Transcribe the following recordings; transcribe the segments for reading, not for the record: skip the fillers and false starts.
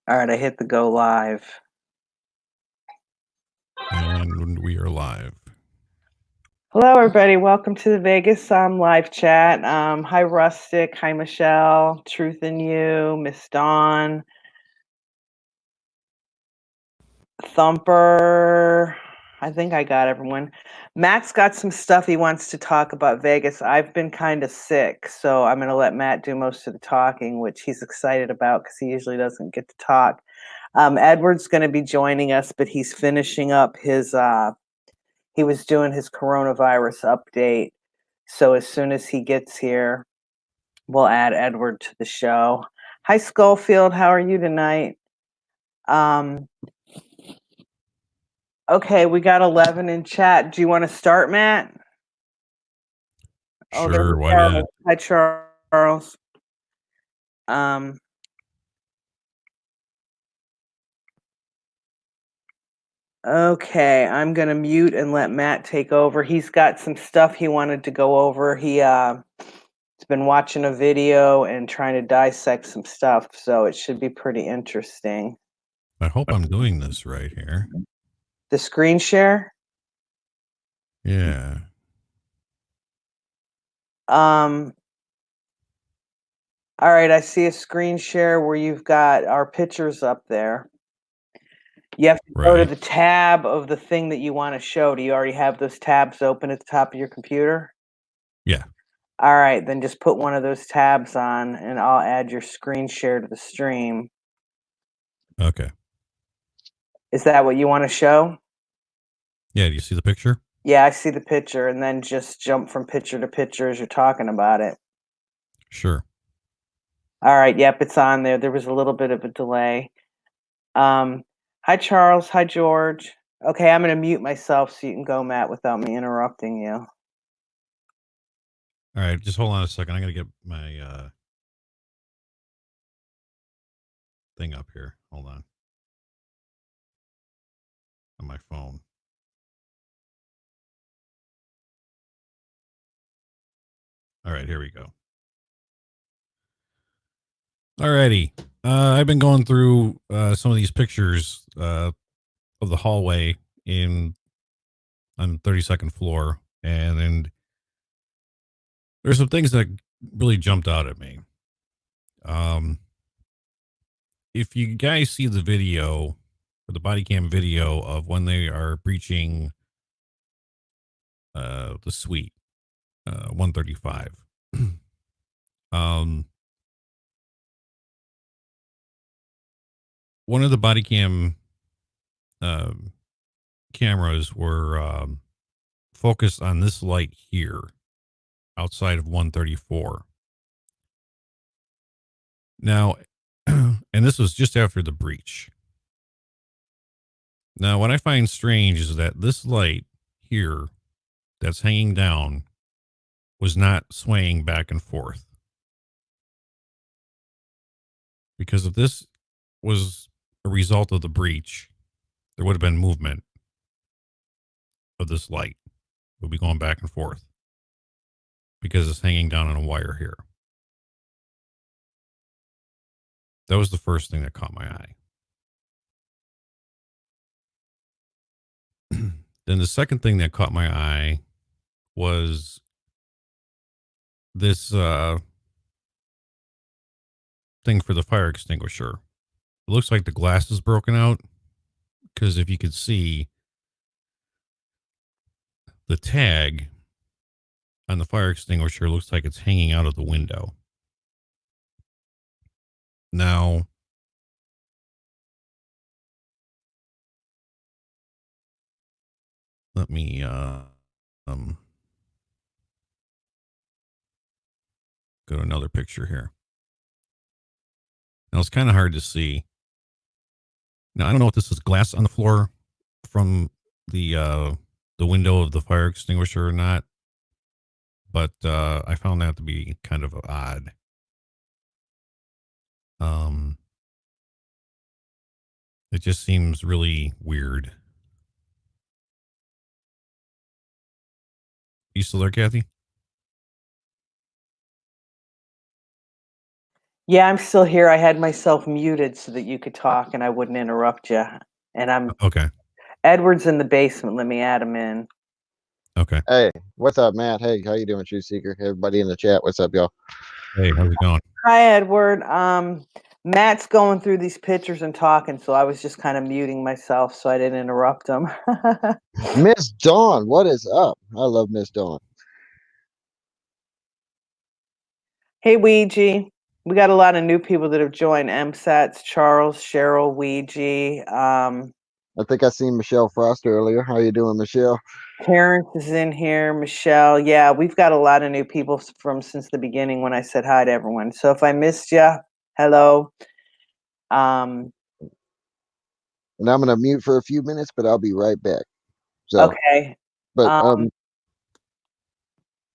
All right, I hit the go live. And we are live. Hello, everybody. Welcome to the Vegas live chat. Hi, Rustic. Hi, Michelle. Truth in You. Miss Dawn. Thumper. I think I got everyone. Matt's got some stuff he wants to talk about Vegas. I've been kind of sick, so I'm going to let Matt do most of the talking, which he's excited about because he usually doesn't get to talk. Edward's going to be joining us, but he's finishing up his he was doing his coronavirus update. So as soon as he gets here, we'll add Edward to the show. Hi, Schofield. How are you tonight? Okay, we got 11 in chat. Do you want to start, Matt? Sure, why not? Hi, Charles. Okay, I'm going to mute and let Matt take over. He's got some stuff he wanted to go over. He's been watching a video and trying to dissect some stuff, so it should be pretty interesting. I hope I'm doing this right here. The screen share? Yeah. All right, I see a screen share where you've got our pictures up there. You have to go to the tab of the thing that you want to show. Do you already have those tabs open at the top of your computer? Yeah. All right, then just put one of those tabs on and I'll add your screen share to the stream. Okay. Is that what you want to show? Yeah, do you see the picture? Yeah, I see the picture, and then just jump from picture to picture as you're talking about it. Sure. All right, yep, it's on there. There was a little bit of a delay. Hi, Charles. Hi, George. Okay, I'm going to mute myself so you can go, Matt, without me interrupting you. All right, just hold on a second. I'm going to get my thing up here. Hold on my phone. All right, here we go. All righty. I've been going through some of these pictures of the hallway on the 32nd floor, and there's some things that really jumped out at me. If you guys see the video or the body cam video of when they are breaching the suite 135, one of the body cam cameras were focused on this light here outside of 134. Now, and this was just after the breach. Now, what I find strange is that this light here that's hanging down was not swaying back and forth. Because if this was a result of the breach, there would have been movement of this light. It would be going back and forth because it's hanging down on a wire here. That was the first thing that caught my eye. Then the second thing that caught my eye was this thing for the fire extinguisher. It looks like the glass is broken out because if you could see, the tag on the fire extinguisher looks like it's hanging out of the window. Now, let me go to another picture here. Now it's kind of hard to see. Now I don't know if this is glass on the floor from the window of the fire extinguisher or not, but I found that to be kind of odd. It just seems really weird. You still there, Kathy? Yeah, I'm still here. I had myself muted so that you could talk and I wouldn't interrupt you. And I'm Okay. Edward's in the basement. Let me add him in. Okay. Hey, what's up, Matt? Hey, how you doing, Truth Seeker? Everybody in the chat, what's up, y'all? Hey, how's it going? Hi, Edward. Matt's going through these pictures and talking, so I was just kind of muting myself so I didn't interrupt him. Miss Dawn, what is up? I love Miss Dawn. Hey, Ouija. We got a lot of new people that have joined. MSATs, Charles, Cheryl, Ouija. I think I seen Michelle Frost earlier. How you doing, Michelle? Terrence is in here. Michelle. Yeah, we've got a lot of new people from since the beginning when I said hi to everyone. So if I missed you, hello. And I'm gonna mute for a few minutes, but I'll be right back. So, Okay. but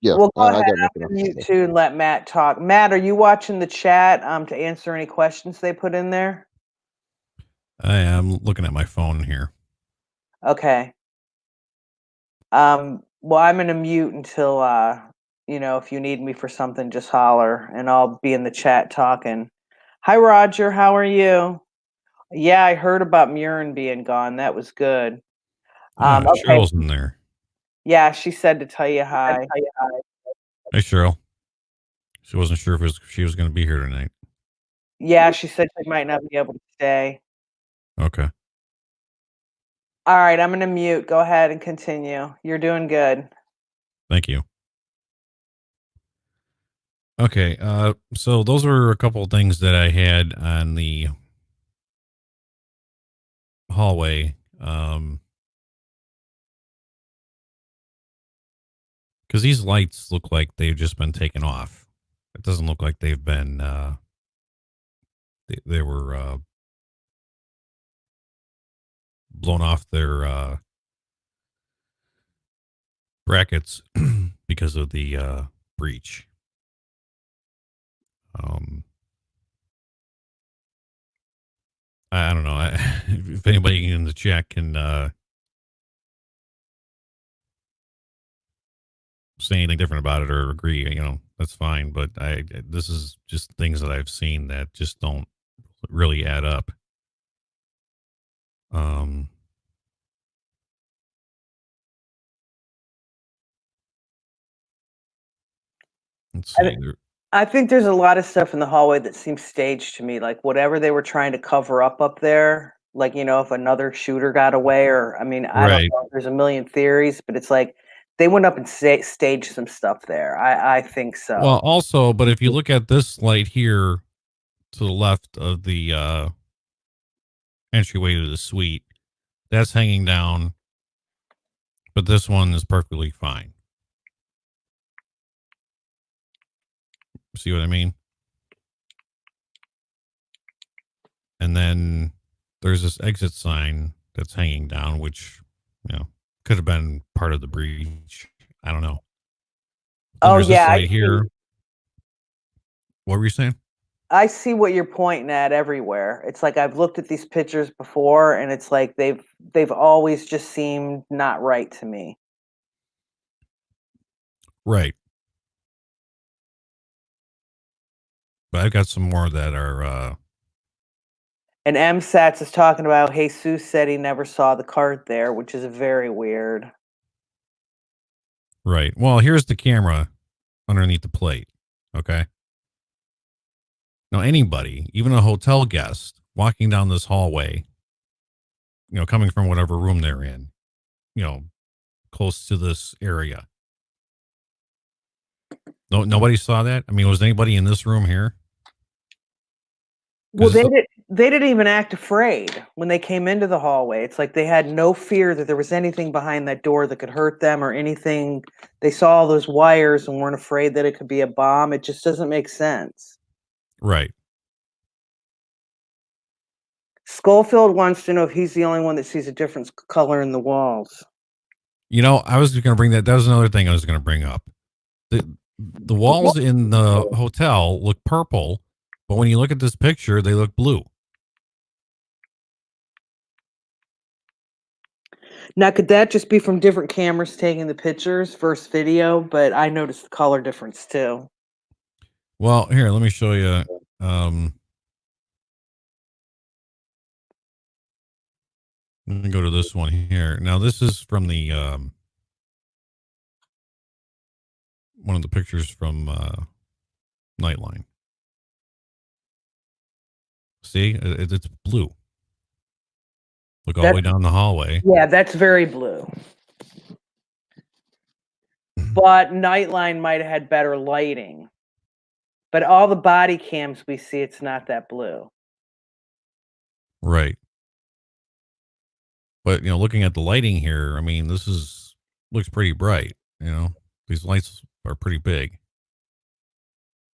yeah, Well, go I ahead. got I'm nothing else gonna to mute say. too and let Matt talk. Matt, are you watching the chat to answer any questions they put in there? I am looking at my phone here. Okay. Well, I'm gonna mute until if you need me for something, just holler and I'll be in the chat talking. Hi, Roger. How are you? Yeah, I heard about Murin being gone. That was good. Yeah, Okay. Cheryl's in there. Yeah, she said to tell you hi. Hey, Cheryl. She wasn't sure if she was going to be here tonight. Yeah, she said she might not be able to stay. Okay. All right, I'm gonna mute. Go ahead and continue. You're doing good. Thank you. Okay. So those were a couple of things that I had on the hallway. Because these lights look like they've just been taken off. It doesn't look like they've been. They were blown off their brackets because of the breach. I don't know if anybody in the chat can say anything different about it or agree. That's fine. But this is just things that I've seen that just don't really add up. Let's see. I think there's a lot of stuff in the hallway that seems staged to me, like whatever they were trying to cover up there. Like, if another shooter got away, or I mean, I don't Right. know. There's a million theories, but it's like they went up and staged some stuff there. I think so. Well, also, but if you look at this light here to the left of the entryway to the suite, that's hanging down, but this one is perfectly fine. See what I mean? And then there's this exit sign that's hanging down, which, could have been part of the breach. I don't know. Then Oh there's this yeah, light here. What were you saying? I see what you're pointing at everywhere. It's like I've looked at these pictures before, and it's like they've always just seemed not right to me. Right. But I've got some more that are And MSATS is talking about Jesus said he never saw the card there, which is very weird. right. Well, here's the camera underneath the plate. Okay. Now, anybody, even a hotel guest, walking down this hallway, coming from whatever room they're in, close to this area. No, nobody saw that. I mean, was anybody in this room here? Well, they didn't even act afraid when they came into the hallway. It's like they had no fear that there was anything behind that door that could hurt them or anything. They saw all those wires and weren't afraid that it could be a bomb. It just doesn't make sense. Right. Schofield wants to know if he's the only one that sees a different color in the walls. I was going to bring that. That was another thing I was going to bring up. The walls in the hotel look purple, but when you look at this picture, they look blue. Now, could that just be from different cameras taking the pictures versus video? But I noticed the color difference too. Well, here, let me show you. Let me go to this one here. Now, this is from the one of the pictures from Nightline. See, it's blue. Look all the way down the hallway. Yeah, that's very blue. But Nightline might have had better lighting. But all the body cams we see, it's not that blue. Right. But, looking at the lighting here, I mean, looks pretty bright, These lights are pretty big.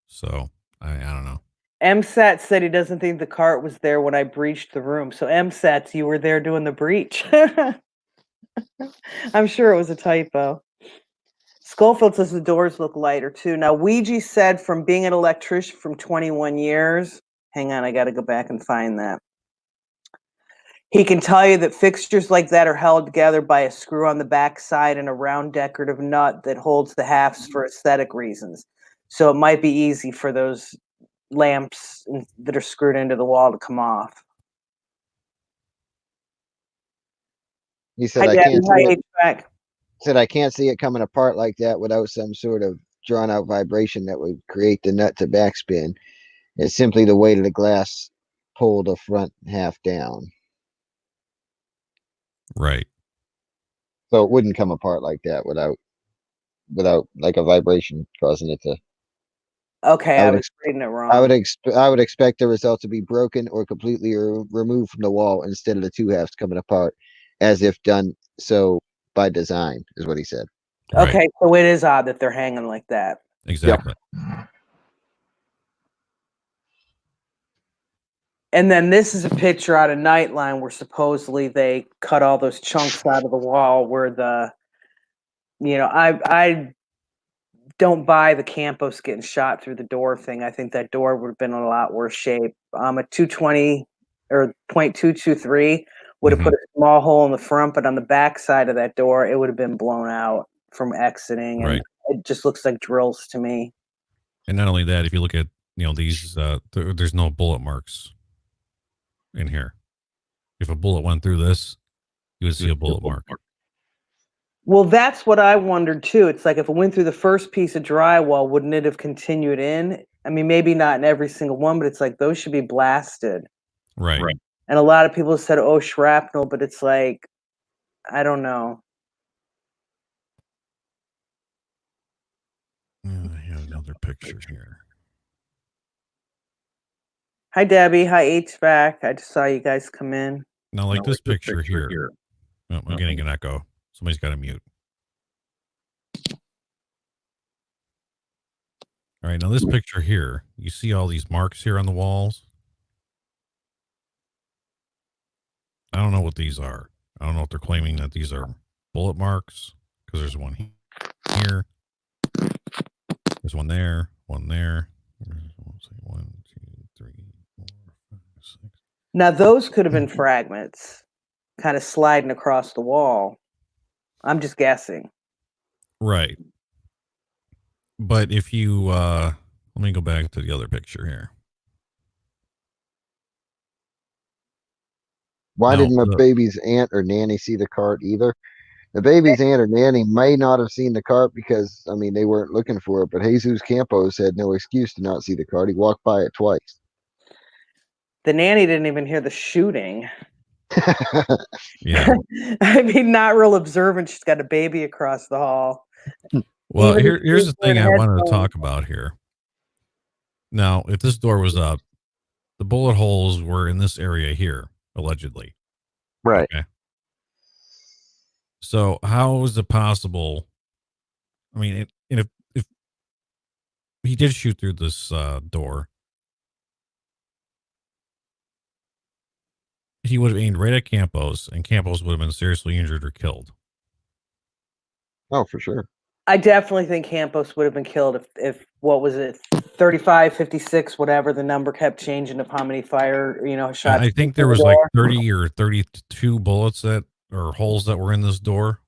So, I don't know. MSAT said he doesn't think the cart was there when I breached the room. So MSAT, you were there doing the breach. I'm sure it was a typo. Schofield says the doors look lighter too. Now, Ouija said from being an electrician from 21 years, hang on, I got to go back and find that. He can tell you that fixtures like that are held together by a screw on the back side and a round decorative nut that holds the halves for aesthetic reasons. So it might be easy for those lamps that are screwed into the wall to come off. He said, I can't see it. HVAC. Said, I can't see it coming apart like that without some sort of drawn out vibration that would create the nut to backspin. It's simply the weight of the glass pull the front half down. Right. So it wouldn't come apart like that without like a vibration causing it to. Okay, I was reading it wrong. I would expect the result to be broken or completely removed from the wall instead of the two halves coming apart, as if done so by design, is what he said. Right. Okay, so it is odd that they're hanging like that. Exactly. Yep. And then this is a picture out of Nightline where supposedly they cut all those chunks out of the wall where I don't buy the Campos getting shot through the door thing. I think that door would have been in a lot worse shape. A 220 or .223 would have put a small hole in the front, but on the back side of that door, it would have been blown out from exiting. Right. And it just looks like drills to me. And not only that, if you look at, these, there's no bullet marks in here. If a bullet went through this, you would see a bullet mark. Well, that's what I wondered too. It's like if it went through the first piece of drywall, wouldn't it have continued in? I mean, maybe not in every single one, but it's like those should be blasted. Right. And a lot of people said, oh, shrapnel, but it's like, I don't know. I have another picture here. Hi, Debbie. Hi, HVAC. I just saw you guys come in. Now, like this picture here. Oh, I'm getting an echo. Somebody's got to mute. All right, now this picture here, you see all these marks here on the walls? I don't know what these are. I don't know if they're claiming that these are bullet marks, because there's one here. There's one there, one there. 1, 2, 3, 4, 5, 6. Now, those could have been fragments kind of sliding across the wall. I'm just guessing. Right. But if you, let me go back to the other picture here. Why didn't the baby's aunt or nanny see the cart either? The baby's aunt or nanny may not have seen the cart because, I mean, they weren't looking for it, but Jesus Campos had no excuse to not see the cart. He walked by it twice. The nanny didn't even hear the shooting. Yeah. I mean, not real observant. She's got a baby across the hall. Well, here's the thing I wanted to talk about here. Now, if this door was up, the bullet holes were in this area here, allegedly. Right. Okay. So how is it possible? I mean, if he did shoot through this door, he would have aimed right at Campos, and Campos would have been seriously injured or killed. Oh, for sure. I definitely think Campos would have been killed if what was it, 35, 56, whatever the number kept changing of how many shots. I think there was like 30 or 32 bullets or holes that were in this door.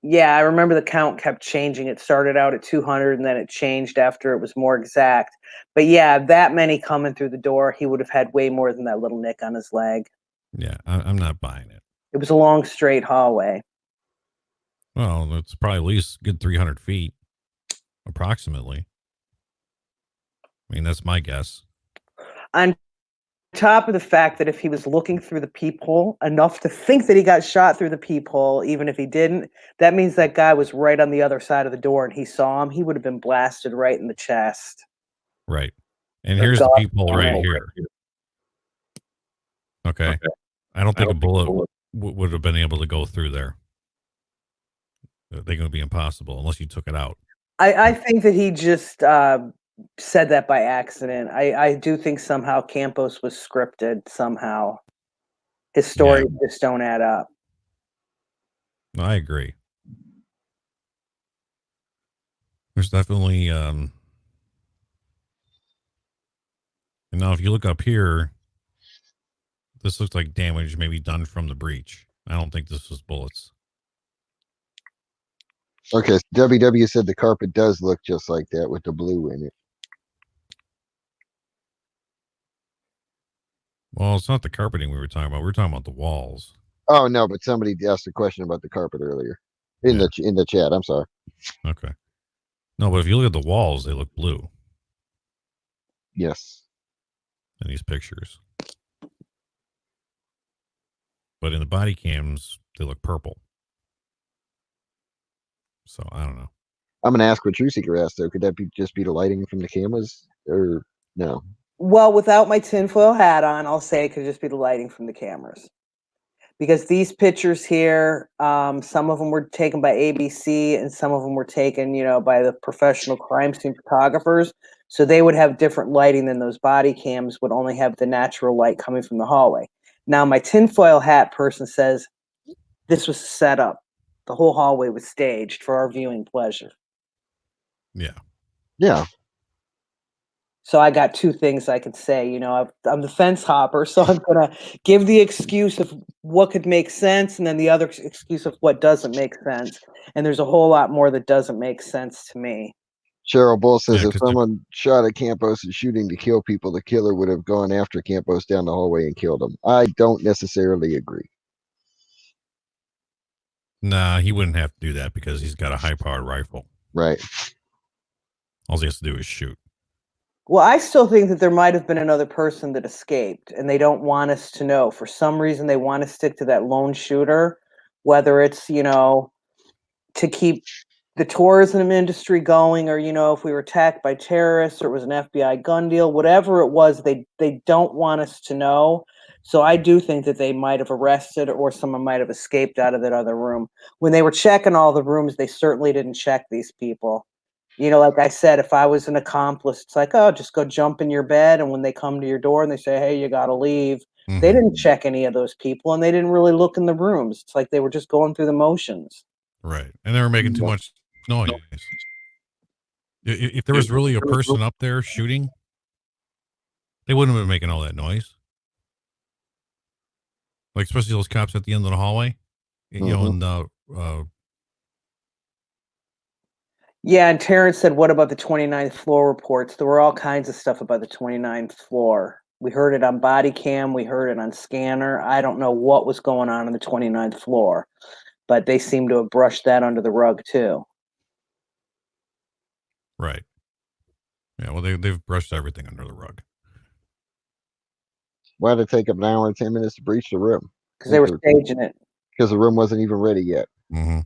Yeah, I remember the count kept changing. It started out at 200 and then it changed after it was more exact. But yeah, that many coming through the door, he would have had way more than that little nick on his leg. Yeah, I'm not buying it. It was a long, straight hallway. Well, it's probably at least a good 300 feet, approximately. I mean, that's my guess. On top of the fact that if he was looking through the peephole enough to think that he got shot through the peephole, even if he didn't, that means that guy was right on the other side of the door and he saw him, he would have been blasted right in the chest. Right. And Or here's the God, peephole right here. Okay. I don't think a bullet would have been able to go through there. They're going to be impossible unless you took it out. I think that he just said that by accident. I do think somehow Campos was scripted somehow. His stories just don't add up. I agree. There's definitely and now if you look up here, this looks like damage maybe done from the breach. I don't think this was bullets. Okay, so WW said the carpet does look just like that with the blue in it. Well, it's not the carpeting we were talking about. We were talking about the walls. Oh no, but somebody asked a question about the carpet earlier in the chat. I'm sorry. Okay. No, but if you look at the walls, they look blue. Yes. In these pictures. But in the body cams, they look purple. So I don't know. I'm gonna ask what True Seeker asked though. Could that be just be the lighting from the cameras, or no? Well, without my tinfoil hat on, I'll say it could just be the lighting from the cameras. Because these pictures here, some of them were taken by ABC and some of them were taken, by the professional crime scene photographers. So they would have different lighting than those body cams would only have the natural light coming from the hallway. Now, my tinfoil hat person says this was set up. The whole hallway was staged for our viewing pleasure. Yeah. Yeah. So I got two things I could say. I'm the fence hopper, so I'm going to give the excuse of what could make sense and then the other excuse of what doesn't make sense. And there's a whole lot more that doesn't make sense to me. Cheryl Bull says Yeah, if someone shot at Campos and shooting to kill people, the killer would have gone after Campos down the hallway and killed him. I don't necessarily agree. Nah, he wouldn't have to do that because he's got a high-powered rifle. Right. All he has to do is shoot. Well, I still think that there might have been another person that escaped, and they don't want us to know. For some reason, they want to stick to that lone shooter, whether it's, to keep the tourism industry going, or, if we were attacked by terrorists or it was an FBI gun deal, whatever it was, they don't want us to know. So I do think that they might have arrested or someone might have escaped out of that other room. When they were checking all the rooms, they certainly didn't check these people. Like I said, if I was an accomplice, it's like, oh, just go jump in your bed. And when they come to your door and they say, hey, you got to leave, they didn't check any of those people and they didn't really look in the rooms. It's like they were just going through the motions. Right. And they were making too much noise. If there was really a person up there shooting, they wouldn't have been making all that noise. Like, especially those cops at the end of the hallway, and yeah, and Terrence said, what about the 29th floor reports? There were all kinds of stuff about the 29th floor. We heard it on body cam. We heard it on scanner. I don't know what was going on the 29th floor, but they seem to have brushed that under the rug too. Right. Yeah, well, they've brushed everything under the rug. Why did it take them an hour and 10 minutes to breach the room? Because they were staging it. Because the room wasn't even ready yet. Mm-hmm.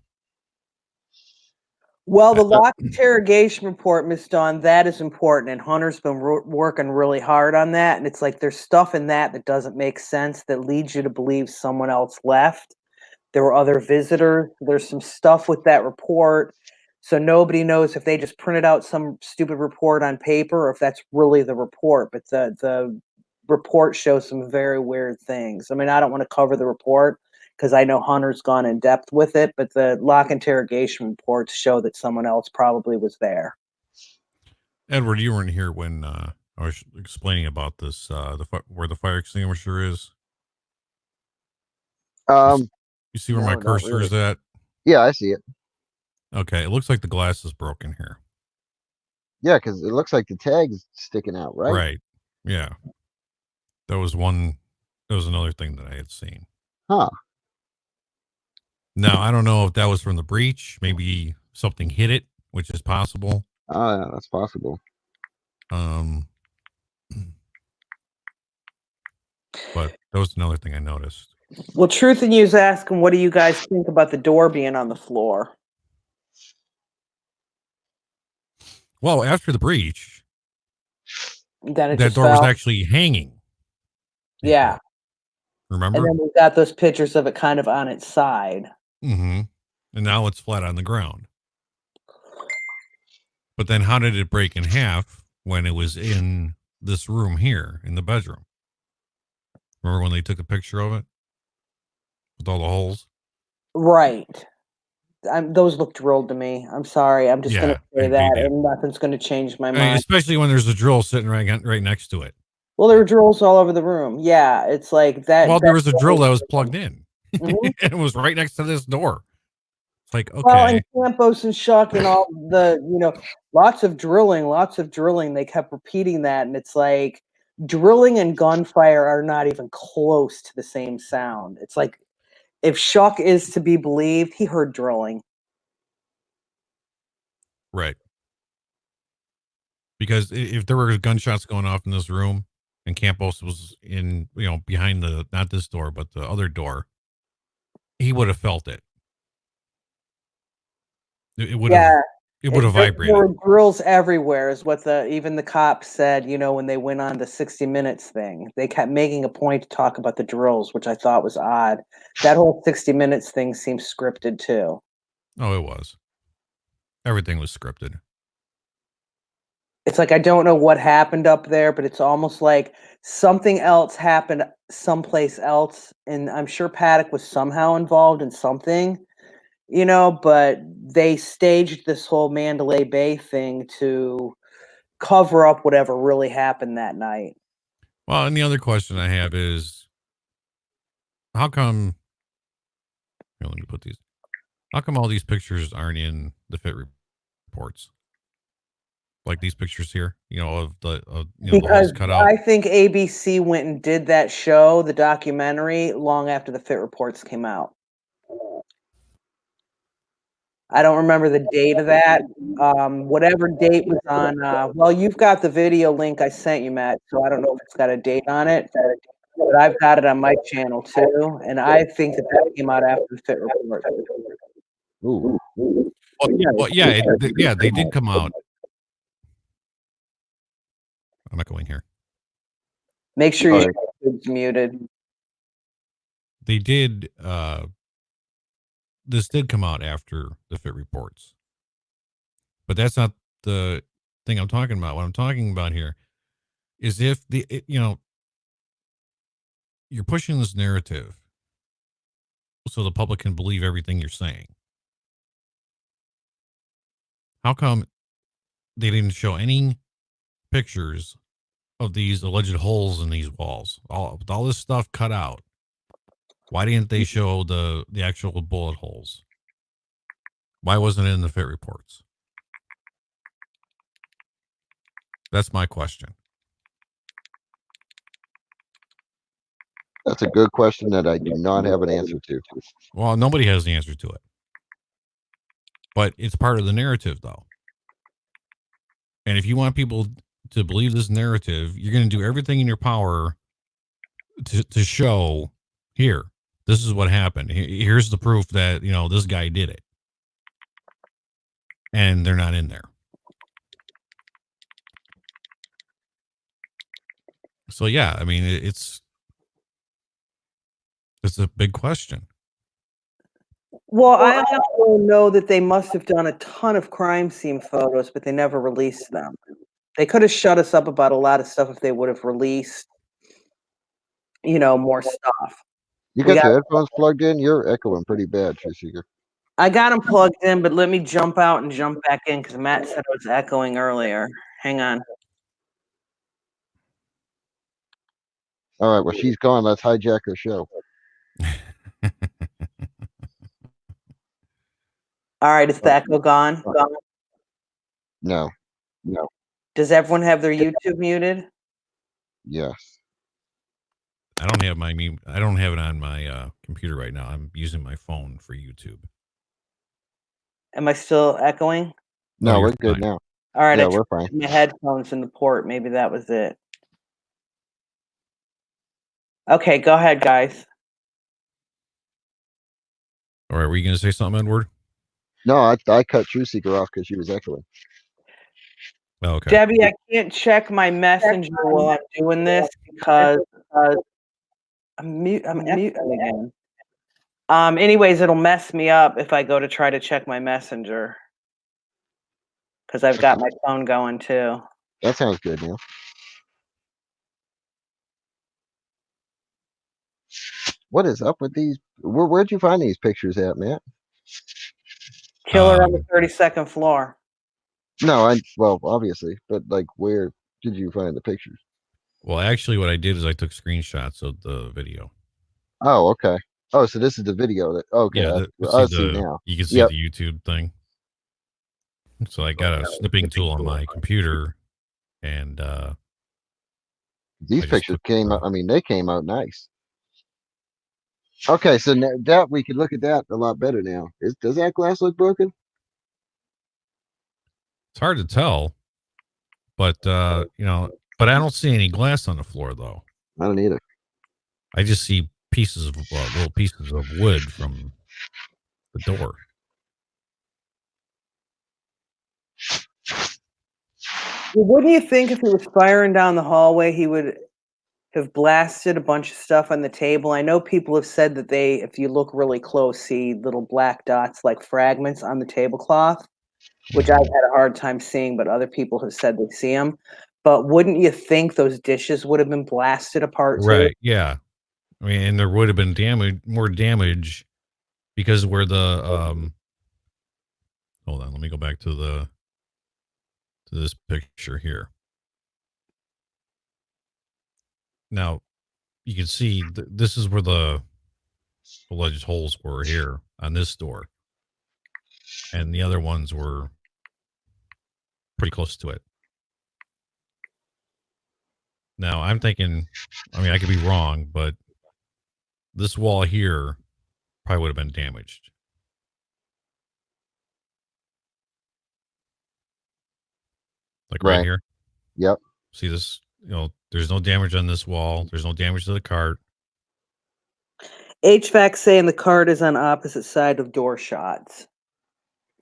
Well, the lock interrogation report, Miss Dawn, that is important. And Hunter's been working really hard on that. And it's like there's stuff in that doesn't make sense that leads you to believe someone else left. There were other visitors. There's some stuff with that report. So nobody knows if they just printed out some stupid report on paper or if that's really the report. But the report shows some very weird things. I mean, I don't want to cover the report because I know Hunter's gone in depth with it, but the lock interrogation reports show that someone else probably was there. Edward, you weren't here when I was explaining about this, where the fire extinguisher is. You see where my cursor is at? Yeah, I see it. Okay, it looks like the glass is broken here. Yeah, because it looks like the tag's sticking out, right? Right. Yeah. That was another thing that I had seen. Huh. Now, I don't know if that was from the breach. Maybe something hit it, which is possible. Oh, yeah, that's possible. But that was another thing I noticed. Well, Truth and You's asking, what do you guys think about the door being on the floor? Well, after the breach, Then it that just door was fell. actually hanging. Yeah. Remember? And then we got those pictures of it kind of on its side. Mm-hmm. And now it's flat on the ground. But then how did it break in half when it was in this room here in the bedroom? Remember when they took a picture of it with all the holes? Right. Those look drilled to me. I'm sorry. I'm just going to say they that, did. and nothing's going to change my I mean, mind. especially when there's a drill sitting right next to it. Well, there were drills all over the room. Yeah, it's like that. Well, there was a drill that was plugged in. Mhm. It was right next to this door. It's like, Well, and okay. Campos and Shuck and all the, lots of drilling. They kept repeating that, and it's like drilling and gunfire are not even close to the same sound. It's like if Shuck is to be believed, he heard drilling. Right. Because if there were gunshots going off in this room and Campos was in, behind not this door, but the other door, he would have felt it. It would have, it would have There vibrated. were drills everywhere, is what even the cops said, when they went on the 60 Minutes thing. They kept making a point to talk about the drills, which I thought was odd. That whole 60 Minutes thing seems scripted too. Oh, it was. Everything was scripted. It's like I don't know what happened up there, but it's almost like something else happened someplace else. And I'm sure Paddock was somehow involved in something, but they staged this whole Mandalay Bay thing to cover up whatever really happened that night. Well, and the other question I have is, how come? Here, let me put these. How come all these pictures aren't in the fit reports? Like these pictures here, of the the holes cut out. I think ABC went and did that show, the documentary, long after the fit reports came out. I don't remember the date of that. Whatever date was on, well, you've got the video link I sent you, Matt, so I don't know if it's got a date on it, but I've got it on my channel too, and I think that came out after the fit report. Ooh. Well, yeah, they did come out. I'm echoing here. Make sure your YouTube's muted. They did. This did come out after the fit reports, but that's not the thing I'm talking about. What I'm talking about here is if you're pushing this narrative so the public can believe everything you're saying. How come they didn't show any pictures of these alleged holes in these walls? With all this stuff cut out, why didn't they show the actual bullet holes? Why wasn't it in the fit reports? That's my question. That's a good question that I do not have an answer to. Well, nobody has the answer to it. But it's part of the narrative, though. And if you want people to believe this narrative, you're going to do everything in your power to show, here, this is what happened. Here's the proof that, this guy did it. And they're not in there. So, yeah, I mean, it's a big question. Well, I also know that they must have done a ton of crime scene photos, but they never released them. They could have shut us up about a lot of stuff if they would have released, more stuff. You got your headphones plugged in? You're echoing pretty bad, True Seeker. I got them plugged in, but let me jump out and jump back in because Matt said I was echoing earlier. Hang on. All right, well, she's gone. Let's hijack her show. All right, is the echo gone? No. Does everyone have their YouTube muted? Yes. I don't have I don't have it on my computer right now. I'm using my phone for YouTube. Am I still echoing? No, you're we're good fine. now. All right, Yeah, I we're tried fine. my headphones in the port. Maybe that was it. Okay, go ahead, guys. All right, were you going to say something, Edward? No, I cut True Seeker off because she was echoing. Oh, okay. Debbie, I can't check my messenger while I'm doing this because I'm muting again. Anyways, it'll mess me up if I go to try to check my messenger because I've got my phone going too. That sounds good, Neil. What is up with these? Where'd you find these pictures at, Matt? Killer on the 32nd floor. No, well, obviously, but like, where did you find the pictures? Well, actually, what I did is I took screenshots of the video. Oh, okay. Oh, so this is the video that. Okay, Yeah, I see now. you can see Yep. the YouTube thing. So I got a snipping tool on my computer, and These pictures came out. I mean, they came out nice. Okay, so now that we can look at that a lot better now. Does that glass look broken? It's hard to tell, but but I don't see any glass on the floor though. I don't either. I just see pieces of little pieces of wood from the door. Well, wouldn't you think if he was firing down the hallway, he would have blasted a bunch of stuff on the table? I know people have said that they, if you look really close, see little black dots like fragments on the tablecloth, which I've had a hard time seeing, but other people have said they see them. But wouldn't you think those dishes would have been blasted apart too? Right. Yeah. I mean, and there would have been more damage because where the hold on, let me go back to this picture here. Now, you can see this is where the alleged holes were here on this door, and the other ones were pretty close to it. Now, I'm thinking, I mean, I could be wrong, but this wall here probably would have been damaged. Like right here. Yep. See this? There's no damage on this wall. There's no damage to the cart. HVAC saying the cart is on opposite side of door shots.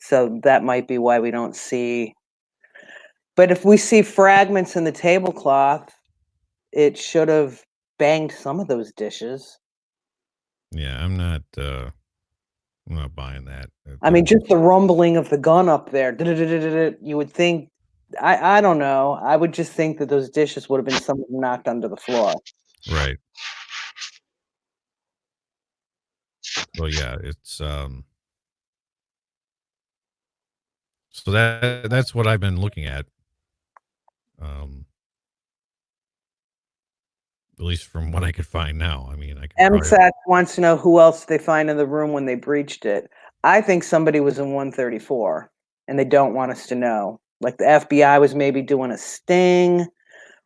So that might be why we don't see. But if we see fragments in the tablecloth, it should have banged some of those dishes. Yeah, I'm not buying that. I mean, just the rumbling of the gun up there, you would think, I don't know. I would just think that those dishes would have been something knocked onto the floor. Right. So yeah, it's so that's what I've been looking at. At least from what I could find now. I mean, MSAC wants to know who else they find in the room when they breached it. I think somebody was in 134 and they don't want us to know. Like the FBI was maybe doing a sting,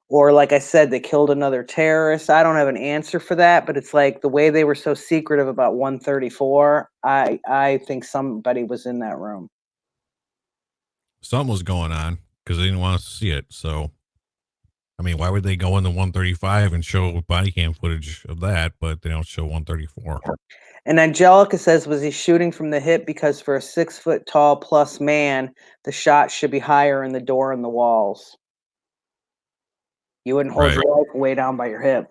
or like I said, they killed another terrorist. I don't have an answer for that, but it's like the way they were so secretive about 134, I think somebody was in that room. Something was going on because they didn't want us to see it. So, I mean, why would they go into 135 and show body cam footage of that, but they don't show 134? And Angelica says, was he shooting from the hip? Because for a 6 foot tall plus man, the shot should be higher in the door and the walls. You wouldn't hold your rifle way down by your hip.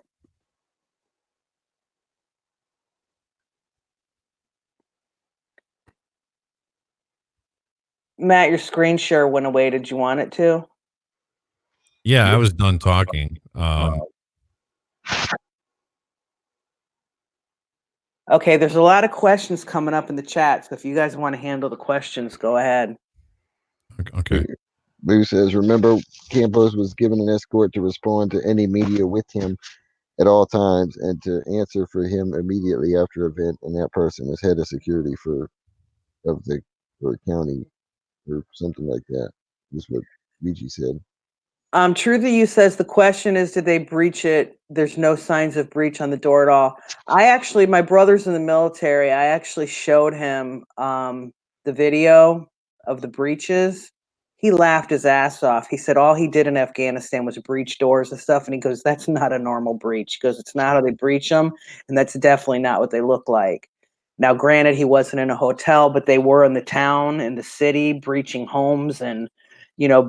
Matt, your screen share went away. Did you want it to? Yeah, I was done talking. Okay, there's a lot of questions coming up in the chat, so if you guys want to handle the questions, go ahead. Okay. Lou says, remember, Campos was given an escort to respond to any media with him at all times and to answer for him immediately after event, and that person was head of security of the or county or something like that. Is what Luigi said. True to You says the question is, did they breach it? There's no signs of breach on the door at all. My brother's in the military. I actually showed him the video of the breaches. He laughed his ass off. He said all he did in Afghanistan was breach doors and stuff. And he goes, that's not a normal breach. He goes, it's not how they breach them. And that's definitely not what they look like. Now, granted, he wasn't in a hotel, but they were in the town, in the city, breaching homes and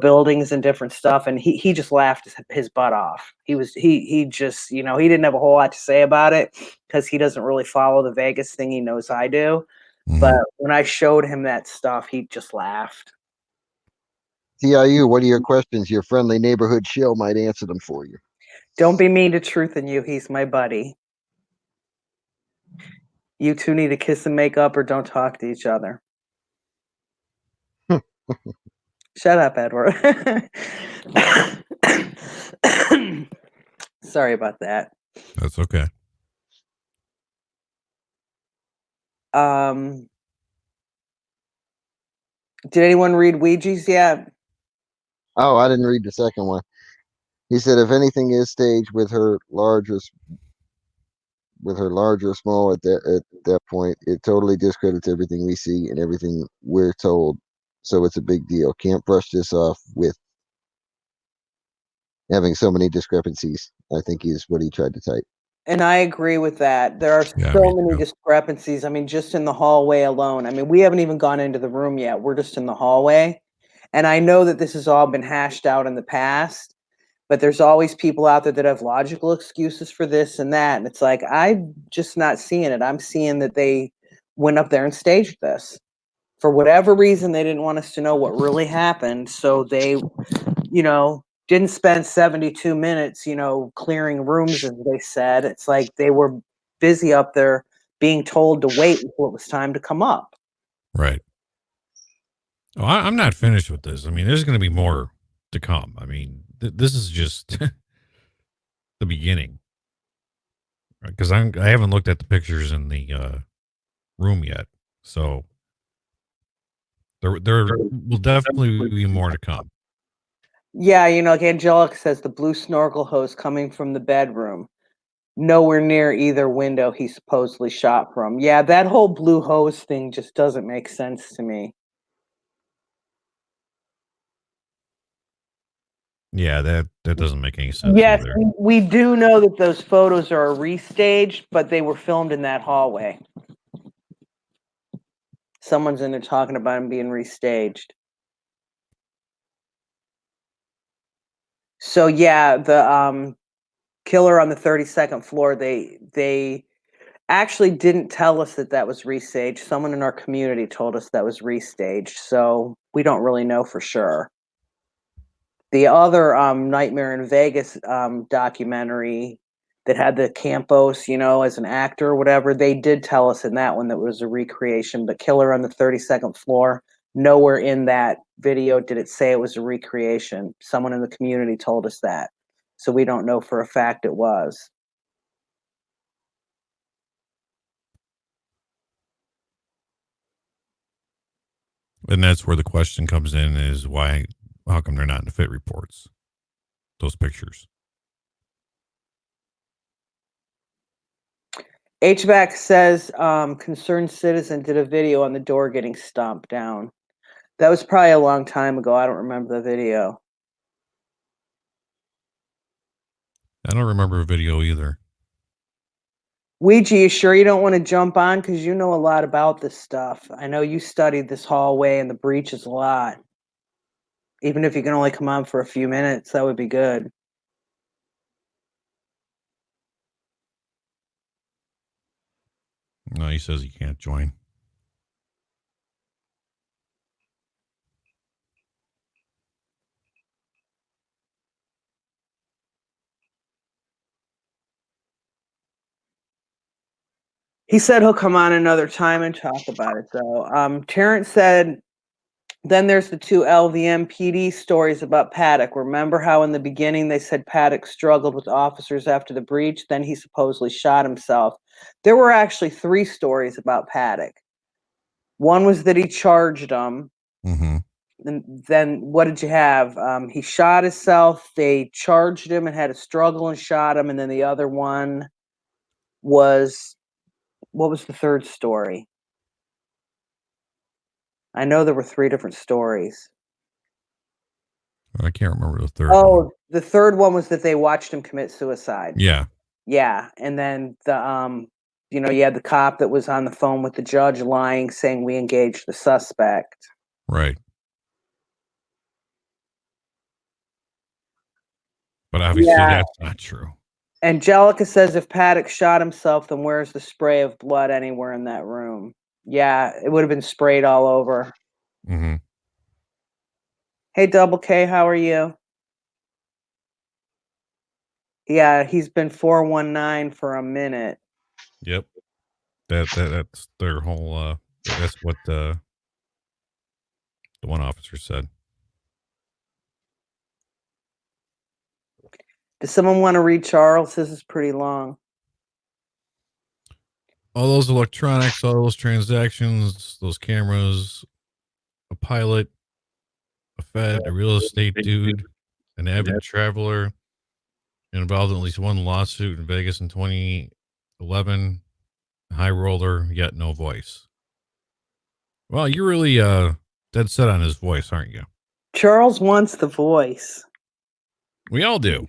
buildings and different stuff. And he just laughed his butt off. He just, he didn't have a whole lot to say about it because he doesn't really follow the Vegas thing. He knows I do. Mhm. But when I showed him that stuff, he just laughed. TIU, what are your questions? Your friendly neighborhood shill might answer them for you. Don't be mean to Truth and You. He's my buddy. You two need to kiss and make up or don't talk to each other. Shut up, Edward. Sorry about that. That's okay. Did anyone read Ouija's yet? Oh, I didn't read the second one. He said if anything is staged with her large or small at that point, it totally discredits everything we see and everything we're told. So it's a big deal. Can't brush this off with having so many discrepancies, I think is what he tried to type. And I agree with that. There are Yeah, so me many too. discrepancies. I mean, just in the hallway alone. I mean, we haven't even gone into the room yet. We're just in the hallway. And I know that this has all been hashed out in the past, but there's always people out there that have logical excuses for this and that. And it's like, I'm just not seeing it. I'm seeing that they went up there and staged this. For whatever reason, they didn't want us to know what really happened. So they, didn't spend 72 minutes, clearing rooms, as they said. It's like they were busy up there being told to wait until it was time to come up. Right. Oh, I'm not finished with this. I mean, there's going to be more to come. I mean, this is just the beginning. Because I haven't looked at the pictures in the room yet. So there will definitely be more to come. Yeah, like Angelica says, the blue snorkel hose coming from the bedroom. Nowhere near either window he supposedly shot from. Yeah, that whole blue hose thing just doesn't make sense to me. Yeah, that doesn't make any sense Yes, either. we do know that those photos are restaged, but they were filmed in that hallway. Someone's in there talking about them being restaged. So yeah, the killer on the 32nd floor, they actually didn't tell us that was restaged. Someone in our community told us that was restaged, so we don't really know for sure. The other Nightmare in Vegas documentary that had the Campos, as an actor or whatever, they did tell us in that one that it was a recreation. But Killer on the 32nd floor, nowhere in that video did it say it was a recreation. Someone in the community told us that. So we don't know for a fact it was. And that's where the question comes in is how come they're not in the fit reports? Those pictures. HVAC says concerned citizen did a video on the door getting stomped down. That was probably a long time ago. I don't remember the video. I don't remember a video either. Ouija, you sure you don't want to jump on? Because you know a lot about this stuff. I know you studied this hallway and the breaches a lot. Even if you can only come on for a few minutes, that would be good. No, he says he can't join. He said he'll come on another time and talk about it, though. Terrence said, then there's the two LVM PD stories about Paddock. Remember how in the beginning they said Paddock struggled with officers after the breach? Then he supposedly shot himself. There were actually 3 stories about Paddock. One was that he charged him. Mm-hmm. And then what did you have? He shot himself. They charged him and had a struggle and shot him. And then the other one was, what was the third story? I know there were 3 different stories. I can't remember the third one. Oh, the third one was that they watched him commit suicide. Yeah. Yeah, and then the you had the cop that was on the phone with the judge lying, saying we engaged the suspect. Right. But obviously that's not true. Angelica says if Paddock shot himself, then where's the spray of blood anywhere in that room? Yeah, it would have been sprayed all over. Mm-hmm. Hey, Double K, how are you? Yeah, he's been 419 for a minute. Yep. That's their whole that's what the one officer said. Does someone want to read Charles? This is pretty long. All those electronics, all those transactions, those cameras, a pilot, a Fed, a real estate dude, an avid traveler, involved in at least one lawsuit in Vegas in 2011, high roller, yet no voice. Well, you're really dead set on his voice, aren't you? Charles wants the voice. We all do.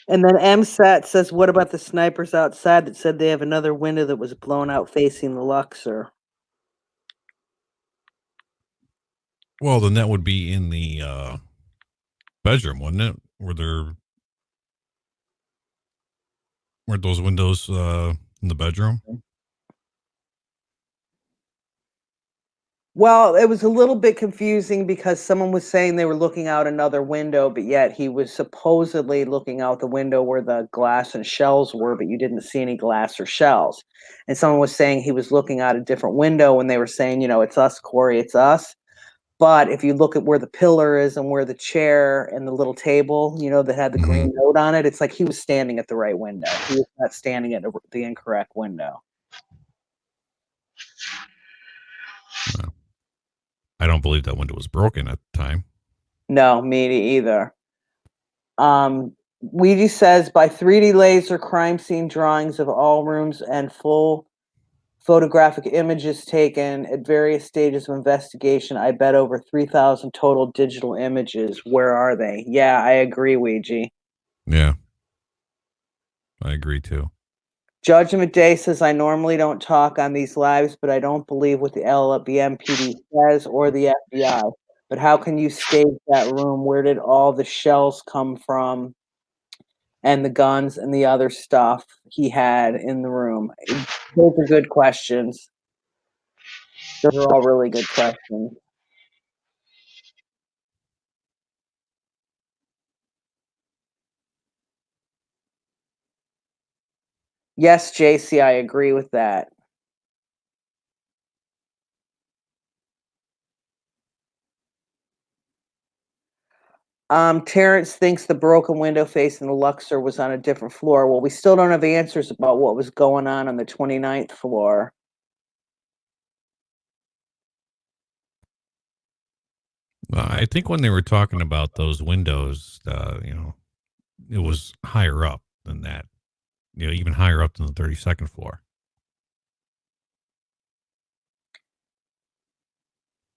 And then MSAT says, what about the snipers outside that said they have another window that was blown out facing the Luxor? Well, then that would be in the bedroom, wouldn't it? Were those windows in the bedroom? Well, it was a little bit confusing because someone was saying they were looking out another window, but yet he was supposedly looking out the window where the glass and shells were, but you didn't see any glass or shells. And someone was saying he was looking out a different window when they were saying, it's us, Corey, it's us. But if you look at where the pillar is and where the chair and the little table, that had the green note on it, it's like he was standing at the right window. He was not standing at the incorrect window. No. I don't believe that window was broken at the time. No, me either. Ouija says by 3D laser crime scene drawings of all rooms and full photographic images taken at various stages of investigation, I bet over 3,000 total digital images. Where are they? Yeah, I agree, Ouija. Yeah, I agree too. Judgment Day says, I normally don't talk on these lives, but I don't believe what the LBMPD says or the FBI. But how can you stage that room? Where did all the shells come from? And the guns and the other stuff he had in the room? Those are good questions. Those are all really good questions. Yes, JC, I agree with that. Terrence thinks the broken window facing the Luxor was on a different floor. Well, we still don't have answers about what was going on the 29th floor. I think when they were talking about those windows, it was higher up than that. Even higher up than the 32nd floor.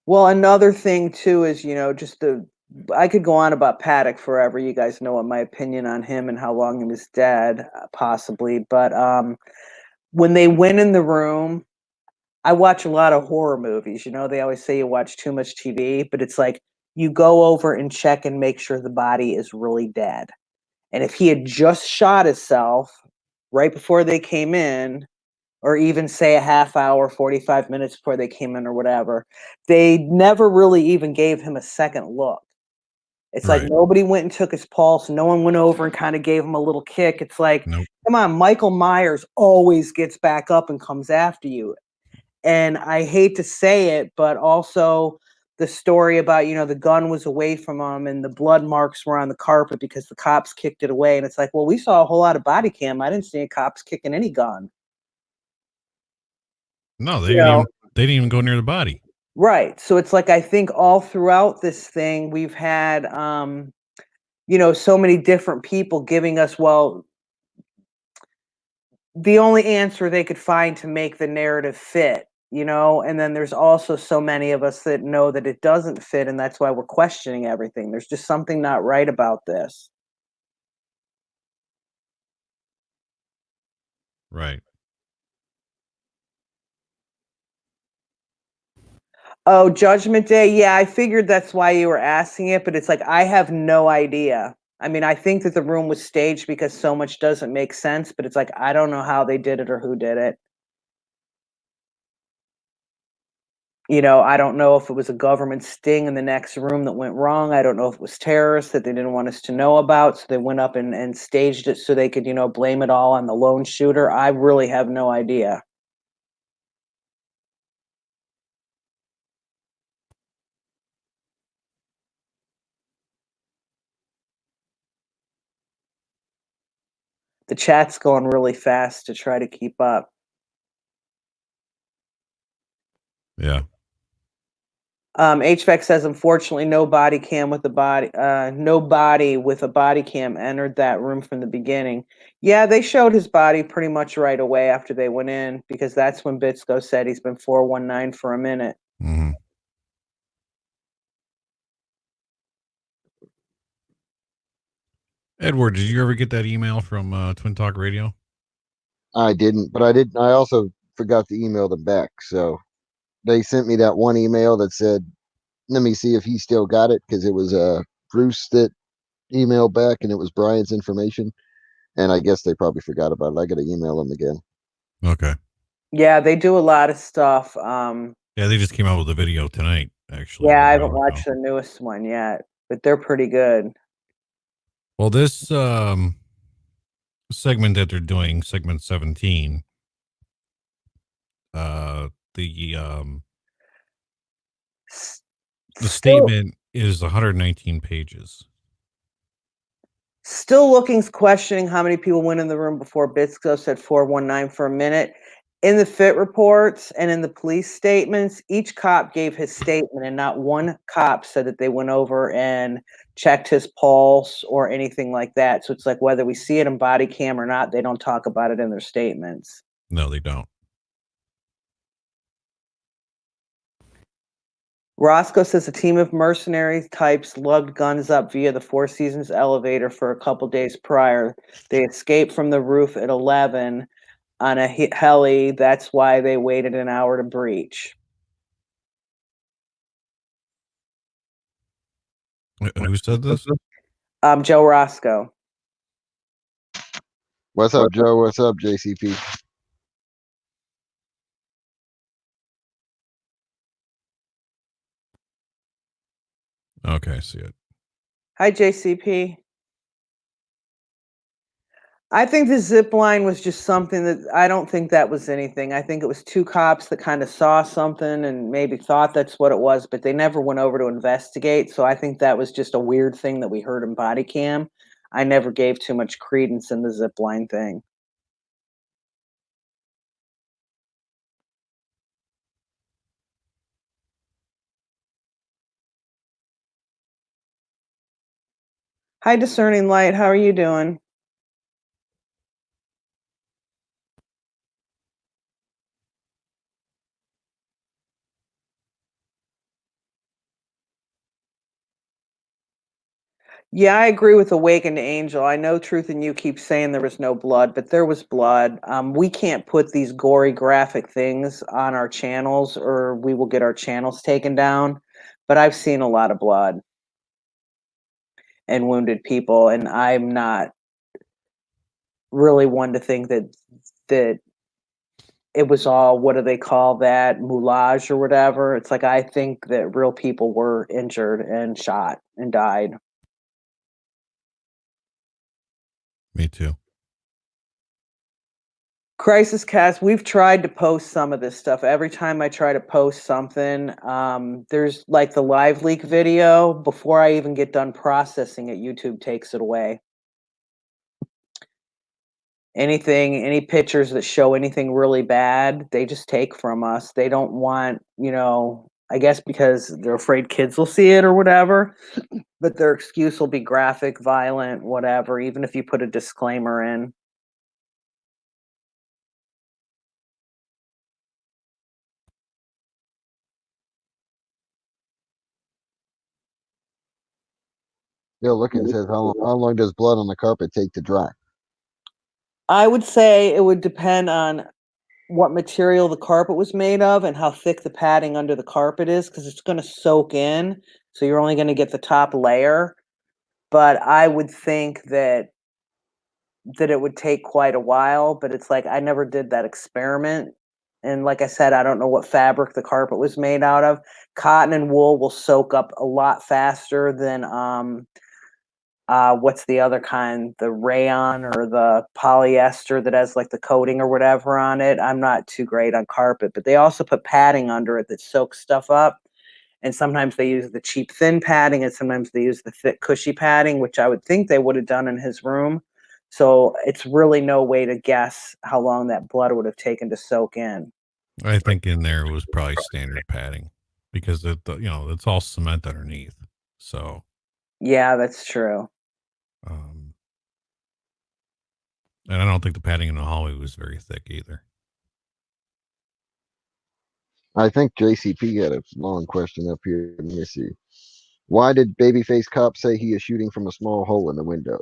Well, another thing too is, I could go on about Paddock forever. You guys know what my opinion on him and how long he was dead, possibly. But when they went in the room, I watch a lot of horror movies. They always say you watch too much TV, but it's like you go over and check and make sure the body is really dead. And if he had just shot himself right before they came in, or even say a half hour, 45 minutes before they came in or whatever, they never really even gave him a second look. It's like nobody went and took his pulse. No one went over and kind of gave him a little kick. It's like, come on, Michael Myers always gets back up and comes after you. And I hate to say it, but also the story about, you know, the gun was away from him and the blood marks were on the carpet because the cops kicked it away. And it's like, well, we saw a whole lot of body cam. I didn't see any cops kicking any gun. No, You know, they didn't even go near the body. right. So it's like I think all throughout this thing we've had you know, so many different people giving us, well, the only answer they could find to make the narrative fit, you know, and then there's also so many of us that know that it doesn't fit, and that's why we're questioning everything. There's just something not right about this. Right. Oh, Judgment Day? Yeah, I figured that's why you were asking it, but it's like I have no idea. I mean, I think that the room was staged because so much doesn't make sense, but it's like I don't know how they did it or who did it. You know, I don't know if it was a government sting in the next room that went wrong. I don't know if it was terrorists that they didn't want us to know about, so they went up and staged it so they could, you know, blame it all on the lone shooter. I really have no idea. The chat's going really fast to try to keep up. Yeah. HVAC says, unfortunately, no body no body with a body cam entered that room from the beginning. Yeah, they showed his body pretty much right away after they went in because that's when Bitsko said he's been 419 for a minute. Mm-hmm. Edward, did you ever get that email from Twin Talk Radio? I didn't, but I also forgot to email them back. So they sent me that one email that said, let me see if he still got it, because it was Bruce that emailed back and it was Brian's information. And I guess they probably forgot about it. I got to email them again. Okay. Yeah, they do a lot of stuff. Yeah, they just came out with a video tonight, actually. Yeah, I an haven't hour watched ago. the newest one yet, but they're pretty good. Well, this segment that they're doing, segment 17, the S- the Still, statement is 119 pages. still looking, questioning how many people went in the room before Bitsko said 419 for a minute. In the fit reports and in the police statements, each cop gave his statement, and not one cop said that they went over and checked his pulse or anything like that. So it's like whether we see it in body cam or not, they don't talk about it in their statements. No, they don't. Roscoe says a team of mercenary types lugged guns up via the Four Seasons elevator for a couple days prior. They escaped from the roof at 11 on a heli. That's why they waited an hour to breach. Who said this? Joe Roscoe. What's up, Joe? What's up, JCP? Okay, I see it. Hi, JCP. I think the zip line was just something that I don't think that was anything. I think it was two cops that kind of saw something and maybe thought that's what it was, but they never went over to investigate. So I think that was just a weird thing that we heard in body cam. I never gave too much credence in the zip line thing. Hi, Discerning Light. How are you doing? Yeah, I agree with Awakened Angel. I know Truth and You keep saying there was no blood, but there was blood. We can't put these gory, graphic things on our channels or we will get our channels taken down. But I've seen a lot of blood and wounded people, and I'm not really one to think that it was all, what do they call that, moulage or whatever. It's like I think that real people were injured and shot and died. Me too. Crisis Cast, we've tried to post some of this stuff. Every time I try to post something, there's like the live leak video. Before I even get done processing it, YouTube takes it away. Any pictures that show anything really bad, they just take from us. They don't want, I guess because they're afraid kids will see it or whatever, but their excuse will be graphic, violent, whatever, even if you put a disclaimer in. Bill looking says, how long does blood on the carpet take to dry? I would say it would depend on what material the carpet was made of and how thick the padding under the carpet is, because it's going to soak in. So you're only going to get the top layer. But I would think that it would take quite a while, but it's like I never did that experiment. And like I said, I don't know what fabric the carpet was made out of. Cotton and wool will soak up a lot faster than what's the other kind? The rayon or the polyester that has like the coating or whatever on it. I'm not too great on carpet, but they also put padding under it that soaks stuff up. And sometimes they use the cheap thin padding, and sometimes they use the thick cushy padding, which I would think they would have done in his room. So it's really no way to guess how long that blood would have taken to soak in. I think in there it was probably standard padding because it's all cement underneath. So Yeah, that's true. And I don't think the padding in the hallway was very thick either. I think JCP had a long question up here. Let me see. Why did Babyface Cop say he is shooting from a small hole in the window?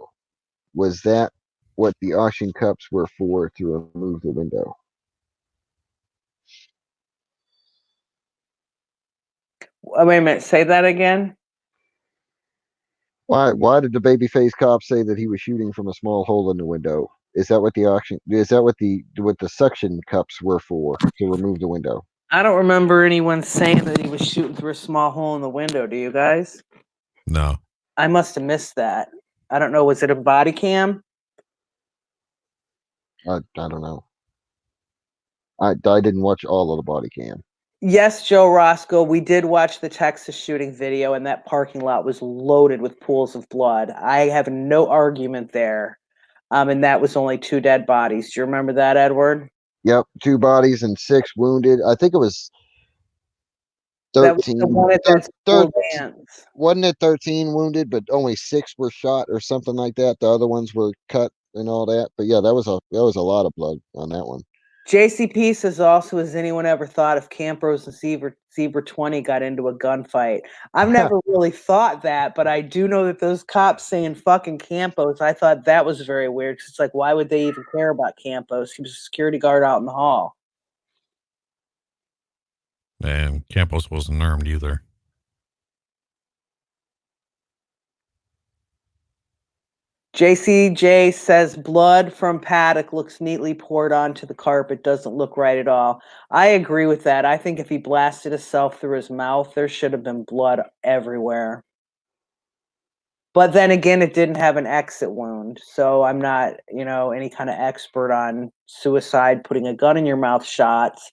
Was that what the auction cups were for, to remove the window? Wait a minute, say that again. Why did the Babyface Cop say that he was shooting from a small hole in the window? Is that what the suction cups were for, to remove the window? I don't remember anyone saying that he was shooting through a small hole in the window. Do you guys? No. I must have missed that. I don't know. Was it a body cam? I don't know. I didn't watch all of the body cam. Yes, Joe Roscoe, we did watch the Texas shooting video, and that parking lot was loaded with pools of blood. I have no argument there. And that was only 2 dead bodies. Do you remember that, Edward? Yep, 2 bodies and 6 wounded. I think it was That was 13. the one at that school dance. Wasn't it 13 wounded, but only 6 were shot or something like that? The other ones were cut and all that. But yeah, that was a lot of blood on that one. JCP says also, has anyone ever thought if Campos and Zebra 20 got into a gunfight? I've never really thought that, but I do know that those cops saying fucking Campos, I thought that was very weird. Cause it's like, why would they even care about Campos? He was a security guard out in the hall. And Campos wasn't armed either. JCJ says blood from Paddock looks neatly poured onto the carpet. Doesn't look right at all. I agree with that. I think if he blasted himself through his mouth, there should have been blood everywhere. But then again, it didn't have an exit wound. So I'm not, any kind of expert on suicide, putting a gun in your mouth shots.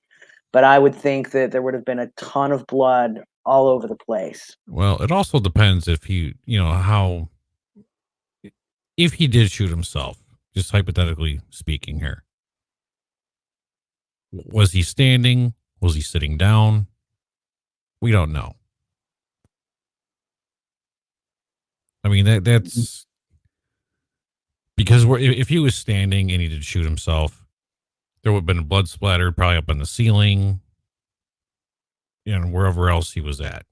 But I would think that there would have been a ton of blood all over the place. Well, it also depends if if he did shoot himself, just hypothetically speaking here. Was he standing? Was he sitting down? We don't know. I mean, that's because if he was standing and he did shoot himself, there would have been blood splattered probably up on the ceiling and wherever else he was at.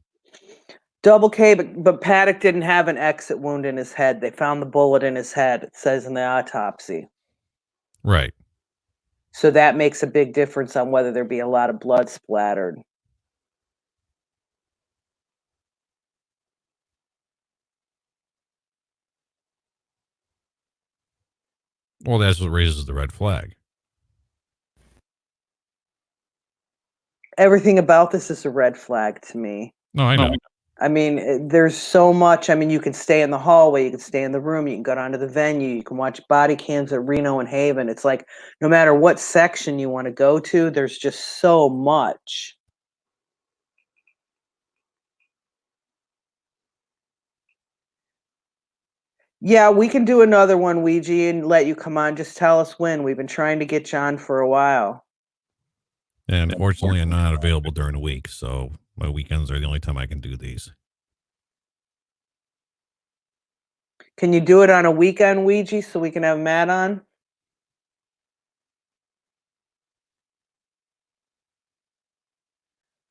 Double K, but Paddock didn't have an exit wound in his head. They found the bullet in his head, it says in the autopsy. Right. So that makes a big difference on whether there be a lot of blood splattered. Well, that's what raises the red flag. Everything about this is a red flag to me. No, I know. I mean, there's so much. I mean, you can stay in the hallway, you can stay in the room, you can go down to the venue, you can watch body cams at Reno and Haven. It's like no matter what section you want to go to, there's just so much. Yeah, we can do another one, Ouija, and let you come on. Just tell us when. We've been trying to get you on for a while. And unfortunately, I'm not available during the week, so my weekends are the only time I can do these. Can you do it on a weekend, Ouija, so we can have Matt on?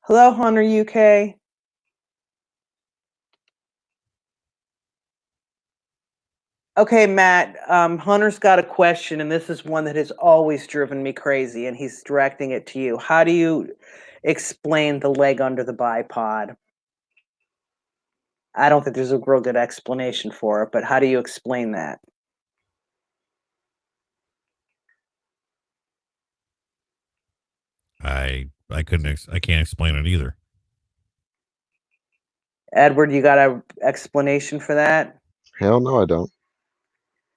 Hello, Hunter UK. Okay, Matt, Hunter's got a question, and this is one that has always driven me crazy, and he's directing it to you. How do you explain the leg under the bipod? I don't think there's a real good explanation for it, but how do you explain that? I can't explain it either. Edward, you got an explanation for that? Hell no, I don't.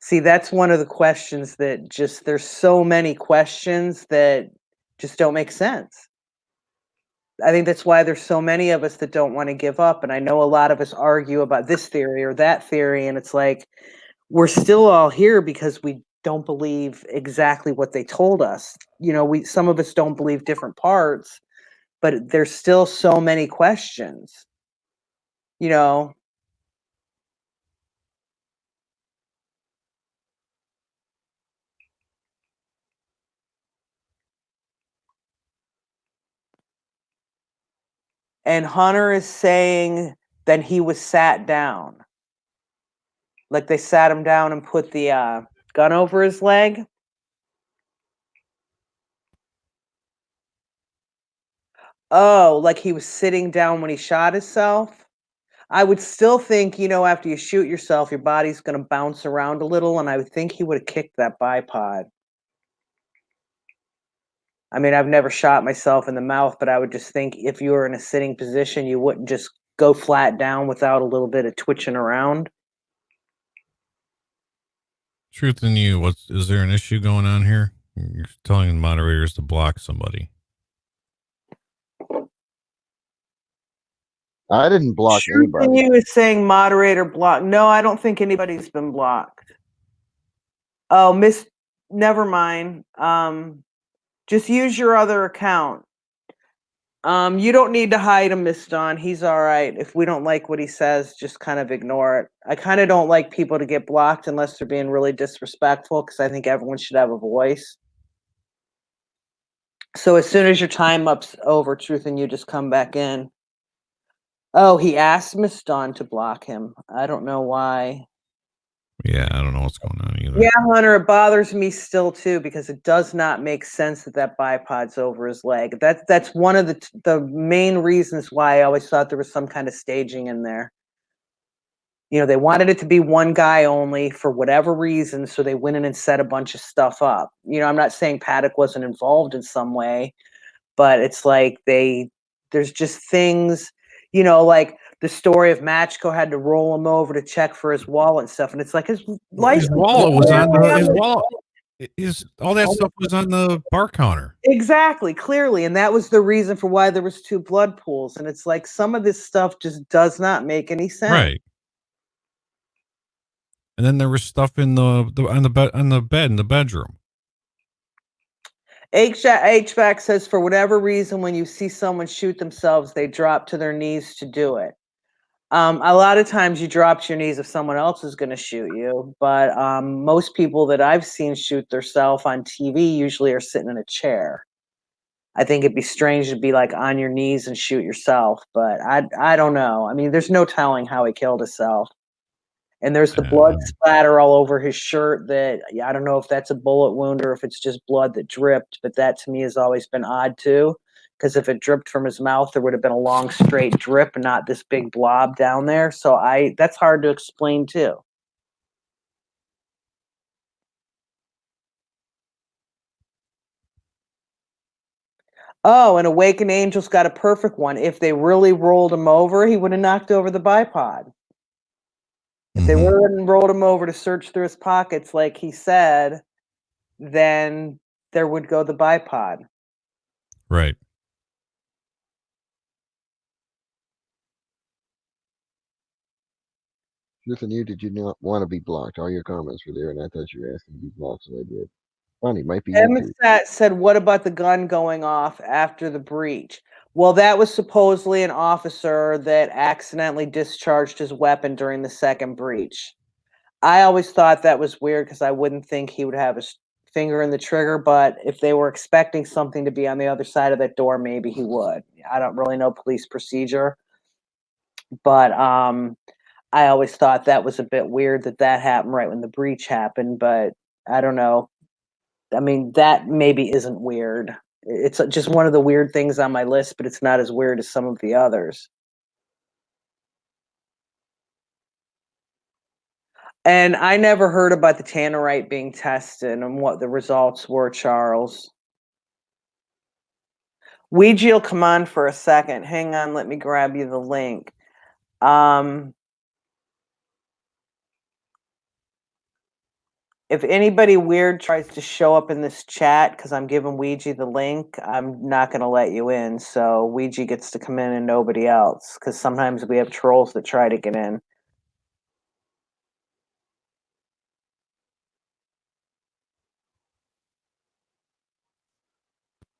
See, that's one of the questions that just there's so many questions that just don't make sense. I think that's why there's so many of us that don't want to give up. And I know a lot of us argue about this theory or that theory. And it's like, we're still all here because we don't believe exactly what they told us. You know, some of us don't believe different parts, but there's still so many questions, you know. And Hunter is saying that he was sat down. Like they sat him down and put the gun over his leg. Oh, like he was sitting down when he shot himself? I would still think, you know, after you shoot yourself, your body's going to bounce around a little, and I would think he would have kicked that bipod. I mean, I've never shot myself in the mouth, but I would just think if you were in a sitting position, you wouldn't just go flat down without a little bit of twitching around. Truth in you, is there an issue going on here? You're telling the moderators to block somebody. I didn't block Truth in anybody. you is saying moderator block. No, I don't think anybody's been blocked. Oh, never mind. Just use your other account. You don't need to hide him, Miss Dawn. He's all right. If we don't like what he says, just kind of ignore it. I kind of don't like people to get blocked unless they're being really disrespectful, because I think everyone should have a voice. So as soon as your time up's over, Truth and you just come back in. Oh, he asked Miss Dawn to block him. I don't know why. Yeah, I don't know what's going on either. Yeah, Hunter, it bothers me still too, because it does not make sense that bipod's over his leg. That's one of the main reasons why I always thought there was some kind of staging in there. You know, they wanted it to be one guy only for whatever reason, so they went in and set a bunch of stuff up. You know, I'm not saying Paddock wasn't involved in some way, but it's like there's just things, you know, like the story of Matchko had to roll him over to check for his wallet and stuff, and it's like his wallet was on his wallet. All that stuff was on the bar counter. Exactly, clearly, and that was the reason for why there was 2 blood pools, and it's like some of this stuff just does not make any sense. Right. And then there was stuff in on the bed in the bedroom. HVAC says for whatever reason, when you see someone shoot themselves, they drop to their knees to do it. A lot of times you drop to your knees if someone else is going to shoot you, but most people that I've seen shoot themselves on TV usually are sitting in a chair. I think it'd be strange to be like on your knees and shoot yourself, but I don't know. I mean, there's no telling how he killed himself. And there's the blood splatter all over his shirt that I don't know if that's a bullet wound or if it's just blood that dripped, but that to me has always been odd too. Because if it dripped from his mouth, there would have been a long straight drip and not this big blob down there. So that's hard to explain too. Oh, and Awakened Angel's got a perfect one. If they really rolled him over, he would have knocked over the bipod. If they Mhm. really rolled him over to search through his pockets like he said, then there would go the bipod. Right. Truth in you, did you not want to be blocked? All your comments were there, and I thought you were asking to be blocked, so I did. Funny, might be YouTube. Emissat said, what about the gun going off after the breach? Well, that was supposedly an officer that accidentally discharged his weapon during the second breach. I always thought that was weird because I wouldn't think he would have his finger in the trigger, but if they were expecting something to be on the other side of that door, maybe he would. I don't really know police procedure, but I always thought that was a bit weird that that happened right when the breach happened, but I don't know. I mean, that maybe isn't weird. It's just one of the weird things on my list, but it's not as weird as some of the others. And I never heard about the tannerite being tested and what the results were, Charles. Ouija will come on for a second. Hang on, let me grab you the link. If anybody weird tries to show up in this chat because I'm giving Ouija the link, I'm not going to let you in. So Ouija gets to come in and nobody else because sometimes we have trolls that try to get in.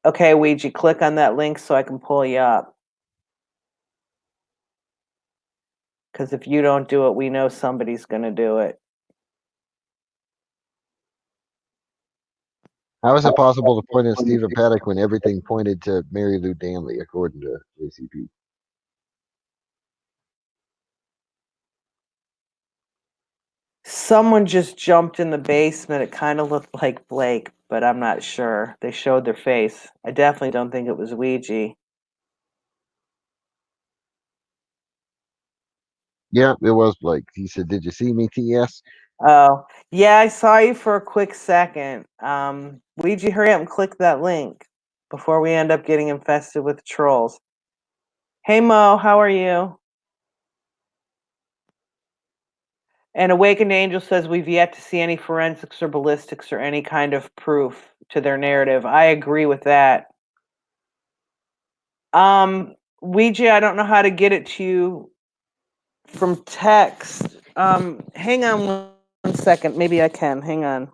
Okay, Ouija, click on that link so I can pull you up. Because if you don't do it, we know somebody's going to do it. How is it possible to point at Stephen Paddock when everything pointed to Mary Lou Danley, according to JCP? Someone just jumped in the basement. It kind of looked like Blake, but I'm not sure. They showed their face. I definitely don't think it was Ouija. Yeah, it was Blake. He said, "Did you see me, TS?" Oh, yeah, I saw you for a quick second. Ouija, hurry up and click that link before we end up getting infested with trolls. Hey, Mo, how are you? And Awakened Angel says we've yet to see any forensics or ballistics or any kind of proof to their narrative. I agree with that. Ouija, I don't know how to get it to you from text. Hang on one second. Maybe I can. Hang on.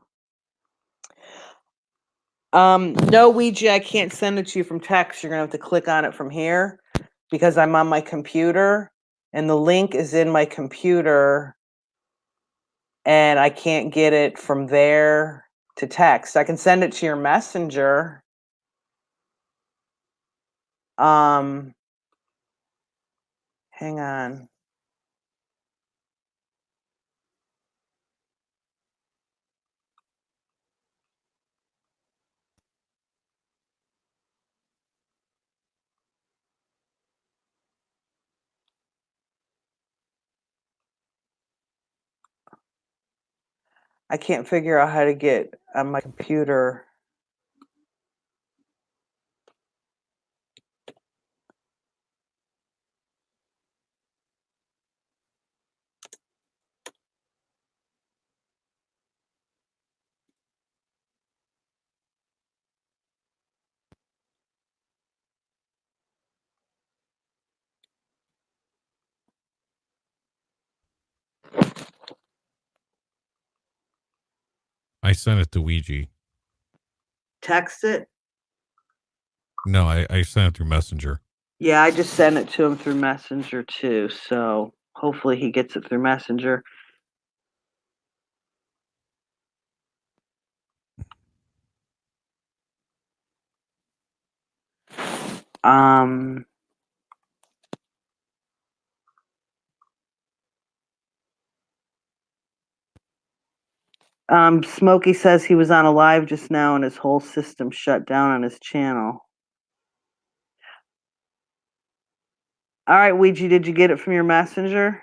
No, Ouija, I can't send it to you from text. You're gonna have to click on it from here because I'm on my computer and the link is in my computer and I can't get it from there to text. I can send it to your messenger. Um, Hang on. I can't figure out how to get on my computer. I sent it to Ouija. Text it. No, I sent it through Messenger. Yeah, I just sent it to him through Messenger too. So hopefully he gets it through Messenger. Um, Smokey says he was on a live just now and his whole system shut down on his channel. All right, Ouija, did you get it from your messenger?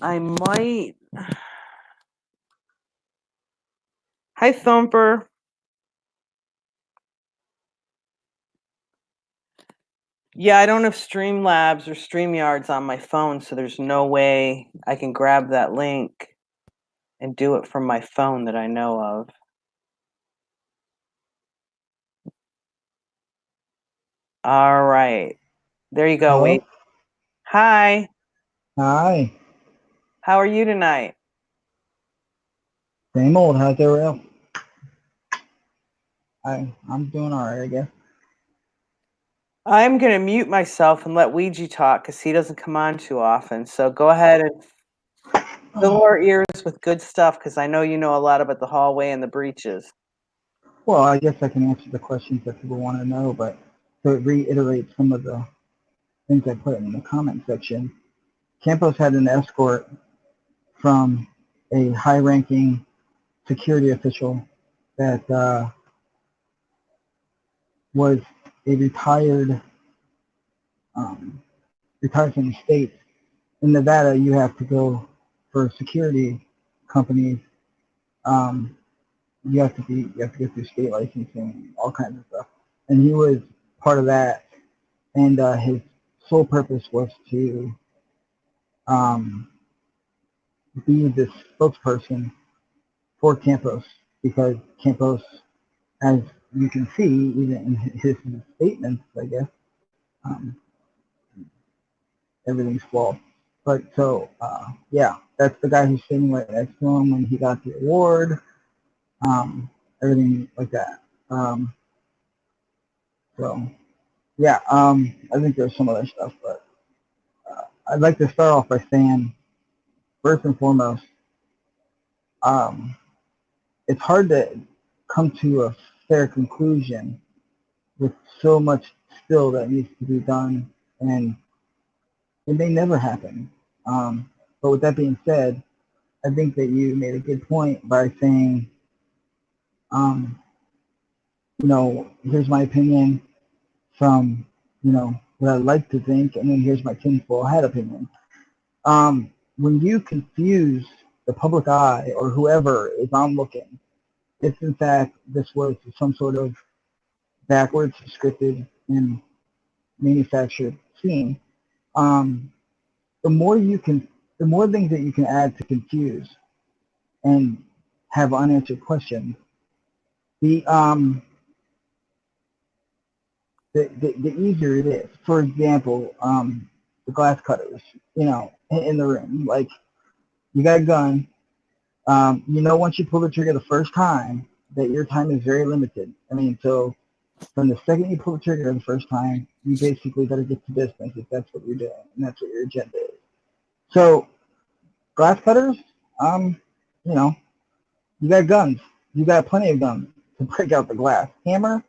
I might. Hi, Thumper. Yeah, I don't have Streamlabs or StreamYards on my phone, so there's no way I can grab that link and do it from my phone that I know of. All right. There you go, Hello? Wade. Hi. Hi. How are you tonight? Same old. How's everyone else? I'm doing all right, I guess. I'm going to mute myself and let Ouija talk because he doesn't come on too often. So go ahead and fill our ears with good stuff because I know you know a lot about the hallway and the breaches. Well, I guess I can answer the questions that people want to know, but to reiterate some of the things I put in the comment section, Campos had an escort from a high-ranking security official that was a retired from the state. In Nevada, you have to go for security companies. You have to go through state licensing, all kinds of stuff. And he was part of that. And his sole purpose was to be the spokesperson for Campos, because Campos, as you can see, even in his statements, I guess, um, everything's flawed. But so, yeah, that's the guy who's sitting right next to him when he got the award, everything like that. So, yeah, I think there's some other stuff, but I'd like to start off by saying, first and foremost, it's hard to come to a fair conclusion with so much still that needs to be done, and it may never happen. But with that being said, I think that you made a good point by saying, um, here's my opinion from, what I like to think, and then here's my tinfoil hat opinion. When you confuse the public eye or whoever is onlooking, if in fact this was some sort of backwards scripted and manufactured scene, the more things that you can add to confuse and have unanswered questions, the easier it is. For example, the glass cutters, in the room, like you got a gun, once you pull the trigger the first time, that your time is very limited. I mean, so from the second you pull the trigger the first time, you basically got to get to business if that's what you're doing and that's what your agenda is. So glass cutters, you got guns. You got plenty of guns to break out the glass. Hammer,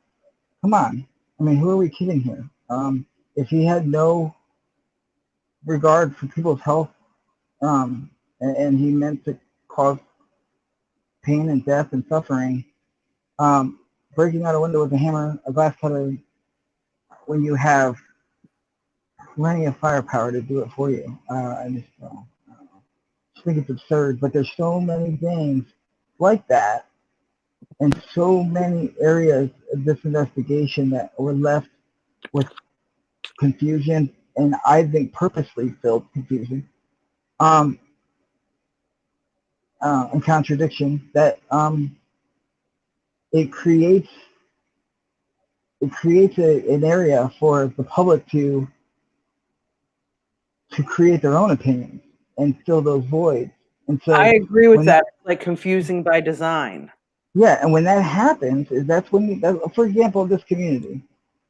come on. I mean, who are we kidding here? If he had no regard for people's health, and he meant to cause pain and death and suffering, breaking out a window with a hammer, a glass cutter, when you have plenty of firepower to do it for you, I just think it's absurd. But there's so many things like that, and so many areas of this investigation that were left with confusion, and I think purposely filled confusion, and contradiction, that it creates an area for the public to create their own opinions and fill those voids. And so I agree with when that. It's like confusing by design. yeah, and when that happens, that's when for example, this community,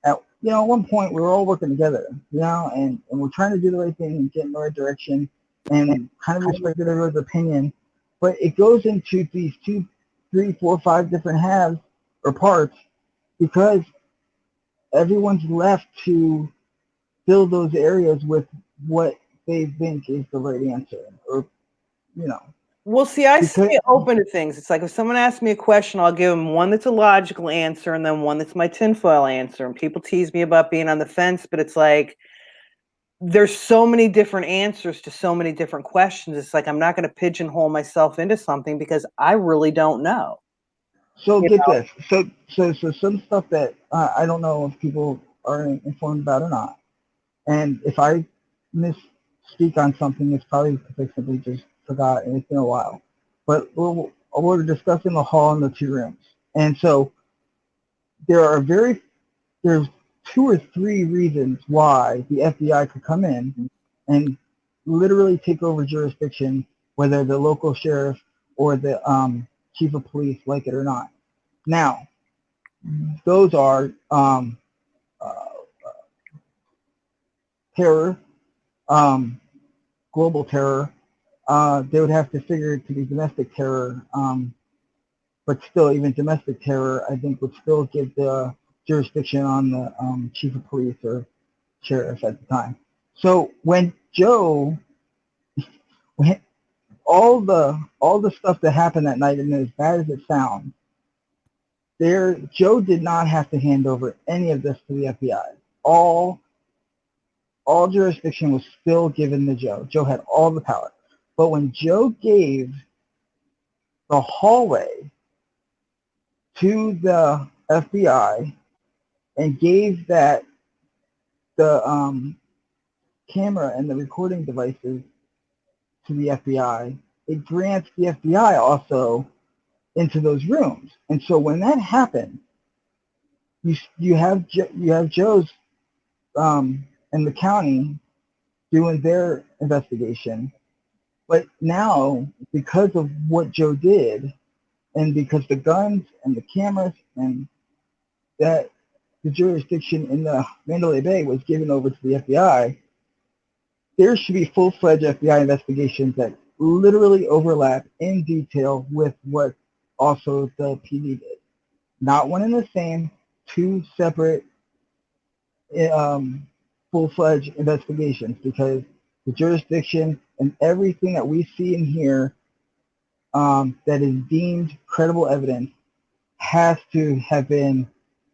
at one point we were all working together, and we're trying to do the right thing and get in the right direction and kind of respect everyone's opinion, but it goes into these 2, 3, 4, 5 different halves or parts because everyone's left to fill those areas with what they think is the right answer, or Well, see, I because stay open to things. It's like if someone asks me a question, I'll give them one that's a logical answer and then one that's my tinfoil answer. And people tease me about being on the fence, but it's like there's so many different answers to so many different questions. It's like I'm not going to pigeonhole myself into something because I really don't know. So You get know? this. So some stuff that I don't know if people are informed about or not. And if I misspeak on something, it's probably because I simply just forgot and it's been a while. But we're discussing the hall and the 2 rooms. And so there's 2 or 3 reasons why the FBI could come in and literally take over jurisdiction, whether the local sheriff or the chief of police like it or not. Now, those are uh, terror, global terror. They would have to figure it to be domestic terror, but still, even domestic terror, I think, would still give the jurisdiction on the chief of police or sheriff at the time. So when all the stuff that happened that night, and as bad as it sounds, Joe did not have to hand over any of this to the FBI. All jurisdiction was still given to Joe. Joe had all the power. But when Joe gave the hallway to the FBI and gave that the camera and the recording devices to the FBI, it grants the FBI also into those rooms. And so when that happened, you have Joe's and the county doing their investigation. But now, because of what Joe did, and because the guns and the cameras and that the jurisdiction in the Mandalay Bay was given over to the FBI, there should be full-fledged FBI investigations that literally overlap in detail with what also the PD did. Not one and the same, 2 separate full-fledged investigations, because the jurisdiction and everything that we see in here that is deemed credible evidence has to have been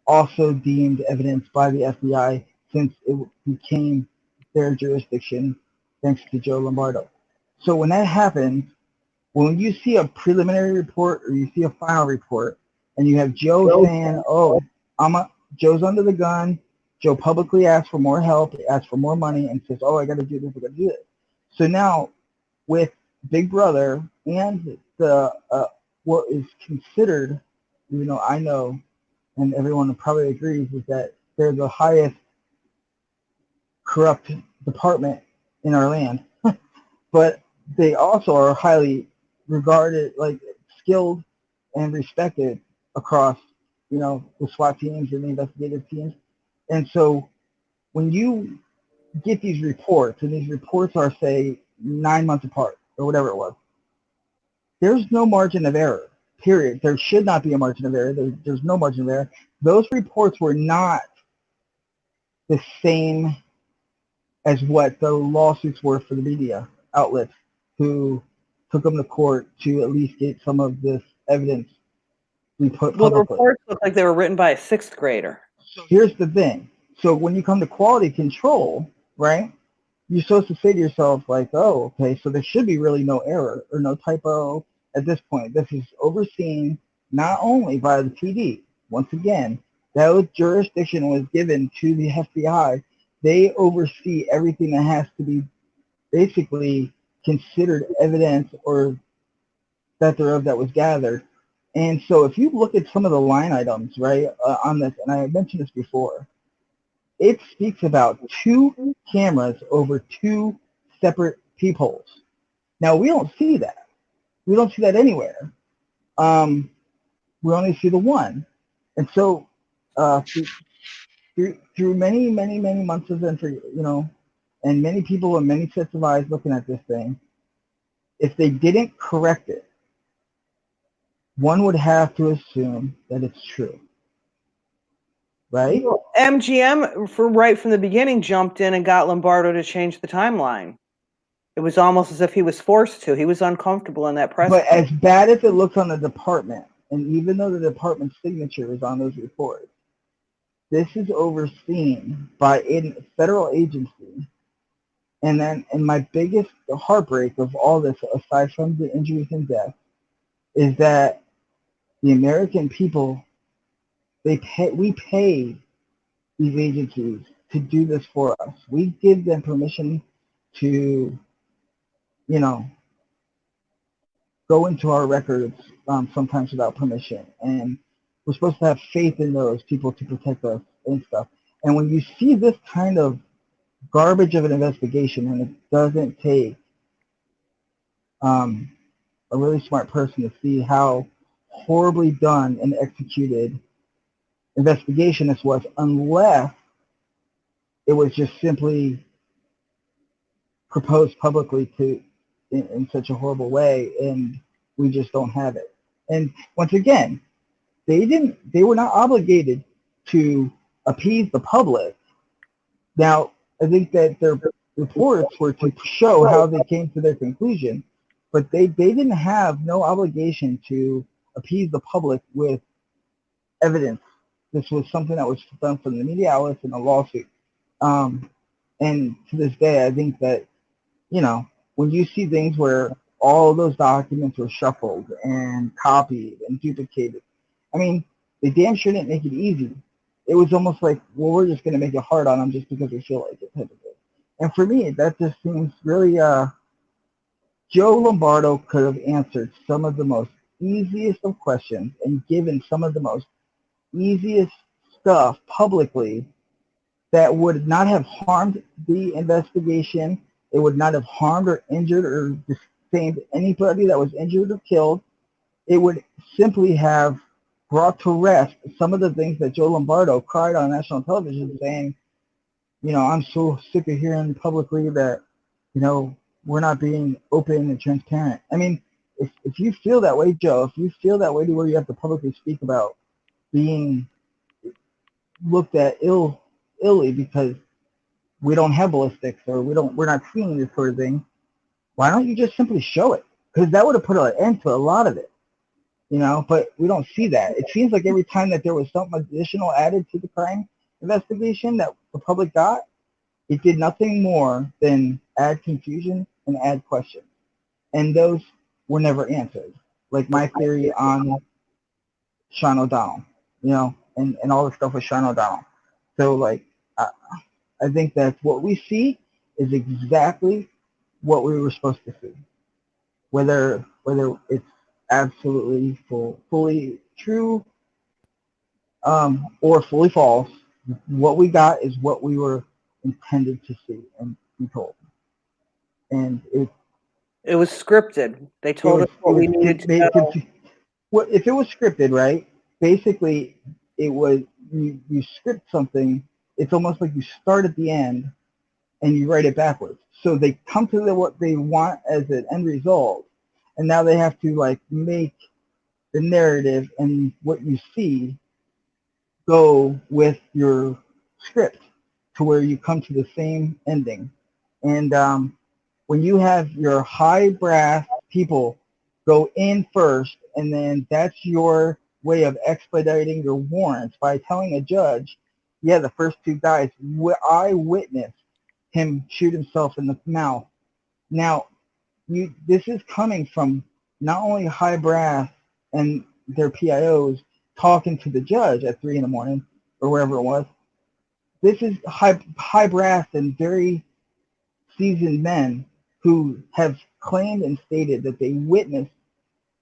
also deemed evidence by the FBI, since it became their jurisdiction thanks to Joe Lombardo. So when that happens, when you see a preliminary report or you see a final report and you have Joe saying, oh, Joe's under the gun, Joe publicly asks for more help, asks for more money, and says, oh, I got to do this, I got to do this. So now with Big Brother and the what is considered, even though I know and everyone probably agrees, is that they're the highest corrupt department in our land, but they also are highly regarded, like skilled and respected across, the SWAT teams and the investigative teams. And so when you get these reports, and these reports are, say, 9 months apart or whatever it was, there's no margin of error, period. There should not be a margin of error. There's no margin of error. Those reports were not the same as what the lawsuits were for the media outlets who took them to court to at least get some of this evidence we put Well, the publicly. reports look like they were written by a 6th grader. So here's the thing. So when you come to quality control, right, you're supposed to say to yourself, like, oh, okay, so there should be really no error or no typo at this point. This is overseen not only by the PD. Once again, that jurisdiction was given to the FBI. They oversee everything that has to be basically considered evidence or that thereof that was gathered. And so if you look at some of the line items, right, on this, and I mentioned this before, it speaks about 2 cameras over 2 separate peepholes. Now, we don't see that. We don't see that anywhere. We only see the one. And so through many, many, many months of and many people and many sets of eyes looking at this thing, if they didn't correct it, one would have to assume that it's true. Right? Well, MGM, right from the beginning, jumped in and got Lombardo to change the timeline. It was almost as if he was forced to. He was uncomfortable in that press. But as bad as it looks on the department, and even though the department's signature is on those reports, this is overseen by a federal agency And my biggest heartbreak of all this, aside from the injuries and death, is that the American people, we pay these agencies to do this for us. We give them permission to, you know, go into our records sometimes without permission. And we're supposed to have faith in those people to protect us and stuff. And when you see this kind of garbage of an investigation, and it doesn't take a really smart person to see how horribly done and executed investigation this was, unless it was just simply proposed publicly in such a horrible way, and we just don't have it. And once again, they were not obligated to appease the public. Now, I think that their reports were to show how they came to their conclusion, but they didn't have no obligation to appease the public with evidence. This was something that was done from the media outlets in a lawsuit. And to this day, I think that, you know, when you see things where all those documents were shuffled and copied and duplicated, I mean, they damn sure didn't make it easy. It was almost like, well, we're just going to make it hard on them just because we feel like it. Type of thing. And for me, that just seems really, Joe Lombardo could have answered some of the most easiest of questions and given some of the most easiest stuff publicly that would not have harmed the investigation. It would not have harmed or injured or defamed anybody that was injured or killed. It would simply have brought to rest some of the things that Joe Lombardo cried on national television saying, you know, I'm so sick of hearing publicly that, you know, we're not being open and transparent. I mean, if you feel that way, Joe, if you feel that way to where you have to publicly speak about being looked at illy because we don't have ballistics or we're not seeing this sort of thing, why don't you just simply show it? Because that would have put an end to a lot of it, you know, but we don't see that. It seems like every time that there was something additional added to the crime investigation that the public got, it did nothing more than add confusion and add questions. And those were never answered. Like my theory on Sean O'Donnell, you know, and all the stuff with Sean O'Donnell. So, like, I think that what we see is exactly what we were supposed to see. Whether it's absolutely fully true or fully false, what we got is what we were intended to see and be told. And It was scripted. They told us what we needed to know. Well, if it was scripted, right? Basically, it was you script something. It's almost like you start at the end and you write it backwards. So they come to what they want as an end result, and now they have to like make the narrative and what you see go with your script to where you come to the same ending. And when you have your high brass people go in first, and then that's your way of expediting your warrants by telling a judge, yeah, the first two guys, I witnessed him shoot himself in the mouth. Now, this is coming from not only high brass and their PIOs talking to the judge at 3 a.m. or wherever it was. This is high brass and very seasoned men who have claimed and stated that they witnessed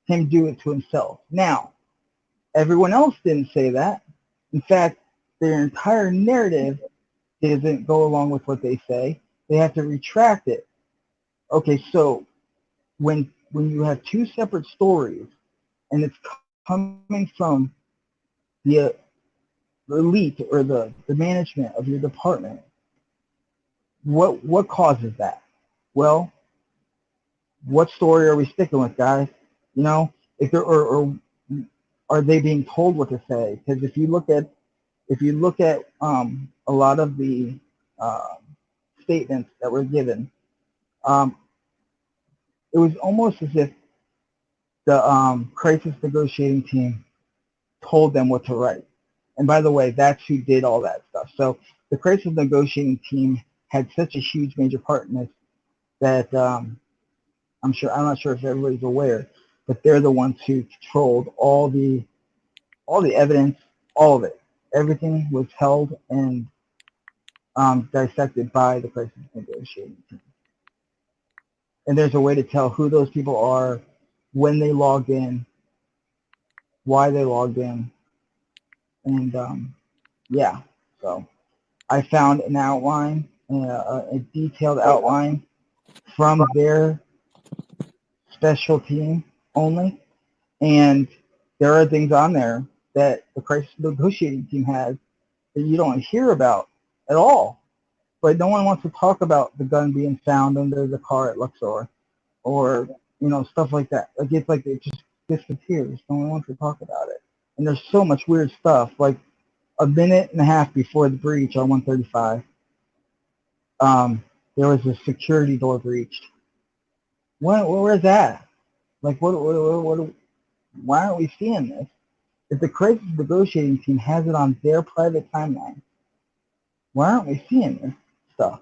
him do it to himself. Now, everyone else didn't say that. In fact, their entire narrative doesn't go along with what they say. They have to retract it. Okay, so when you have two separate stories and it's coming from the elite or the management of your department, what causes that? Well, what story are we sticking with, guys? You know, if they're or are they being told what to say? Because if you look at a lot of the statements that were given, it was almost as if the crisis negotiating team told them what to write. And by the way, that's who did all that stuff. So the crisis negotiating team had such a huge major part in this that I'm not sure if everybody's aware, but they're the ones who controlled all the evidence, all of it. Everything was held and dissected by the crisis negotiating team. And there's a way to tell who those people are, when they logged in, why they logged in, and yeah. So I found an outline, a detailed outline from their special team only, and there are things on there that the crisis negotiating team has that you don't hear about at all. But no one wants to talk about the gun being found under the car at Luxor, or stuff like that. Like it just disappears. No one wants to talk about it. And there's so much weird stuff. Like a minute and a half before the breach on 135, there was a security door breached. Where's that? Like what? Why aren't we seeing this? If the crisis negotiating team has it on their private timeline, why aren't we seeing this stuff?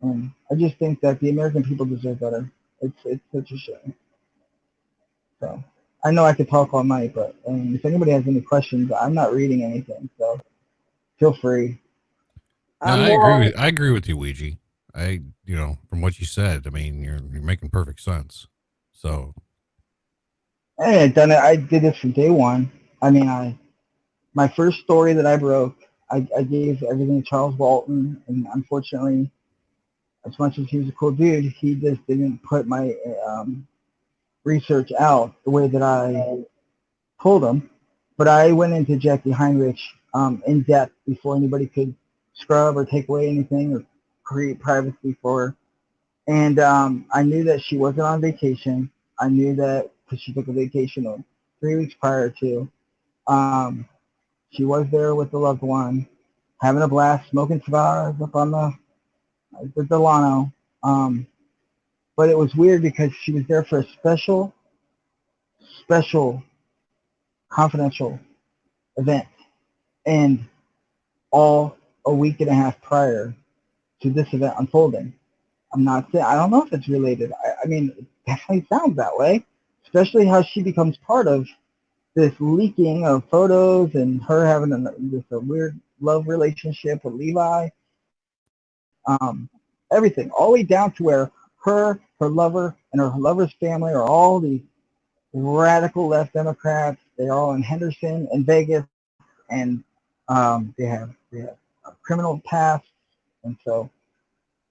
And I just think that the American people deserve better. It's such a shame. So I know I could talk all night, but if anybody has any questions, I'm not reading anything, so feel free. No, I agree with you, Ouija. From what you said, I mean, you're making perfect sense. So I did this from day one. I mean, my first story that I broke, I gave everything to Charles Walton, and unfortunately, as much as he was a cool dude, he just didn't put my research out the way that I told him. But I went into Jackie Heinrich in depth before anybody could scrub or take away anything or create privacy for her. And I knew that she wasn't on vacation. I knew that because she took a vacation 3 weeks prior to. She was there with the loved one, having a blast, smoking cigars up on the Delano. But it was weird because she was there for a special confidential event, and all a week and a half prior to this event unfolding. I'm not saying, I don't know if it's related. I mean, it definitely sounds that way, especially how she becomes part of this leaking of photos and her having a weird love relationship with Levi. Everything, all the way down to where her lover, and her lover's family are all these radical left Democrats. They're all in Henderson and Vegas, and they have a criminal past, and so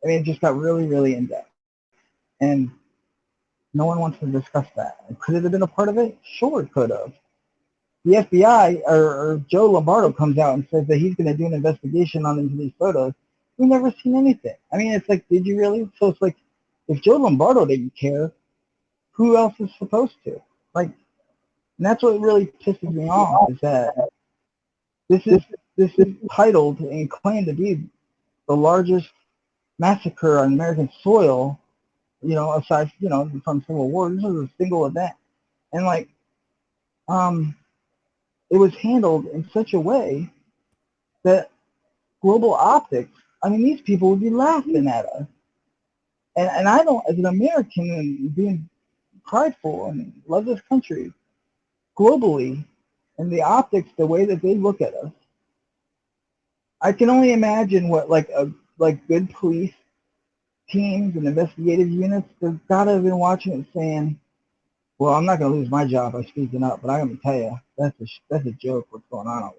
I mean, it just got really, really in depth, and no one wants to discuss that. Could it have been a part of it? Sure, it could have. The FBI or Joe Lombardo comes out and says that he's going to do an investigation on these photos. We've never seen anything. I mean, it's like, did you really? So it's like, if Joe Lombardo didn't care, who else is supposed to? Like, and that's what really pisses me off, is that this is titled and claimed to be the largest massacre on American soil, aside, from Civil War. This was a single event. And like, it was handled in such a way that global optics, I mean, these people would be laughing at us. And I don't, as an American and being prideful and love this country, globally, and the optics, the way that they look at us, I can only imagine what like good police teams and investigative units, they've got to have been watching it saying, well, I'm not going to lose my job by speaking up, but I'm going to tell you, that's a joke what's going on over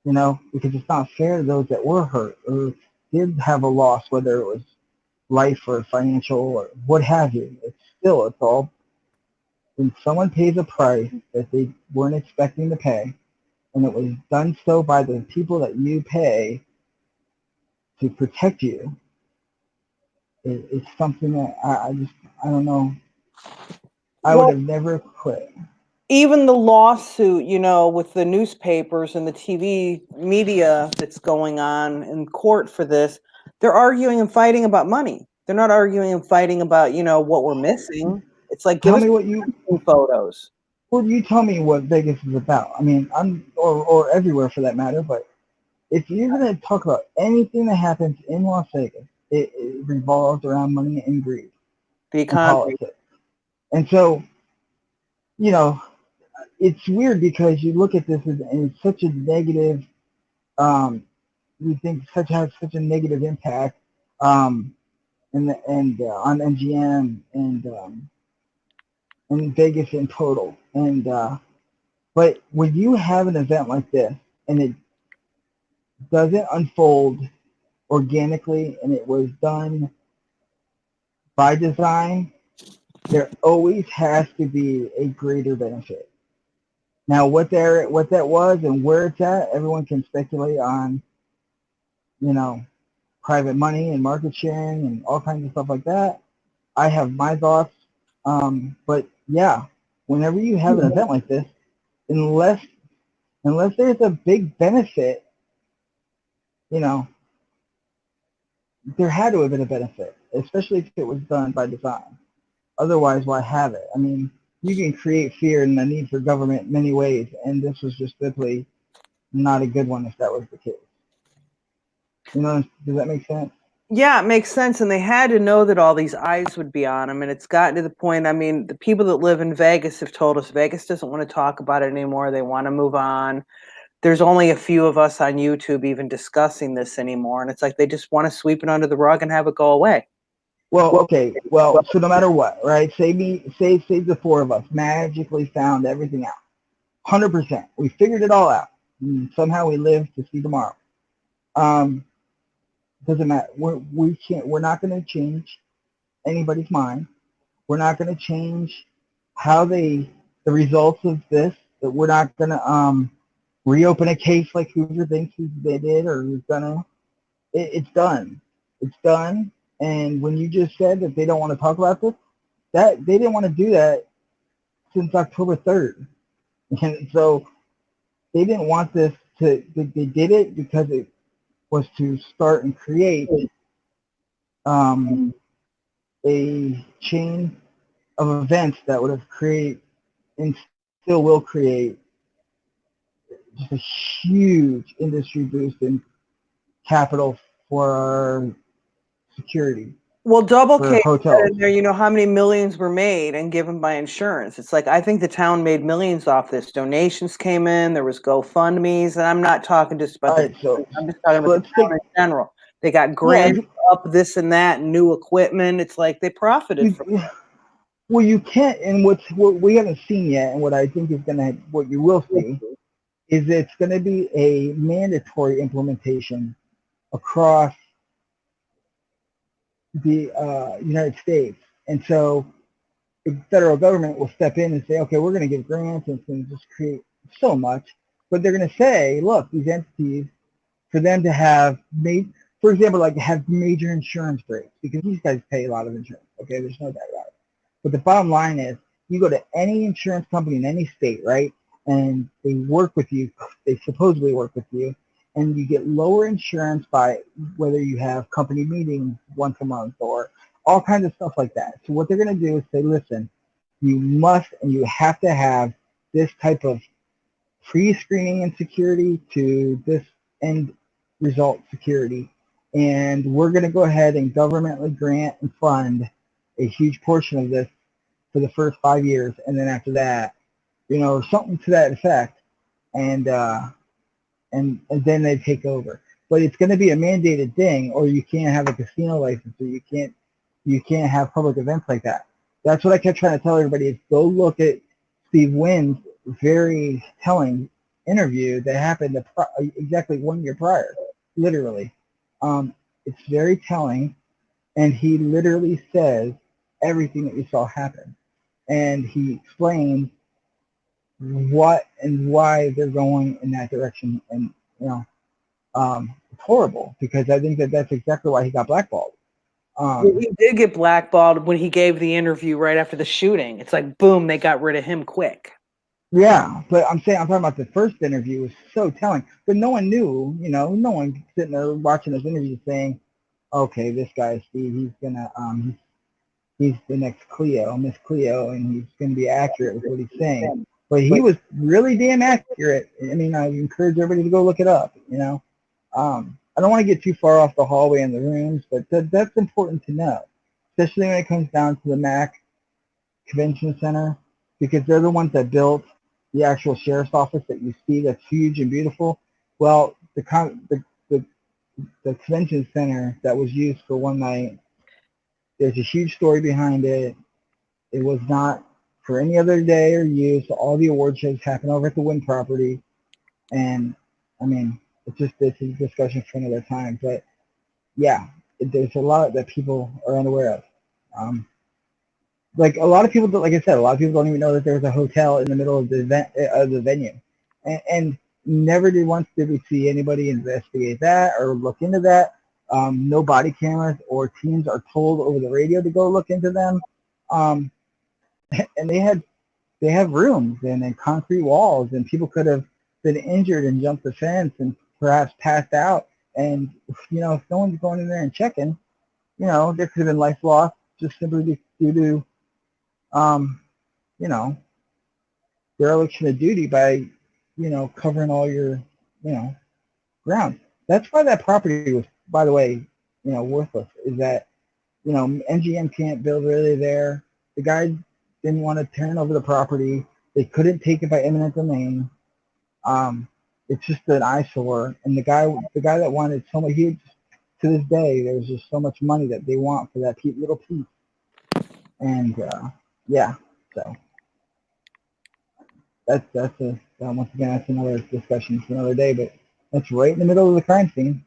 there. Because it's not fair to those that were hurt or did have a loss, whether it was life or financial or what have you. It's all, when someone pays a price that they weren't expecting to pay, and it was done so by the people that you pay to protect you, it's something that I don't know. I would have never quit. Even the lawsuit, with the newspapers and the TV media that's going on in court for this, they're arguing and fighting about money. They're not arguing and fighting about, what we're missing. It's like, give us photos. Well, you tell me what Vegas is about. I mean, or everywhere for that matter, but if you're going to talk about anything that happens in Las Vegas, it revolves around money and greed The and economy. politics. And so, you know, it's weird because you look at this and it's such a negative, you think has such a negative impact, and on MGM and Vegas in total. And but when you have an event like this and it doesn't unfold organically and it was done by design, there always has to be a greater benefit. Now, what that was and where it's at, everyone can speculate on, you know, private money and market sharing and all kinds of stuff like that. I have my thoughts, but yeah, whenever you have an event like this, unless there's a big benefit, you know, there had to have been a benefit, especially if it was done by design. Otherwise, why have it? I mean, you can create fear and the need for government in many ways, and this was just simply not a good one if that was the case. You know, does that make sense? Yeah, it makes sense. And they had to know that all these eyes would be on them. And it's gotten to the point, I mean, the people that live in Vegas have told us Vegas doesn't want to talk about it anymore. They want to move on. There's only a few of us on YouTube even discussing this anymore. And it's like they just want to sweep it under the rug and have it go away. Well, okay. Well, so no matter what, right? Say the four of us magically found everything out. 100%. We figured it all out. And somehow we live to see tomorrow. Doesn't matter. We're not going to change anybody's mind. We're not going to change how the results of this. That we're not going to reopen a case like Hoover thinks they did or is gonna. It's done. It's done. And when you just said that they don't want to talk about this, that they didn't want to do that since October 3rd, and so they didn't want this to. They did it because it was to start and create a chain of events that would have created and still will create just a huge industry boost in capital for our security. Well, Double For K said hotels. in there, you know, how many millions were made and given by insurance. It's like, I think the town made millions off this. Donations came in, there was GoFundMe's, and I'm not talking just about All right, so I'm just talking about the town in general. They got grants up, this and that, new equipment. It's like they profited from it. Well, you can't, and what we haven't seen yet, and what I think is what you will see, is it's gonna be a mandatory implementation across the United States, and so the federal government will step in and say, okay, we're going to give grants and it's going to just create so much, but they're going to say, look, these entities, for them to have for example, like have major insurance breaks, because these guys pay a lot of insurance. Okay, there's no doubt about it. But the bottom line is, you go to any insurance company in any state, right, and they work with you, they supposedly work with you, and you get lower insurance by whether you have company meetings once a month or all kinds of stuff like that. So what they're going to do is say, listen, you must and you have to have this type of pre-screening and security to this end result security. And we're going to go ahead and governmentally grant and fund a huge portion of this for the first 5 years. And then after that, you know, something to that effect. And then they take over. But it's going to be a mandated thing, or you can't have a casino license, or you can't have public events like that. That's what I kept trying to tell everybody is go look at Steve Wynn's very telling interview that happened exactly 1 year prior, literally. It's very telling, and he literally says everything that you saw happen. And he explains what and why they're going in that direction, and you know, it's horrible because I think that's exactly why he got blackballed. He did get blackballed when he gave the interview right after the shooting. It's like, boom, they got rid of him quick. Yeah, but I'm talking about the first interview was so telling, but no one knew, you know, no one sitting there watching this interview saying, okay, this guy Steve, he's gonna he's the next Miss Cleo, and he's gonna be accurate with what he's saying. But he was really damn accurate. I mean, I encourage everybody to go look it up, you know. I don't want to get too far off the hallway and the rooms, but that's important to know, especially when it comes down to the MAC Convention Center, because they're the ones that built the actual sheriff's office that you see that's huge and beautiful. Well, the convention center that was used for one night, there's a huge story behind it. It was not for any other day or use. All the award shows happen over at the Wynn property. And I mean, this is a discussion for another time. But yeah, there's a lot that people are unaware of. Like a lot of people, like I said, a lot of people don't even know that there's a hotel in the middle of the event of the venue, and never once did we see anybody investigate that or look into that. No body cameras or teams are told over the radio to go look into them. And they have rooms and then concrete walls, and people could have been injured and jumped the fence and perhaps passed out. And if no one's going in there and checking, there could have been life lost just simply due to dereliction of duty by, covering all your, ground. That's why that property was, by the way, worthless. Is that, MGM can't build really there. The guy didn't want to turn over the property. They couldn't take it by eminent domain. It's just an eyesore. And the guy that wanted so much, to this day, there's just so much money that they want for that little piece. And yeah, so that's once again, that's another discussion for another day. But that's right in the middle of the crime scene,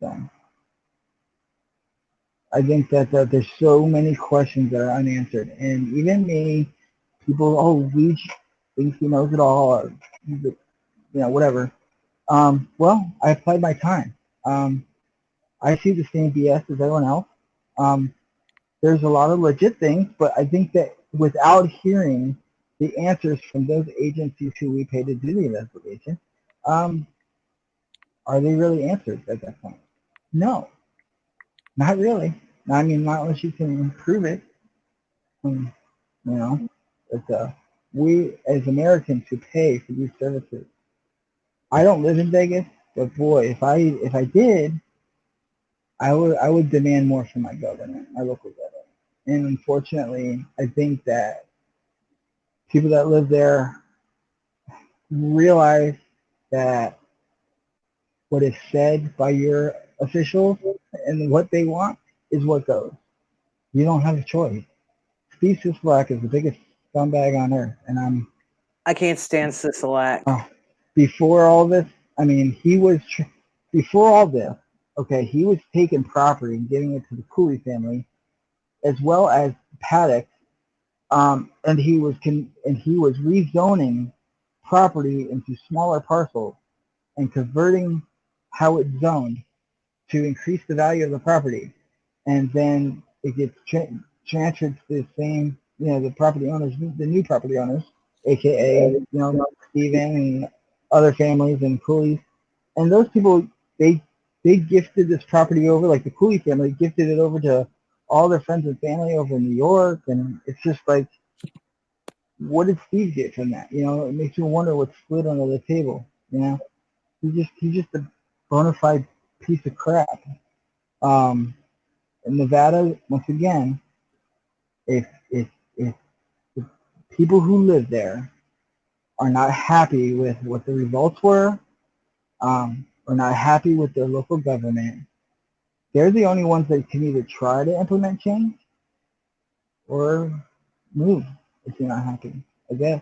So I think that there's so many questions that are unanswered, and even me, people, Leach thinks he knows it all, or whatever. Well, I applied my time. I see the same BS as everyone else. There's a lot of legit things, but I think that without hearing the answers from those agencies who we pay to do the investigation, are they really answers at that point? No, not really. I mean, not unless you can prove it. It's we as Americans who pay for these services. I don't live in Vegas, but boy, if I did, I would demand more from my government, my local government. And unfortunately, I think that people that live there realize that what is said by your officials and what they want is what goes. You don't have a choice. Steve Sisolak is the biggest scumbag on earth, and I can't stand Sisolak. Before all this, I mean, he was before all this. Okay, he was taking property and giving it to the Cooley family, as well as Paddock, and he was rezoning property into smaller parcels and converting how it's zoned to increase the value of the property, and then it gets transferred to the same, the property owners, the new property owners, aka Steven and other families and Cooley's, and those people they gifted this property over, like the Cooley family gifted it over to all their friends and family over in New York, and it's just like, what did Steve get from that? It makes you wonder what's split under the table. He's just a bona fide piece of crap. In Nevada, once again, if the people who live there are not happy with what the results were, or not happy with their local government, they're the only ones that can either try to implement change or move if you're not happy, I guess.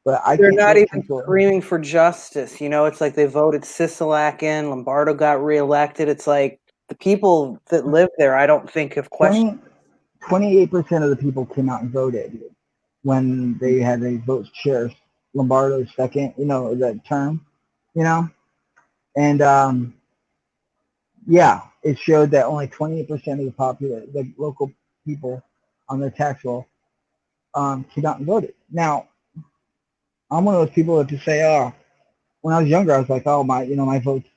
But they're not even screaming for justice. It's like they voted Sisolak in, Lombardo got reelected. It's like the people that live there, I don't think have questioned. 28% of the people came out and voted when they had a vote sheriff. Lombardo's second, that term, and yeah, it showed that only 28% of the local people on their tax roll came out and voted. Now, I'm one of those people that just say, when I was younger, I was like, my vote's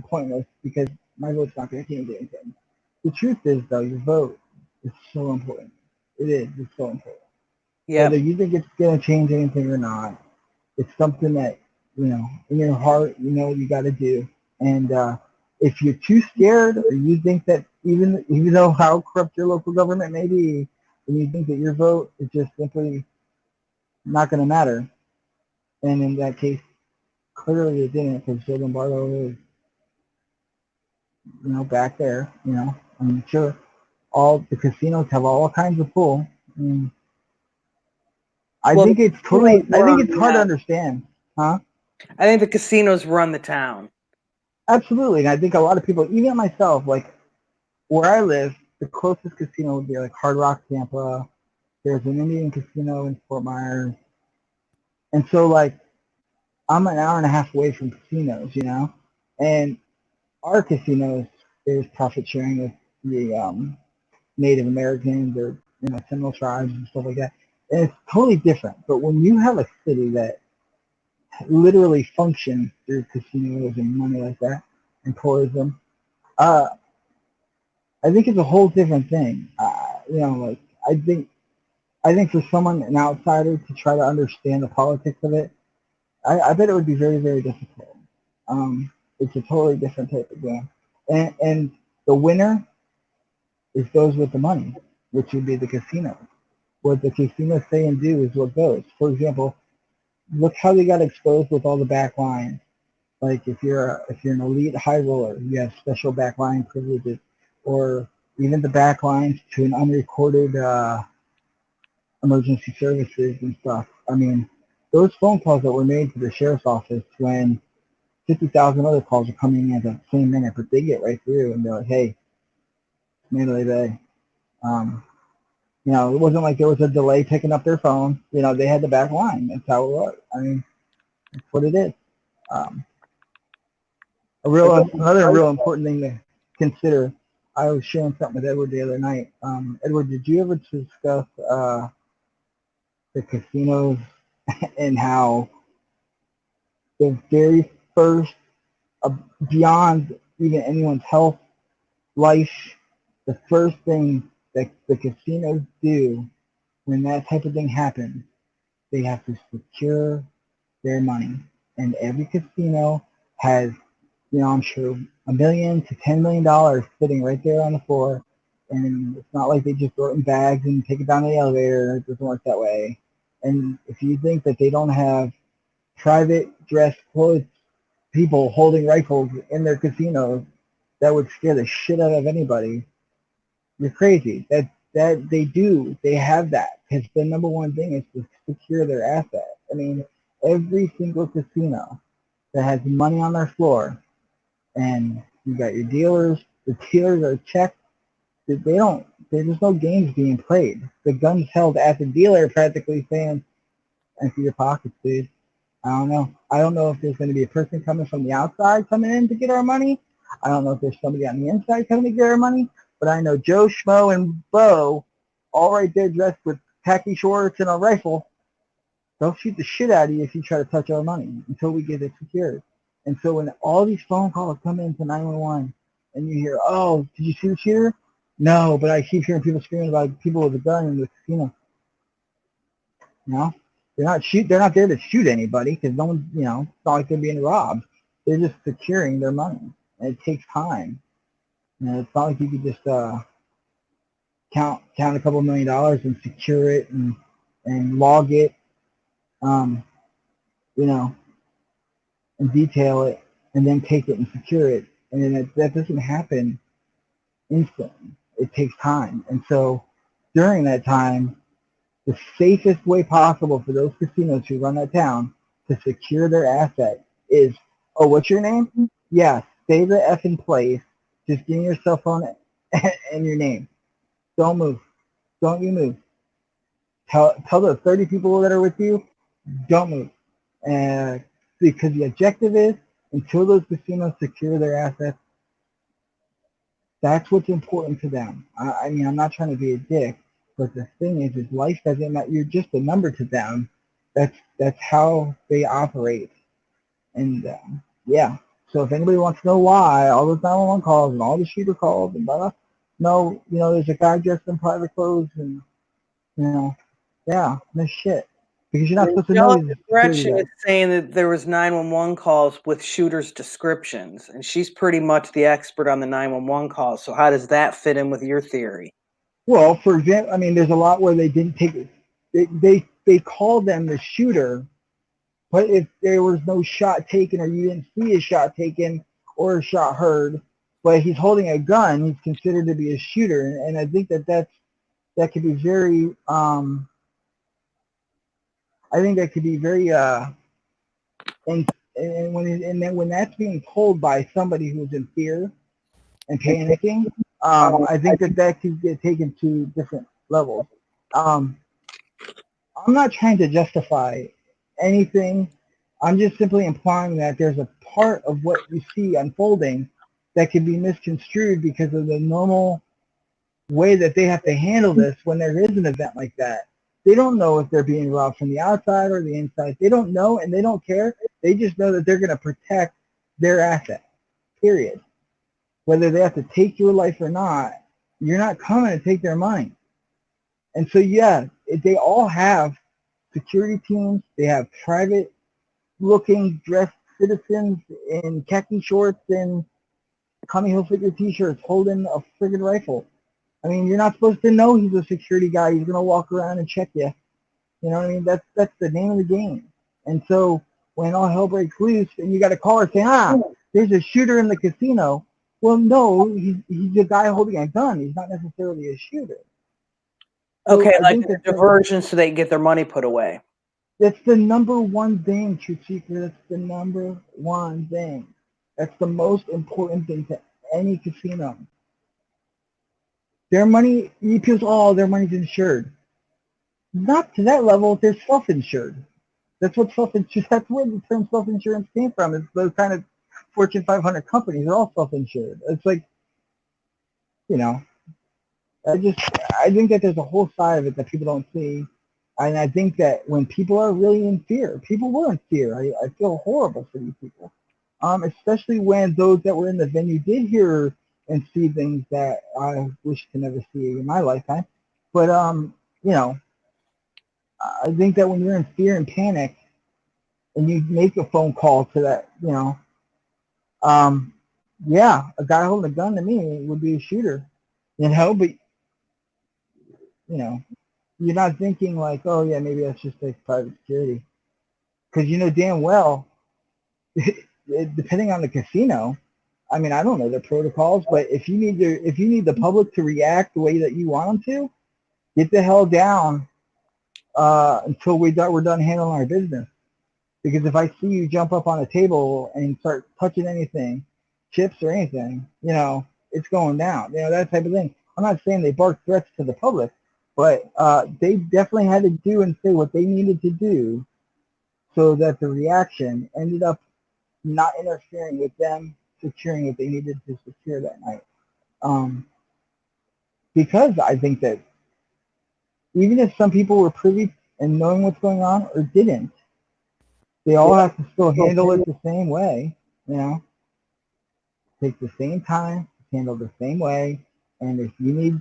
pointless because my vote's not going to change anything. The truth is, though, your vote is so important. It is. It's so important. Yeah. Whether you think it's going to change anything or not, it's something that in your heart, you know what you got to do. And if you're too scared, or you think that even though how corrupt your local government may be, and you think that your vote is just simply not going to matter, and in that case, clearly it didn't, because Joe Lombardo is, back there. I'm sure all the casinos have all kinds of pull. I mean, I Well, think the it's casinos totally. I think run it's hard to that. understand, huh? I think the casinos run the town. Absolutely, and I think a lot of people, even myself, like where I live, the closest casino would be like Hard Rock, Tampa. There's an Indian casino in Fort Myers, and so like I'm an hour and a half away from casinos, and our casinos there's profit sharing with the Native Americans or Seminole tribes and stuff like that, and it's totally different. But when you have a city that literally functions through casinos and money like that and tourism, uh, I think it's a whole different thing. Like I think I think for someone, an outsider, to try to understand the politics of it, I bet it would be very, very difficult. It's a totally different type of game, and the winner is goes with the money, which would be the casino. What the casinos say and do is what goes. For example, look how they got exposed with all the back lines. Like if you're an elite high roller, you have special backline privileges, or even the backlines to an unrecorded emergency services and stuff. I mean, those phone calls that were made to the sheriff's office when 50,000 other calls are coming in at the same minute, but they get right through and they're like, hey, Mandalay Bay. Um, it wasn't like there was a delay picking up their phone. They had the back line. That's how it was. I mean, that's what it is. Um, another real important thing to consider. I was sharing something with Edward the other night. Edward, did you ever discuss the casinos and how the very first, beyond even anyone's health, life, the first thing that the casinos do when that type of thing happens, they have to secure their money. And every casino has, I'm sure $1 to $10 million sitting right there on the floor. And it's not like they just throw it in bags and take it down the elevator. It doesn't work that way. And if you think that they don't have private dress clothes people holding rifles in their casinos, that would scare the shit out of anybody, you're crazy. That they do. They have that. Because the number one thing is to secure their assets. I mean, every single casino that has money on their floor, and you got your dealers. The dealers are checked. They don't. There's no games being played. The gun's held at the dealer, practically saying, "Empty your pockets, dude." I don't know. I don't know if there's going to be a person coming from the outside coming in to get our money. I don't know if there's somebody on the inside coming to get our money. But I know Joe, Schmo, and Bo, all right there dressed with khaki shorts and a rifle, they'll shoot the shit out of you if you try to touch our money until we get it secured. And so when all these phone calls come into 911 and you hear, oh, did you see the shooter? No, but I keep hearing people screaming about people with a gun in the casino. They're not there to shoot anybody because no one, it's not like they're being robbed. They're just securing their money. And it takes time. It's not like you could just count a couple $1 million and secure it and log it, um, and detail it and then take it and secure it. And then that doesn't happen instantly. It takes time. And so during that time, the safest way possible for those casinos who run that town to secure their asset is, oh, what's your name? Yeah, stay the F in place. Just give me your cell phone and your name. Don't move. Don't you move. Tell the 30 people that are with you, don't move. Because the objective is, until those casinos secure their assets, that's what's important to them. I mean, I'm not trying to be a dick, but the thing is life doesn't matter. You're just a number to them. That's how they operate. And yeah. So if anybody wants to know why all those 911 calls and all the shooter calls and blah, blah, no, there's a guy dressed in private clothes and yeah, no shit. because you're not supposed to know Michelle he's a security Gretchen guy. is saying that there was 911 calls with shooters' descriptions, and she's pretty much the expert on the 911 calls. So how does that fit in with your theory? Well, for example, I mean, there's a lot where they didn't take it. They called them the shooter, but if there was no shot taken or you didn't see a shot taken or a shot heard, but he's holding a gun, he's considered to be a shooter. And I think that could be very, I think that could be very, and then when that's being told by somebody who's in fear and panicking, I think that could get taken to different levels. I'm not trying to justify anything. I'm just simply implying that there's a part of what you see unfolding that can be misconstrued because of the normal way that they have to handle this when there is an event like that. They don't know if they're being robbed from the outside or the inside. They don't know, and they don't care. They just know that they're going to protect their asset, period. Whether they have to take your life or not, you're not coming to take their money. And so, yeah, they all have security teams. They have private-looking dressed citizens in khaki shorts and Tommy Hilfiger t-shirts holding a friggin' rifle. I mean, you're not supposed to know he's a security guy. He's going to walk around and check you. You know what I mean? That's the name of the game. And so when all hell breaks loose and you got a caller saying, there's a shooter in the casino. Well, no, he's a guy holding a gun. He's not necessarily a shooter. So Okay, I like think a diversion so they can get their money put away. that's the number one thing, Truth Seeker. That's the number one thing. That's the most important thing to any casino. Their money, their money's insured. Not to that level. They're self-insured. That's what self-insurance. That's where the term self-insurance came from. It's those kind of Fortune 500 companies. They're all self-insured. It's like, you know, I think that there's a whole side of it that people don't see, and I think that when people are really in fear, people were in fear. I feel horrible for these people, especially when those that were in the venue did hear and see things that I wish to never see in my lifetime. But you know, I think that when you're in fear and panic, and you make a phone call to that, yeah, a guy holding a gun to me would be a shooter, but you're not thinking like, oh yeah, maybe that's just like private security, because you know damn well, depending on the casino, I mean, I don't know the protocols, but if you need the public to react the way that you want them to, get the hell down until we're done handling our business. Because if I see you jump up on a table and start touching anything, chips or anything, it's going down. That type of thing. I'm not saying they barked threats to the public, but they definitely had to do and say what they needed to do so that the reaction ended up not interfering with them securing what they needed to secure that night. Because I think that even if some people were privy and knowing what's going on or didn't, they all have to still handle it the same way, take the same time, handle the same way. And if you need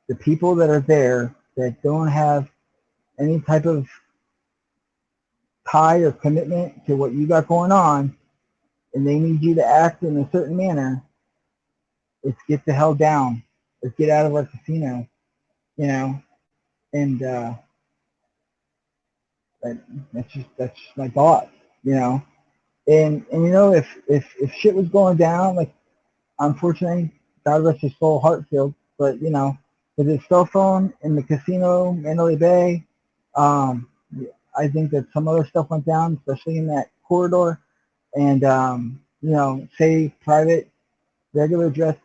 the people that are there that don't have any type of tie or commitment to what you got going on, and they need you to act in a certain manner, it's get the hell down. Let's get out of our casino, and that's just my thought, And if shit was going down, like unfortunately, God rest his soul, Hartfield, but with his cell phone in the casino, Mandalay Bay, I think that some other stuff went down, especially in that corridor, and say private, regular dress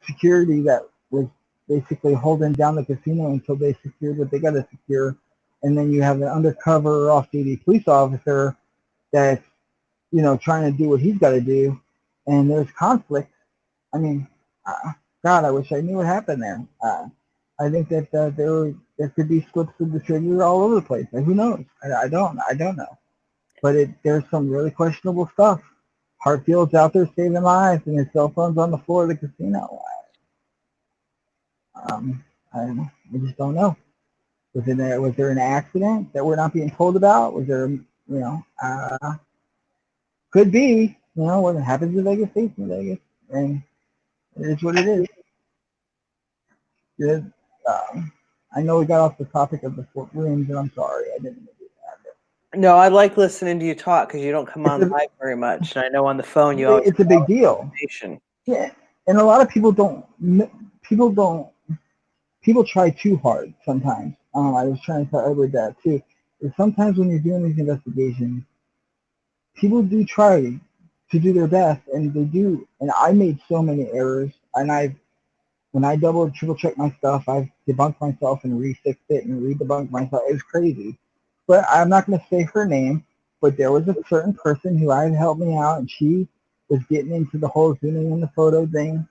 security that was basically holding down the casino until they secured what they got to secure, and then you have an undercover off-duty police officer that's trying to do what he's got to do, and there's conflict. I mean, God, I wish I knew what happened there. I think that there could be slips of the trigger all over the place. And who knows? I don't know. But there's some really questionable stuff. Hartfield's out there saving lives, and his cell phone's on the floor of the casino. I just don't know. Was there an accident that we're not being told about? Was there, could be, what happens in Vegas stays in Vegas, and it is what it is. It, I know we got off the topic of the Fort rooms, and I'm sorry, I didn't do that. No, I like listening to you talk because you don't come on live very much, and I know on the phone you always. It's a big deal. Yeah, and a lot of people don't. People try too hard sometimes. I was trying to tell Edward that too. Is sometimes when you're doing these investigations, people do try to do their best, and they do. And I made so many errors, and when I double and triple check my stuff, I've debunked myself and refixed it and redebunked myself. It was crazy. But I'm not going to say her name, but there was a certain person who had helped me out, and she was getting into the whole zooming in the photo thing.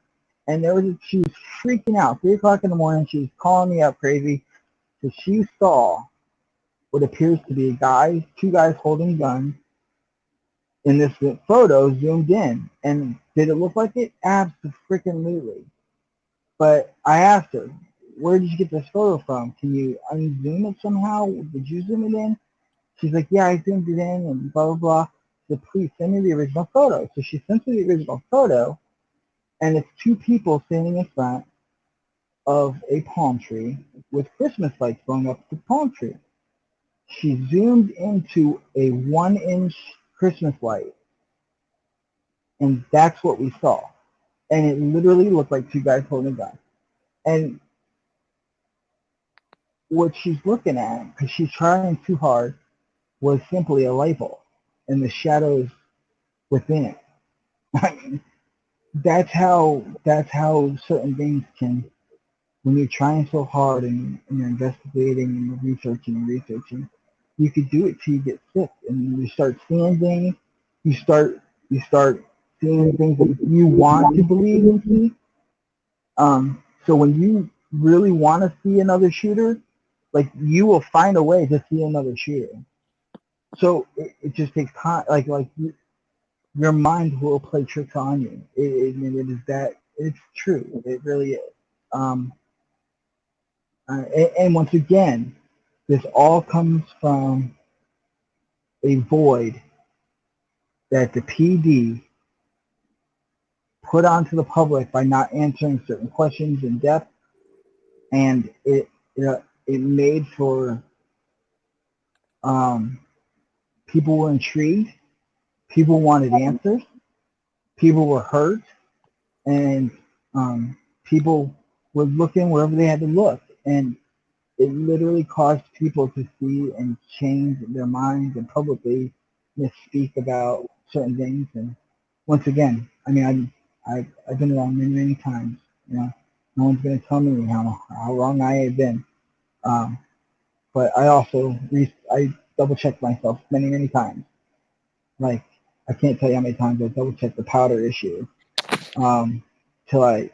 And she was freaking out. 3 o'clock in the morning, she was calling me up crazy. So she saw what appears to be 2 guys holding guns in this photo zoomed in. And did it look like it? Absolutely. But I asked her, where did you get this photo from? Can you unzoom it somehow? Did you zoom it in? She's like, yeah, I zoomed it in and blah, blah, blah. So please send me the original photo. So she sent me the original photo, and it's 2 people standing in front of a palm tree with Christmas lights going up the palm tree. She zoomed into a 1-inch Christmas light, and that's what we saw. And it literally looked like 2 guys holding a gun. And what she's looking at, because she's trying too hard, was simply a light bulb and the shadows within it. I mean, that's how certain things can, when you're trying so hard and you're investigating and you're researching, you could do it till you get sick, and you start seeing things. You start seeing things that you want to believe and see. So when you really want to see another shooter, like, you will find a way to see another shooter. So it just takes time. Like your mind will play tricks on you. It is that. It's true. It really is. And once again, this all comes from a void that the PD put onto the public by not answering certain questions in depth, and it made for people were intrigued, people wanted answers, people were hurt, and people were looking wherever they had to look, and it literally caused people to see and change their minds and publicly misspeak about certain things. And once again, I mean, I've been wrong many times. No one's going to tell me how wrong I have been. But I also I double checked myself many times. Like, I can't tell you how many times I double checked the powder issue till I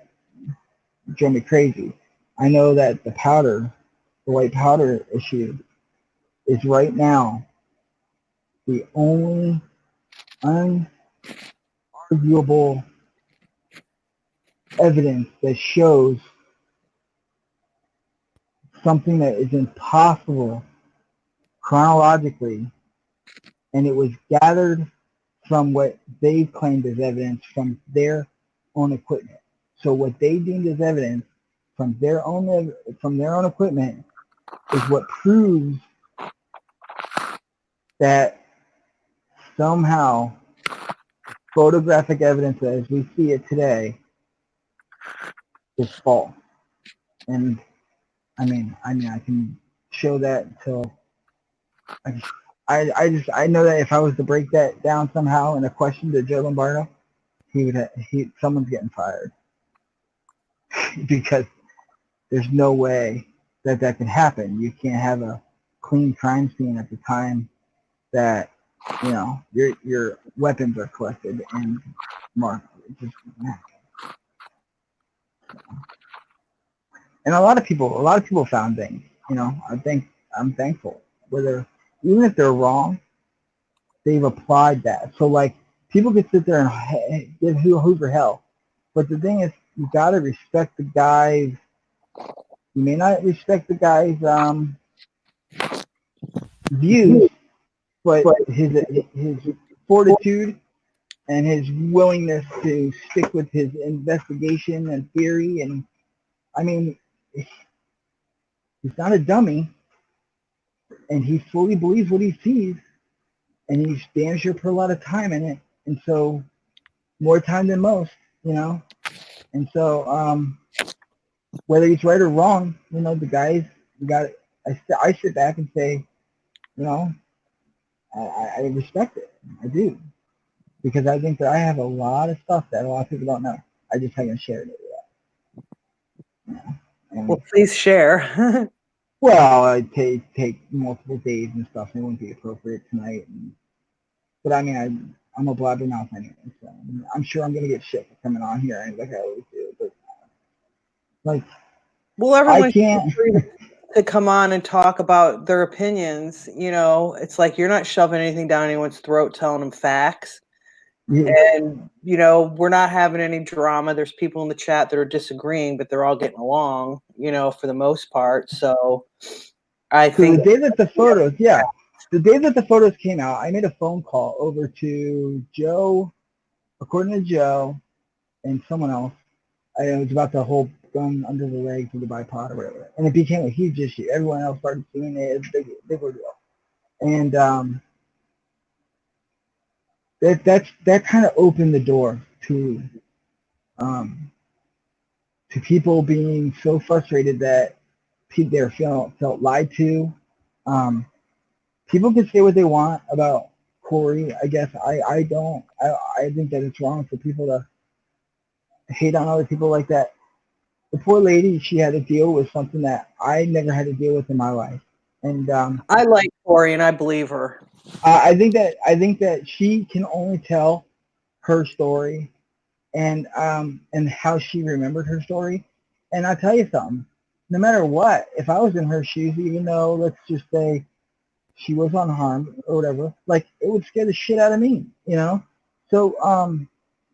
drove me crazy. I know that the white powder issue is right now the only unarguable evidence that shows something that is impossible chronologically, and it was gathered from what they claimed as evidence from their own equipment. So what they deemed as evidence from their own equipment is what proves that somehow photographic evidence as we see it today is false. And I mean, I can show that until I know that if I was to break that down somehow in a question to Joe Lombardo, someone's getting fired because there's no way that can happen. You can't have a clean crime scene at the time that your weapons are collected and marked. And a lot of people found things. I'm thankful. Even if they're wrong, they've applied that. So, like, people could sit there and give Hoover hell, but the thing is, you gotta respect the guys. You may not respect the guy's views, but his fortitude and his willingness to stick with his investigation and theory. And I mean, he's not a dummy, and he fully believes what he sees, and he's damn sure put a lot of time in it, and so more time than most, you know. And so whether he's right or wrong, you know, the guys, you got. I sit back and say, you know, I respect it. I do. Because I think that I have a lot of stuff that a lot of people don't know. I just haven't shared it yet. Yeah. Well, please share. Well, I'd take multiple days and stuff. It wouldn't be appropriate tonight. But I mean, I'm a blabbermouth anyway, so I'm sure I'm gonna get shit for coming on here, and like I always do. But like, Well, I everyone can't. to come on and talk about their opinions. You know, it's like you're not shoving anything down anyone's throat, telling them facts. And, you know, we're not having any drama. There's people in the chat that are disagreeing, but they're all getting along, you know, for the most part. So I So think the day that the photos, the day that the photos came out, I made a phone call over to Joe, according to Joe, and someone else. It was about the whole gun under the leg for the bipod or whatever. And it became a huge issue. Everyone else started seeing it. It's a big ordeal. And that kind of opened the door to people being so frustrated that they felt lied to. People can say what they want about Corey. I guess I don't. I think that it's wrong for people to hate on other people like that. The poor lady, she had to deal with something that I never had to deal with in my life. And I like Corey and I believe her. I think that she can only tell her story and how she remembered her story. And I'll tell you something, no matter what, if I was in her shoes, even though let's just say she was unharmed or whatever, like it would scare the shit out of me, you know? So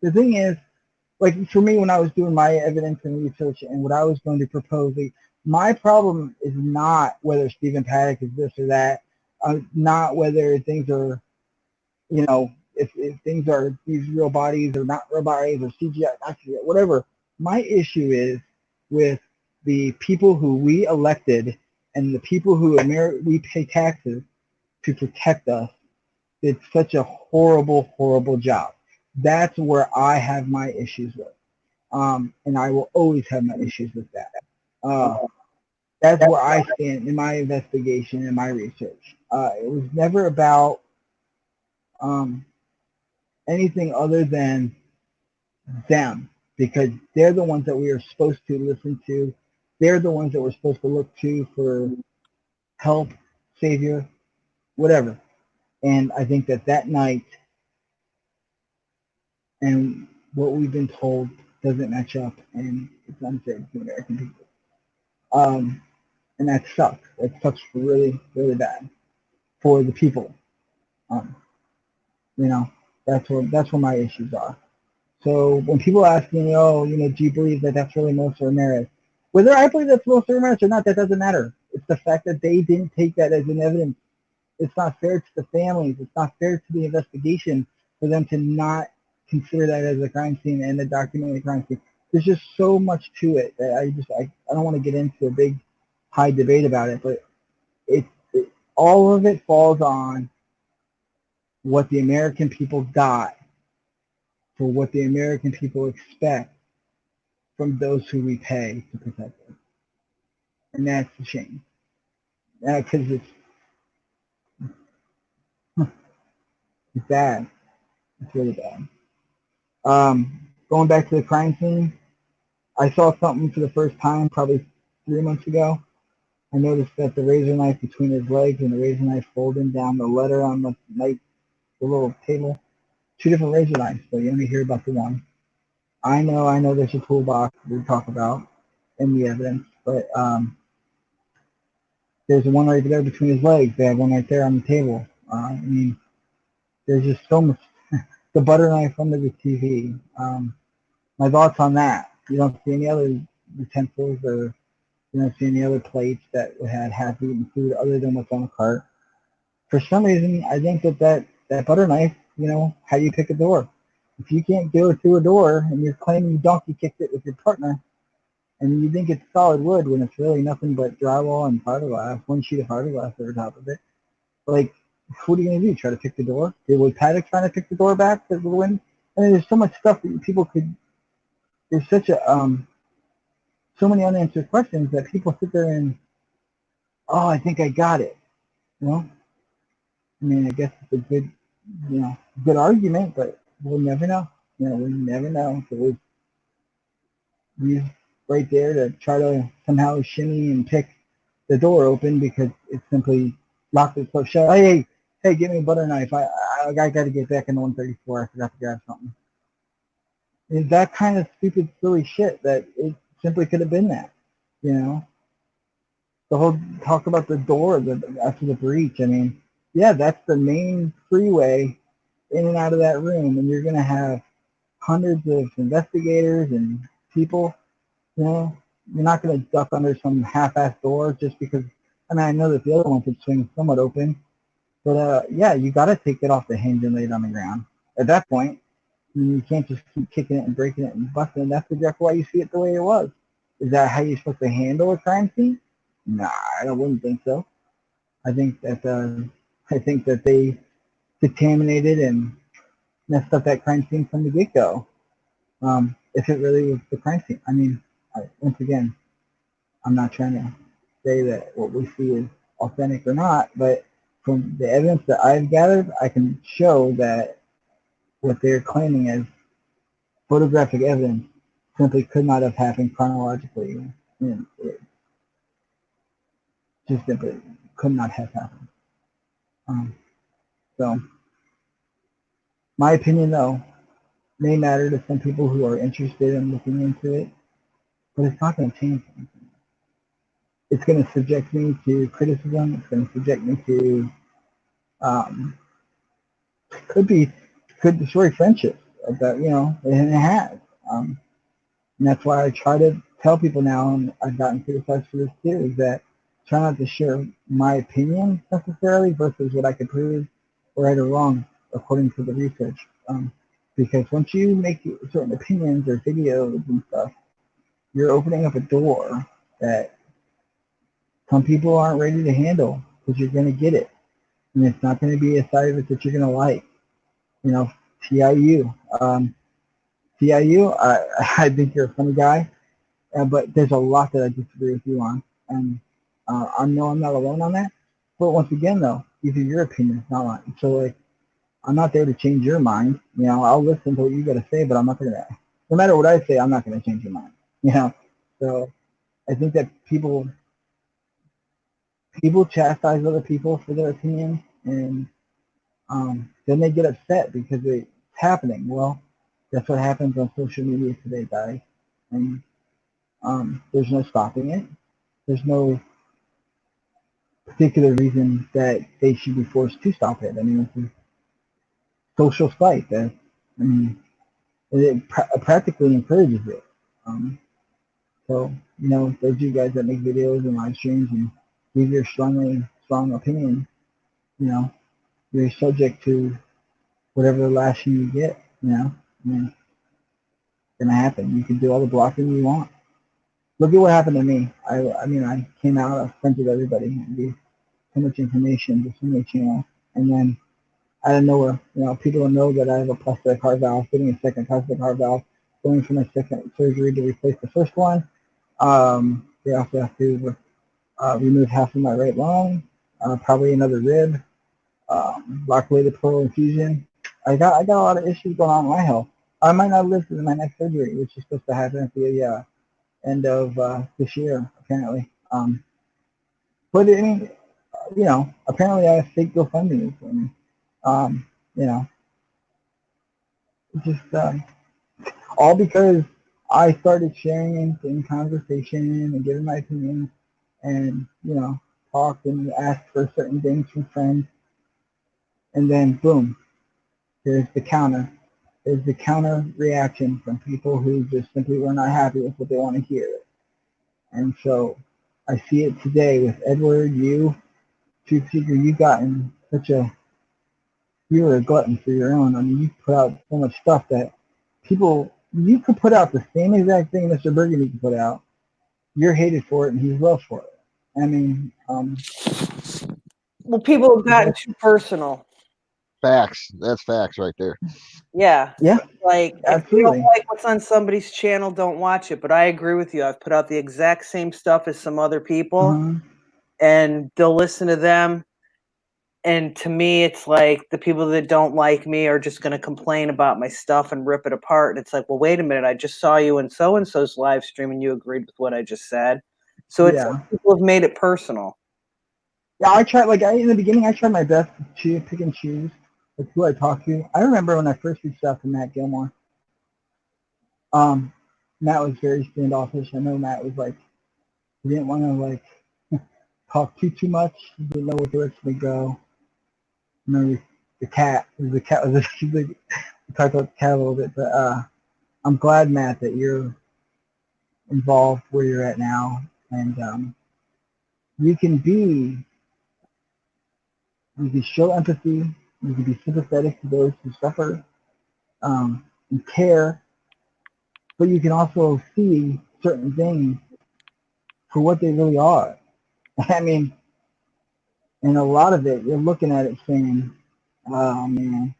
the thing is, like for me, when I was doing my evidence and research and what I was going to propose, my problem is not whether Stephen Paddock is this or that, not whether things are, you know, if things are these real bodies or not real bodies or CGI, not CGI, whatever. My issue is with the people who we elected and the people who we pay taxes to protect us. It's such a horrible, horrible job. That's where I have my issues with. And I will always have my issues with that. That's where I stand in my investigation and my research. It was never about anything other than them, because they're the ones that we are supposed to listen to. They're the ones that we're supposed to look to for help, savior, whatever. And I think that night and what we've been told doesn't match up, and it's unfair to the American people. And that sucks. That sucks really, really bad for the people. You know, that's where my issues are. So when people ask me, oh, you know, do you believe that that's really Melissa Ramirez? Whether I believe that's Melissa Ramirez or not, that doesn't matter. It's the fact that they didn't take that as an evidence. It's not fair to the families. It's not fair to the investigation for them to not consider that as a crime scene and to document the crime scene. There's just so much to it that I don't want to get into a big high debate about it, but all of it falls on what the American people got for what the American people expect from those who we pay to protect them. And that's a shame. Because it's bad. It's really bad. Going back to the crime scene, I saw something for the first time probably 3 months ago. I noticed that the razor knife between his legs and the razor knife folding down the letter on the little table, 2 different razor knives, but you only hear about the one. I know there's a toolbox we talk about in the evidence, but there's one right there between his legs. They have one right there on the table. I mean, there's just so much. The butter knife under the TV. My thoughts on that. You don't see any other utensils or you don't see any other plates that had half-eaten food other than what's on the cart. for some reason, I think that butter knife, how you pick a door. If you can't go through a door and you're claiming you donkey kicked it with your partner, and you think it's solid wood when it's really nothing but drywall and fiberglass, one sheet of fiberglass over top of it, like, what are you going to do? Try to pick the door? Was Paddock trying to pick the door back to the wind? I mean, there's so much stuff that people could. There's so many unanswered questions that people sit there and, oh, I think I got it. I mean, I guess it's a good argument, but we'll never know. We'll never know if it was used right there to try to somehow shimmy and pick the door open because it simply locked itself shut. Hey, give me a butter knife. I got to get back in the 134. I forgot to grab something. It's that kind of stupid, silly shit that it simply could have been that. The whole talk about the door after the breach. I mean, yeah, that's the main freeway in and out of that room, and you're going to have hundreds of investigators and people. You're not going to duck under some half-assed door just because. I mean, I know that the other one could swing somewhat open, but yeah, you got to take it off the hinge and lay it on the ground. At that point, you can't just keep kicking it and breaking it and busting it. That's exactly why you see it the way it was. Is that how you're supposed to handle a crime scene? Nah, I wouldn't think so. I think that they contaminated and messed up that crime scene from the get-go. If it really was the crime scene. I mean, once again, I'm not trying to say that what we see is authentic or not, but from the evidence that I've gathered, I can show that what they're claiming as photographic evidence simply could not have happened chronologically. It just simply could not have happened. So, my opinion, though, may matter to some people who are interested in looking into it, but it's not going to change anything. It's going to subject me to criticism. It's going to subject me to, could destroy friendships. That, and it has. And that's why I try to tell people now, and I've gotten criticized for this too, is that try not to share my opinion necessarily versus what I could prove right or wrong according to the research. Because once you make certain opinions or videos and stuff, you're opening up a door that some people aren't ready to handle because you're going to get it. And it's not going to be a side of it that you're going to like. TIU. TIU, I think you're a funny guy, but there's a lot that I disagree with you on. And I know I'm not alone on that. But once again, though, these are your opinions, not mine. So, like, I'm not there to change your mind. I'll listen to what you got to say, but I'm not going to. No matter what I say, I'm not going to change your mind. So I think that people chastise other people for their opinions, and then they get upset because it's happening. Well, that's what happens on social media today, guys. And there's no stopping it. There's no particular reason that they should be forced to stop it. I mean, it's a social site that, it practically encourages it. So, those of you guys that make videos and live streams and give your strong opinion, you're subject to whatever lashing you get, it's gonna happen. You can do all the blocking you want. Look at what happened to me. I came out, I was friends with everybody, and gave so much information to so many channels, and then out of nowhere, people don't know that I have a prosthetic heart valve, getting a second prosthetic heart valve, going for my second surgery to replace the first one. They also have to remove half of my right lung, probably another rib, lock-related pleural infusion. I got a lot of issues going on in my health. I might not live through my next surgery, which is supposed to happen at the end of this year, apparently. But I mean, apparently I have fake GoFundMe, and it's just all because I started sharing in conversation and giving my opinion, and talked and asked for certain things from friends, and then boom, there's the counter. There's the counter reaction from people who just simply were not happy with what they want to hear. And so I see it today with Edward, you, Truth Seeker. You've gotten you're a glutton for your own. I mean, you put out so much stuff that you could put out the same exact thing Mr. Burgundy can put out. You're hated for it and he's loved for it. I mean, Well, people have gotten too personal. Facts. That's facts right there. Yeah. yeah, Like, if you absolutely. don't like what's on somebody's channel, don't watch it. But I agree with you. I've put out the exact same stuff as some other people, Uh-huh. and they'll listen to them. And to me, it's like the people that don't like me are just going to complain about my stuff and rip it apart. And it's like, well, wait a minute. I just saw you in so-and-so's live stream and you agreed with what I just said. So it's Yeah. like people have made it personal. Yeah, I tried, in the beginning, I tried my best to pick and choose who I talked to. I remember when I first reached out to Matt Gilmore. Matt was very standoffish. I know Matt was like, he didn't want to talk too much. He didn't know what direction to go. Remember the cat? The cat was we talked about the cat a little bit, but I'm glad, Matt, that you're involved where you're at now, and you can show empathy. You can be sympathetic to those who suffer and care, but you can also see certain things for what they really are. I mean, and a lot of it, you're looking at it saying, oh man,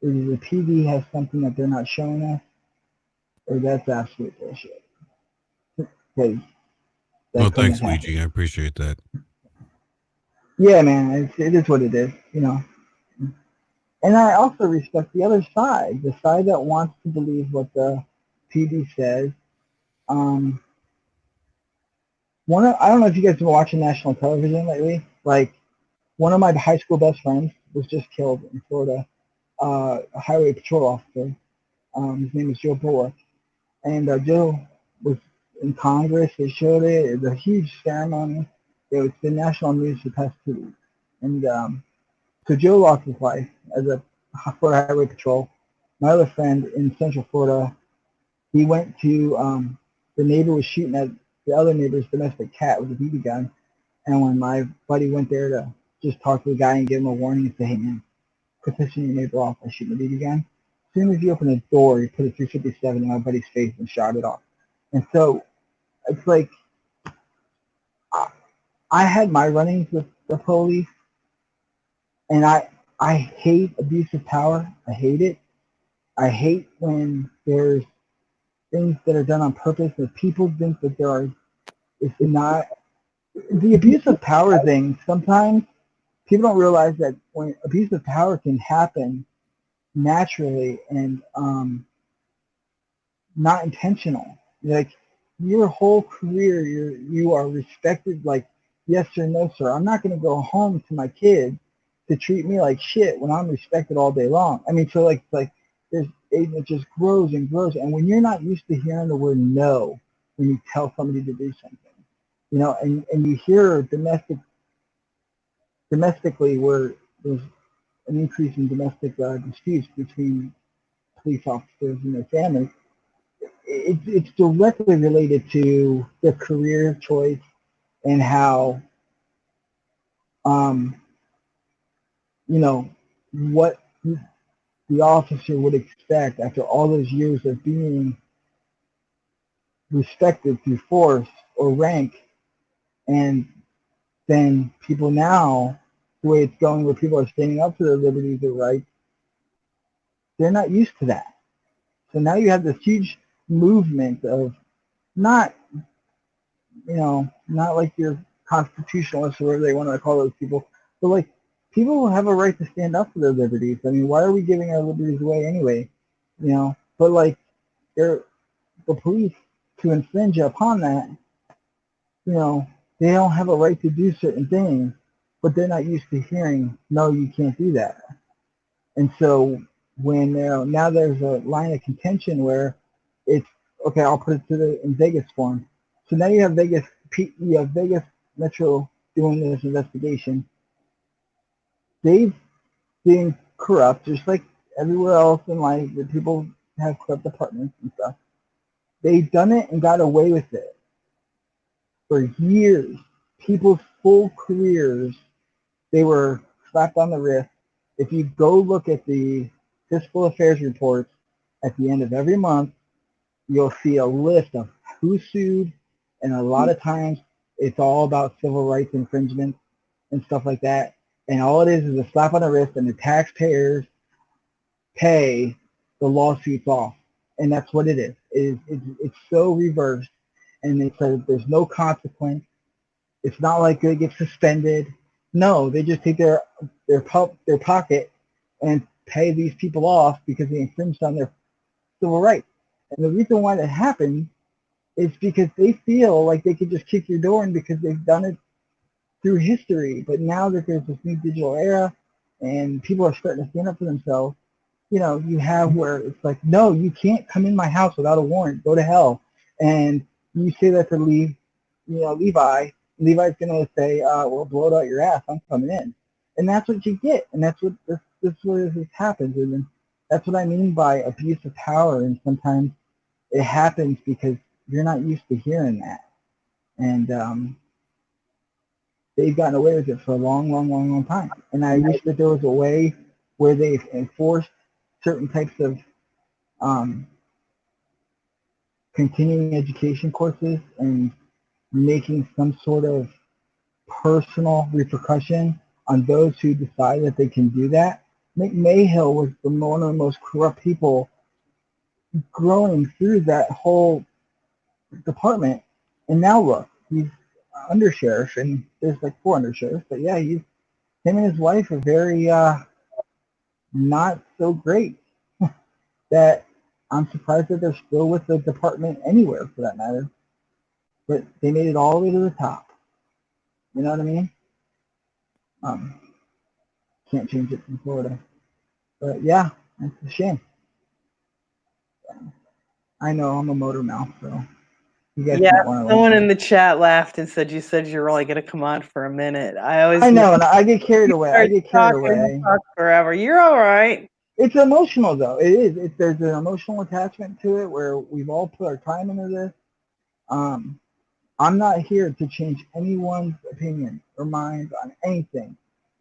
either the PD has something that they're not showing us, or that's absolute bullshit. Because Well, that couldn't thanks, have happened. Ouija. I appreciate that. Yeah, man, it is what it is, you know. And I also respect the other side, the side that wants to believe what the PD says. I don't know if you guys have been watching national television lately. Like, one of my high school best friends was just killed in Florida, a highway patrol officer. His name is Joe Bullock. And Joe was in Congress. They showed it. It was a huge ceremony. It's been national news for the past 2 weeks. And so Joe lost his life as a Florida Highway Patrol. My other friend in Central Florida, he went to, the neighbor was shooting at the other neighbor's domestic cat with a BB gun. And when my buddy went there to just talk to the guy and give him a warning and say, hey man, quit pissing your neighbor off by shooting a BB gun. As soon as he opened the door, he put a 357 in my buddy's face and shot it off. And so it's like, I had my run-ins with the police, and I hate abuse of power. I hate it. I hate when there's things that are done on purpose that people think that it's not. The abuse of power thing, sometimes people don't realize that when abuse of power can happen naturally and not intentional. Like, your whole career, you are respected. Like, yes or no, sir. I'm not going to go home to my kids to treat me like shit when I'm respected all day long. I mean, so like it just grows and grows. And when you're not used to hearing the word no when you tell somebody to do something, you know, and you hear domestically where there's an increase in domestic disputes between police officers and their families, it's directly related to the career choice and how, you know, what the officer would expect after all those years of being respected through force or rank. And then people now, the way it's going, where people are standing up for their liberties or rights, they're not used to that. So now you have this huge movement of not, not like your constitutionalists or whatever they want to call those people, but like, people have a right to stand up for their liberties. I mean, why are we giving our liberties away anyway? You know, but like, they're the police, to infringe upon that, you know, they don't have a right to do certain things, but they're not used to hearing, no, you can't do that. And so when now there's a line of contention where it's, okay, I'll put it in Vegas form. So now you have Vegas Metro doing this investigation. They've been corrupt, just like everywhere else in life that people have corrupt departments and stuff. They've done it and got away with it for years. People's full careers, they were slap on the wrist. If you go look at the fiscal affairs reports at the end of every month, you'll see a list of who sued, and a lot of times it's all about civil rights infringement and stuff like that. And all it is a slap on the wrist, and the taxpayers pay the lawsuits off. And that's what it is. It's so reversed, and they said there's no consequence. It's not like they get suspended. No, they just take their pocket and pay these people off because they infringed on their civil rights. And the reason why that happens is because they feel like they could just kick your door in because they've done it through history. But now that there's this new digital era and people are starting to stand up for themselves, you know, you have where it's like, no, you can't come in my house without a warrant. Go to hell. And you say that to Levi. Levi's going to say, well, blow it out your ass. I'm coming in. And that's what you get. And that's what this happens. And that's what I mean by abuse of power. And sometimes it happens because you're not used to hearing that. And they've gotten away with it for a long time. And I wish that there was a way where they've enforced certain types of continuing education courses and making some sort of personal repercussion on those who decide that they can do that. Mayhill was one of the most corrupt people growing through that whole department. And now look, he's undersheriff, and there's like 4 undersheriffs. But yeah, him and his wife are very not so great. That I'm surprised that they're still with the department anywhere, for that matter. But they made it all the way to the top. You know what I mean? Can't change it from Florida. But yeah, it's a shame. I know I'm a motor mouth, so you guys Yeah, might want to. someone in the chat laughed and said you were only going to come on for a minute. I know, and I get carried away. Talk forever. You're all right. It's emotional, though. It is. There's an emotional attachment to it where we've all put our time into this. I'm not here to change anyone's opinion or mind on anything.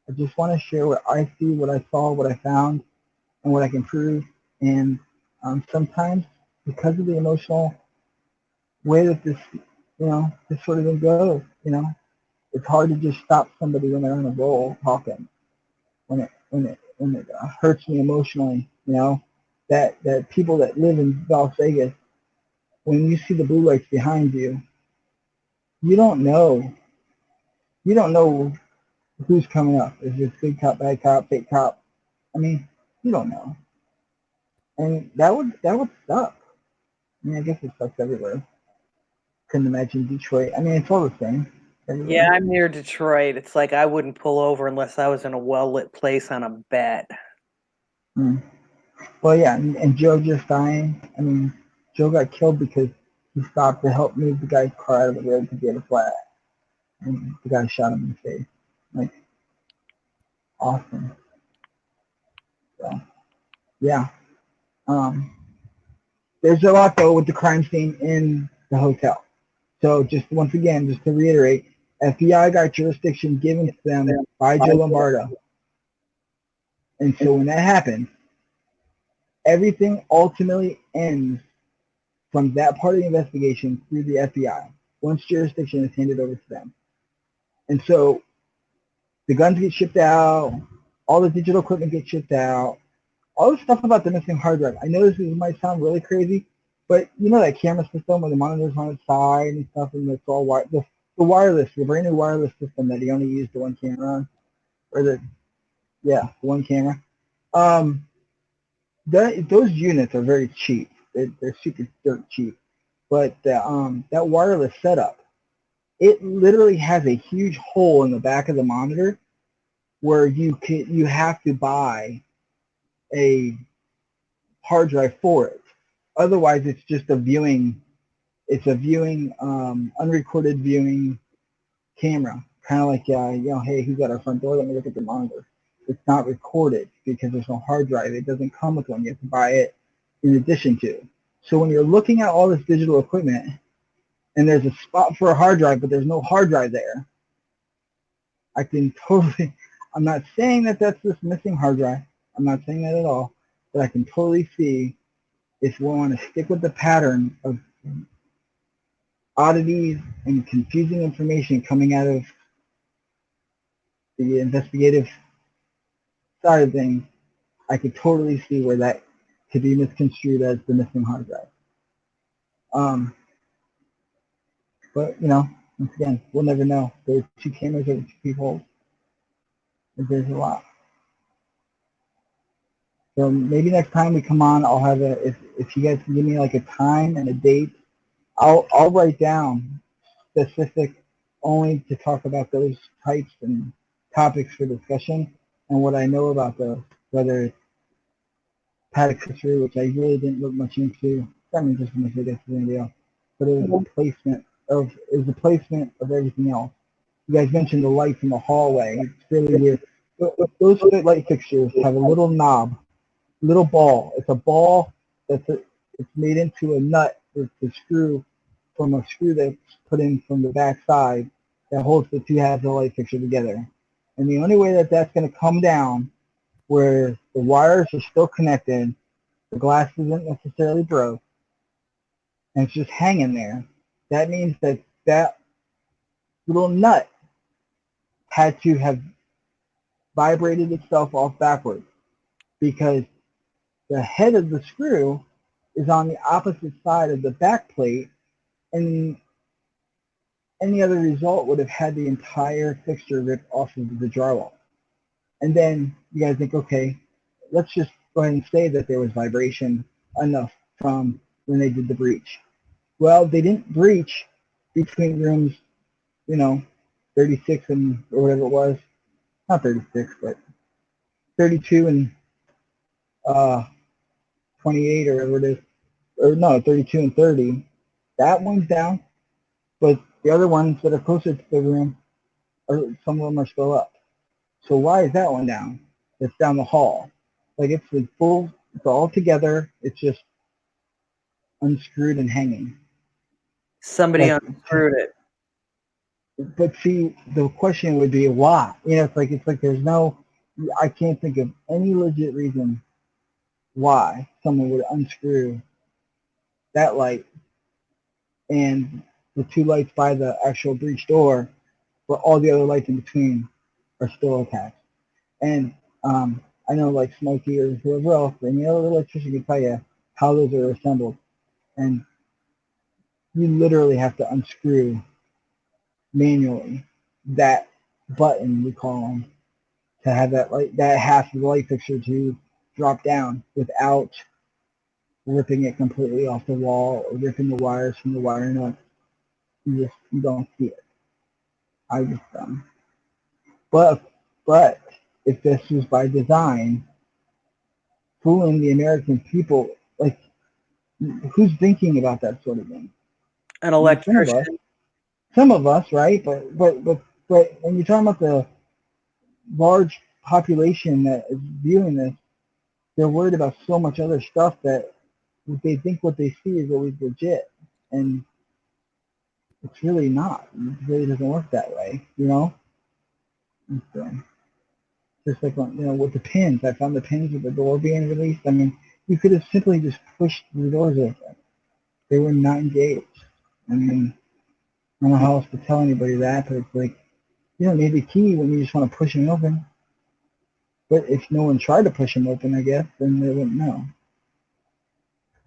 I just want to share what I see, what I saw, what I found, and what I can prove. And sometimes, because of the emotional way that this sort of thing goes, it's hard to just stop somebody when they're on a roll talking. When it hurts me emotionally, that people that live in Las Vegas, when you see the blue lights behind you, you don't know who's coming up. Is this good cop, bad cop, fake cop? I mean, you don't know. And that would suck. I mean, I guess it sucks everywhere. Couldn't imagine Detroit. I mean, it's all the same everywhere. Yeah, I'm near Detroit. It's like I wouldn't pull over unless I was in a well-lit place on a bet. Well, yeah, and Joe just dying. I mean, Joe got killed because he stopped to help move the guy's car out of the road to get a flat. And the guy shot him in the face. Like, awesome. So, yeah. There's a lot, though, with the crime scene in the hotel. So just once again, just to reiterate, FBI got jurisdiction given to them by Joe Lombardo. And so when that happens, everything ultimately ends from that part of the investigation through the FBI, once jurisdiction is handed over to them. And so the guns get shipped out, all the digital equipment gets shipped out, all the stuff about the missing hard drive. I know this might sound really crazy, but you know that camera system where the monitor's on its side and stuff, and it's all the wireless, the brand new wireless system that he only used the one camera on, or the one camera. Those units are very cheap. They're super dirt cheap, but that wireless setup, it literally has a huge hole in the back of the monitor where you have to buy a hard drive for it. Otherwise, it's just a viewing. It's a viewing, unrecorded viewing camera, kind of like hey, who's at our front door? Let me look at the monitor. It's not recorded because there's no hard drive. It doesn't come with one. You have to buy it in addition to. So when you're looking at all this digital equipment and there's a spot for a hard drive, but there's no hard drive there, I'm not saying that that's this missing hard drive. I'm not saying that at all. But I can totally see if we want to stick with the pattern of oddities and confusing information coming out of the investigative side of things, I could totally see where that could be misconstrued as the missing hard drive. But, you know, once again, we'll never know. There's 2 cameras over 2 people. There's a lot. So maybe next time we come on, I'll have if you guys can give me like a time and a date, I'll write down specific only to talk about those types and topics for discussion and what I know about those, whether it's paddock history, which I really didn't look much into. I mean, just as much, I guess, as anybody else. But it was the placement of everything else. You guys mentioned the lights in the hallway. It's really weird. Those light fixtures have a little knob, little ball. It's a ball it's made into a nut with the screw from a screw that's put in from the back side that holds the 2 halves of the light fixture together. And the only way that that's going to come down where the wires are still connected, the glass isn't necessarily broke, and it's just hanging there, that means that that little nut had to have vibrated itself off backwards because the head of the screw is on the opposite side of the back plate, and any other result would have had the entire fixture ripped off of the drywall. And then you guys think, okay, let's just go ahead and say that there was vibration enough from when they did the breach. Well, they didn't breach between rooms, 36 and or whatever it was. Not 36, but 32 and 28 or whatever it is. Or no, 32 and 30. That one's down, but the other ones that are closer to the room, some of them are still up. So why is that one down? It's down the hall. Like it's all together. It's just unscrewed and hanging. Somebody unscrewed it. But see, the question would be why? It's like there's no, I can't think of any legit reason why someone would unscrew that light and the 2 lights by the actual breech door, but all the other lights in between are still attached. And I know like Smokey or whoever else, any other electrician can tell you how those are assembled. And you literally have to unscrew manually that button, we call them, to have that half of the light fixture to drop down without ripping it completely off the wall or ripping the wires from the wire nut. You don't see it. But if this was by design, fooling the American people, like who's thinking about that sort of thing? An electrician. Some of us, right? But when you're talking about the large population that is viewing this, they're worried about so much other stuff that they think what they see is always legit, and it's really not. It really doesn't work that way, Just like with the pins, I found the pins with the door being released. I mean, you could have simply just pushed the doors open. They were not engaged. I mean, I don't know how else to tell anybody that, but it's like you don't need the key when you just want to push them open. But if no one tried to push them open, I guess, then they wouldn't know.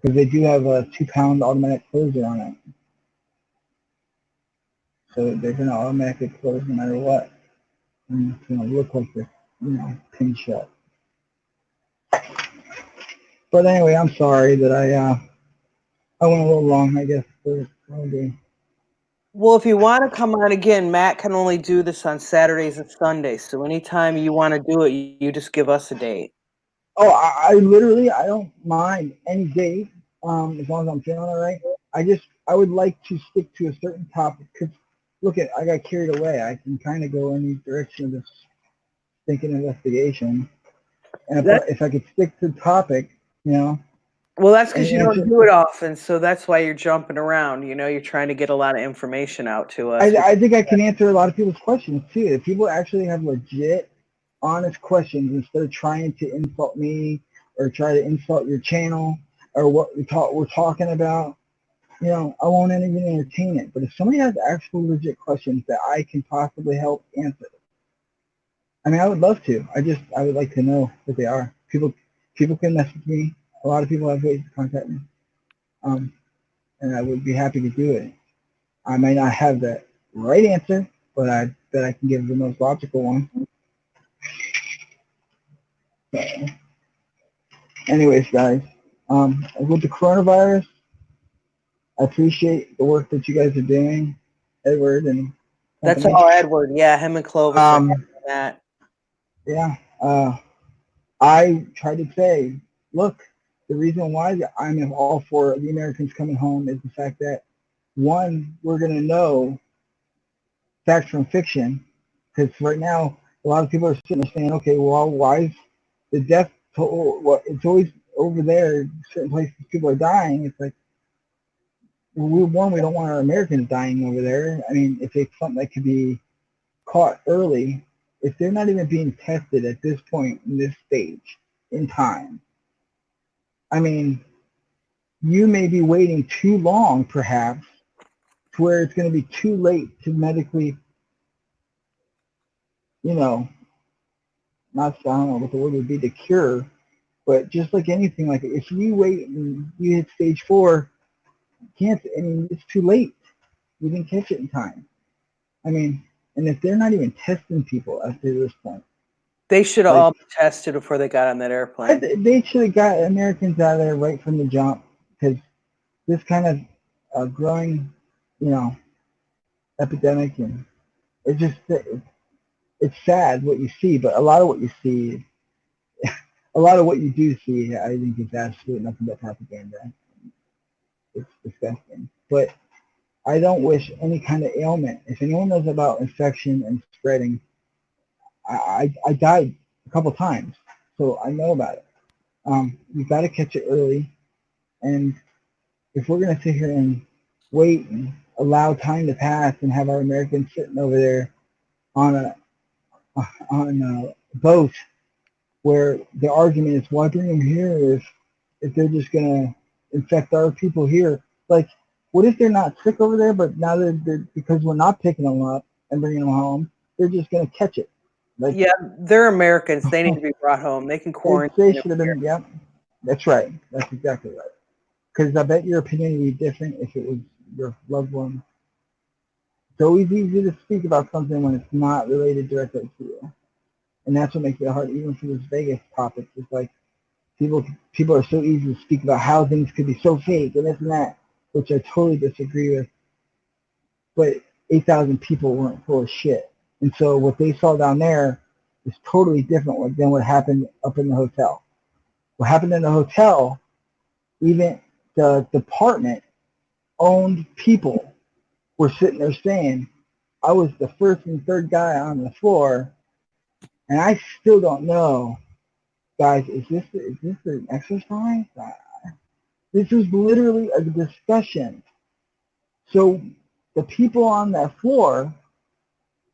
Because they do have a 2-pound automatic closer on it. So they're going to automatically close no matter what. And it's going to look like they're, pin shut. But anyway, I'm sorry that I went a little long, I guess. Well, if you want to come on again, Matt can only do this on Saturdays and Sundays. So anytime you want to do it, you just give us a date. Oh, I literally, I don't mind any date, as long as I'm feeling all right. I would like to stick to a certain topic. Because, look, I got carried away. I can kind of go any direction of this thinking investigation. And if I could stick to the topic, Well, that's because you don't do it often, so that's why you're jumping around. You're trying to get a lot of information out to us. I think I can answer a lot of people's questions, too. If people actually have legit honest questions instead of trying to insult me or try to insult your channel or what we're talking about. You know, I won't even entertain it. But if somebody has actual legit questions that I can possibly help answer, I mean, I would love to. I would like to know what they are. People can message me. A lot of people have ways to contact me, and I would be happy to do it. I may not have the right answer, but I bet I can give the most logical one. So, anyways, guys, with the coronavirus, I appreciate the work that you guys are doing, Edward and That's company. all Edward. Yeah, him and Clovis are doing that. Yeah. I try to say, look, the reason why I'm all for the Americans coming home is the fact that, one, we're going to know facts from fiction, because right now a lot of people are sitting there saying, okay, well, why is the death toll? Well, it's always over there. Certain places people are dying. It's like, we don't want our Americans dying over there. I mean, if it's something that could be caught early, if they're not even being tested at this point in this stage in time, I mean, you may be waiting too long, perhaps, to where it's going to be too late to medically, you know, not, I don't know what the word would be, to cure, but just like anything, like if you wait and you hit stage 4, cancer, I mean, it's too late. You didn't catch it in time. I mean, and if they're not even testing people up to this point, they should have all been tested before they got on that airplane. They should have got Americans out of there right from the jump, because this kind of growing, you know, epidemic, and it's just, it's sad what you see, but a lot of what you see, a lot of what you do see, I think is absolutely nothing but propaganda. It's disgusting. But I don't wish any kind of ailment. If anyone knows about infection and spreading, I died a couple times, so I know about it. You got to catch it early, and if we're gonna sit here and wait and allow time to pass and have our Americans sitting over there on a boat where the argument is, why bring them here if they're just gonna infect our people here? Like, what if they're not sick over there, but now they're because we're not picking them up and bringing them home, they're just gonna catch it? Like, yeah, they're Americans. They need to be brought home. They can quarantine. They should have been. Yep, that's right. That's exactly right. Because I bet your opinion would be different if it was your loved one. It's always easy to speak about something when it's not related directly to you, and that's what makes it hard. Even for this Vegas topic, it's like people are so easy to speak about how things could be so fake and this and that, which I totally disagree with. But 8,000 people weren't full of shit, and so what they saw down there is totally different than what happened up in the hotel. What happened in the hotel, even the department owned people were sitting there saying, I was the first and third guy on the floor, and I still don't know, guys, is this an exercise? This is literally a discussion. So the people on that floor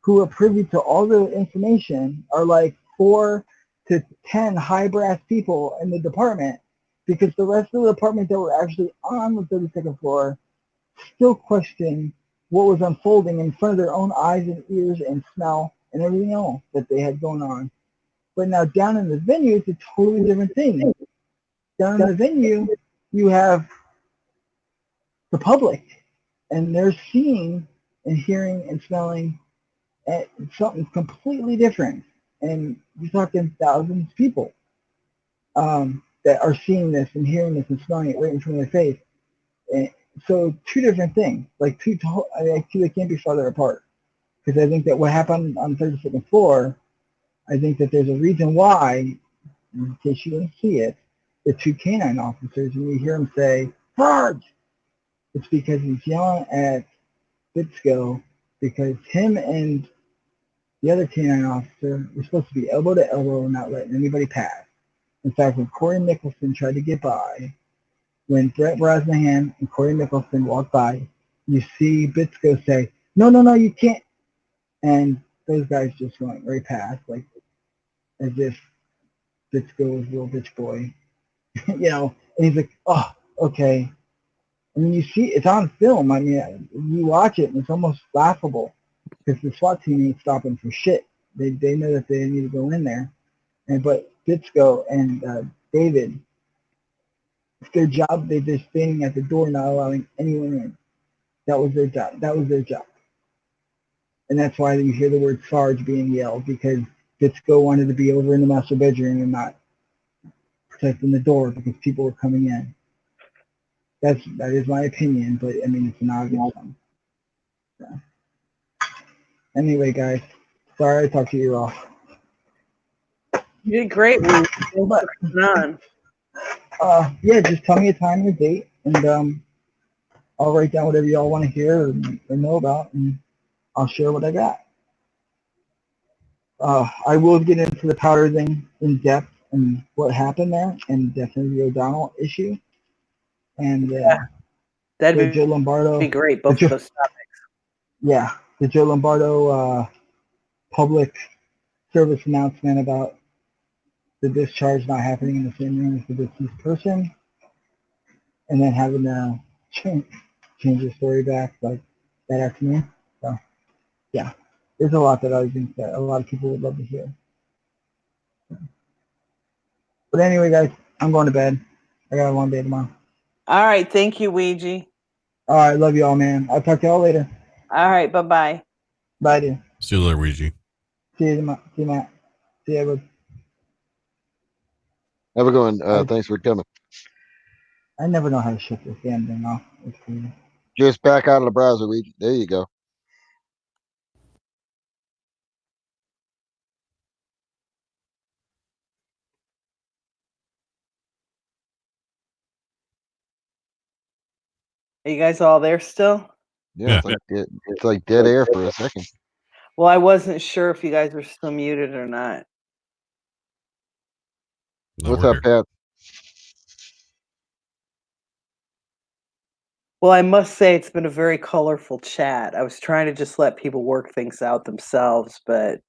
who are privy to all the information are like 4 to 10 high brass people in the department, because the rest of the department that were actually on the 32nd floor still question what was unfolding in front of their own eyes and ears and smell and everything else that they had going on. But now down in the venue, it's a totally different thing. Down in the venue, you have the public, and they're seeing and hearing and smelling something completely different. And you're talking thousands of people that are seeing this and hearing this and smelling it right in front of their face. And so two different things, like they can't be farther apart. Because I think that what happened on the 32nd floor, I think that there's a reason why, in case you didn't see it, the 2 canine officers, and you hear them say, "Charge!" It's because he's yelling at Bitsko, because him and the other canine officer were supposed to be elbow to elbow, not letting anybody pass. In fact, when Corey Mickelson tried to get by, when Brett Brosnahan and Corey Mickelson walked by, you see Bitsko say, no, you can't. And those guys just went right past. Like, as if Bitsko was a little bitch boy, you know. And he's like, oh, okay. I mean, you see, it's on film. I mean, you watch it, and it's almost laughable because the SWAT team ain't stopping for shit. They know that they need to go in there, but Bitsko and David, it's their job. They're just standing at the door, not allowing anyone in. That was their job. That was their job, and that's why you hear the word Sarge being yelled, because Bitsko wanted to be over in the master bedroom and not protecting the door because people were coming in. That is my opinion, but I mean, it's an obvious one. So. Anyway, guys, sorry I talked to you off. You did great. Thanks for coming on. Yeah, just tell me a time and a date, and I'll write down whatever y'all want to hear or know about, and I'll share what I got. I will get into the powder thing in depth and what happened there, and definitely the O'Donnell issue, and That'd the Joe Lombardo. be great. Both of those topics. Yeah, the Joe Lombardo public service announcement about the discharge not happening in the same room as the deceased person, and then having to change the story back like that afternoon. So, yeah, there's a lot that I think that a lot of people would love to hear. But anyway, guys, I'm going to bed. I got a long day tomorrow. All right. Thank you, Ouija. All right. Love you all, man. I'll talk to y'all later. All right. Bye-bye. Bye, dude. See you later, Ouija. See you, Matt. See you, Edward. Have a good one. Thanks for coming. I never know how to shut this damn thing off. It's crazy. Just back out of the browser, Ouija. There you go. Are you guys all there still? Yeah, it's like dead air for a second. Well, I wasn't sure if you guys were still muted or not. No, What's up, Pat? Well, I must say it's been a very colorful chat. I was trying to just let people work things out themselves, but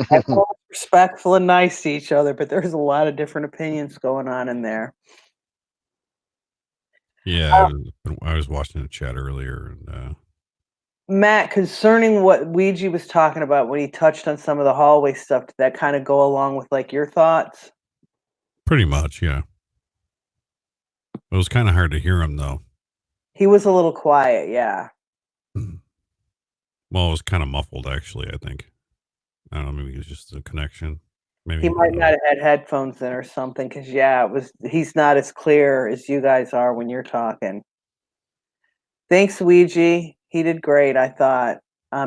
everyone's respectful and nice to each other, but there's a lot of different opinions going on in there. Yeah, I was watching the chat earlier, and Matt, concerning what Ouija was talking about when he touched on some of the hallway stuff, did that kind of go along with like your thoughts? pretty much, yeah. It was kind of hard to hear him, though. He was a little quiet, yeah. Well, it was kind of muffled, actually, I think. I don't know, maybe it was just the connection. Maybe He might not have had headphones in or something, because yeah, he's not as clear as you guys are when you're talking. Thanks, Ouija. He did great, I thought.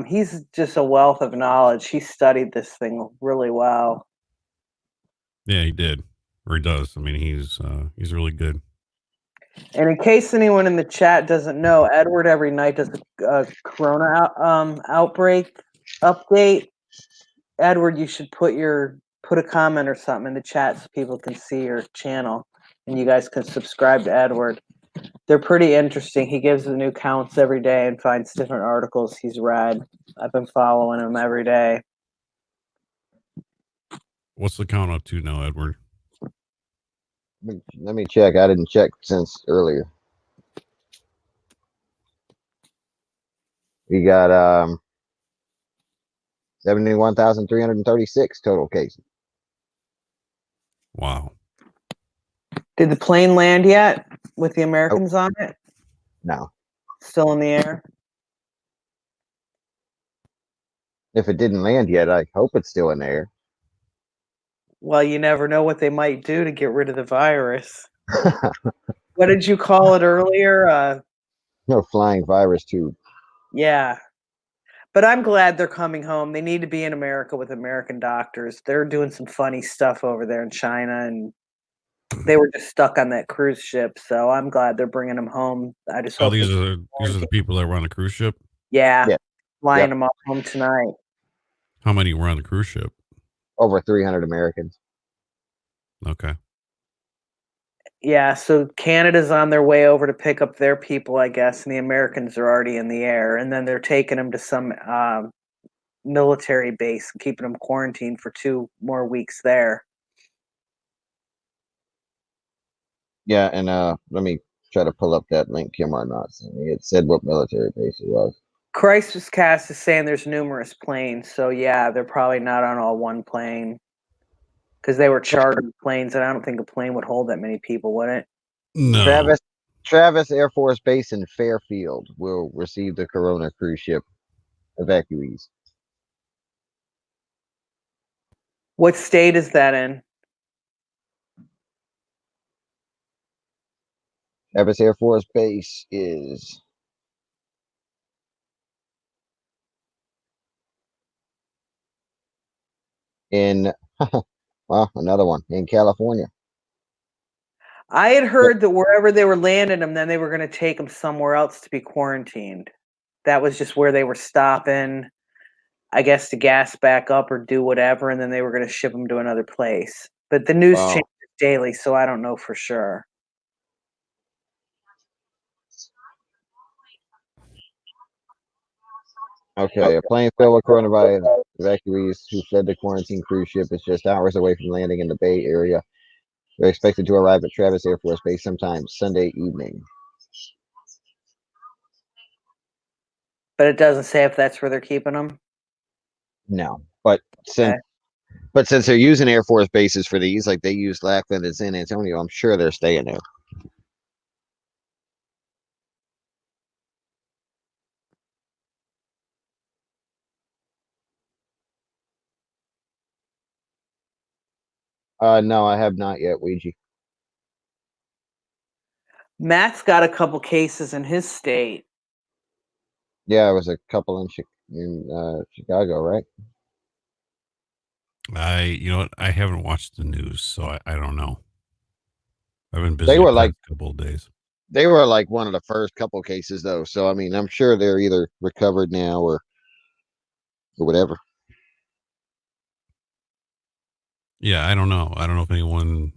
He's just a wealth of knowledge. He studied this thing really well. Yeah, he did. Or he does. I mean, he's really good. And in case anyone in the chat doesn't know, Edward every night does a corona outbreak update. Edward, you should put a comment or something in the chat so people can see your channel, and you guys can subscribe to Edward. They're pretty interesting. He gives the new counts every day and finds different articles he's read. I've been following him every day. What's the count up to now, Edward? Let me check. I didn't check since earlier. We got 71,336 total cases. Wow. Did the plane land yet with the Americans on it? No. Still in the air? If it didn't land yet, I hope it's still in the air. Well, you never know what they might do to get rid of the virus. What did you call it earlier? No flying virus tube. Yeah. But I'm glad they're coming home. They need to be in America with American doctors. They're doing some funny stuff over there in China, and they were just stuck on that cruise ship. So I'm glad they're bringing them home. I just hope these are the people that were on the cruise ship? Yeah. Yeah. Flying them all home tonight. How many were on the cruise ship? Over 300 Americans. Okay. Yeah, so Canada's on their way over to pick up their people, I guess, and the Americans are already in the air. And then they're taking them to some military base and keeping them quarantined for 2 more weeks there. Yeah, and let me try to pull up that link Kimar not sent me. It said what military base it was. Crisis Cast is saying there's numerous planes, so yeah, they're probably not on all one plane because they were chartered planes, and I don't think a plane would hold that many people, would it? No. Travis Air Force Base in Fairfield will receive the Corona cruise ship evacuees. What state is that in? Travis Air Force Base is in, well, another one in California. I had heard that wherever they were landing them, then they were going to take them somewhere else to be quarantined. That was just where they were stopping, I guess, to gas back up or do whatever, and then they were going to ship them to another place. But the news Wow. changes daily, so I don't know for sure. Okay, a plane filled with coronavirus evacuees who fled the quarantine cruise ship is just hours away from landing in the Bay Area. They're expected to arrive at Travis Air Force Base sometime Sunday evening. But it doesn't say if that's where they're keeping them. No, but Okay. since they're using Air Force bases for these, like they use Lackland and San Antonio, I'm sure they're staying there. No, I have not yet, Ouija. Matt's got a couple cases in his state. Yeah, it was a couple in Chicago, right? You know what? I haven't watched the news, so I don't know. I've been busy They were the like past couple of days. they were like one of the first couple cases though, so I mean I'm sure they're either recovered now or whatever. Yeah, I don't know. I don't know if anyone.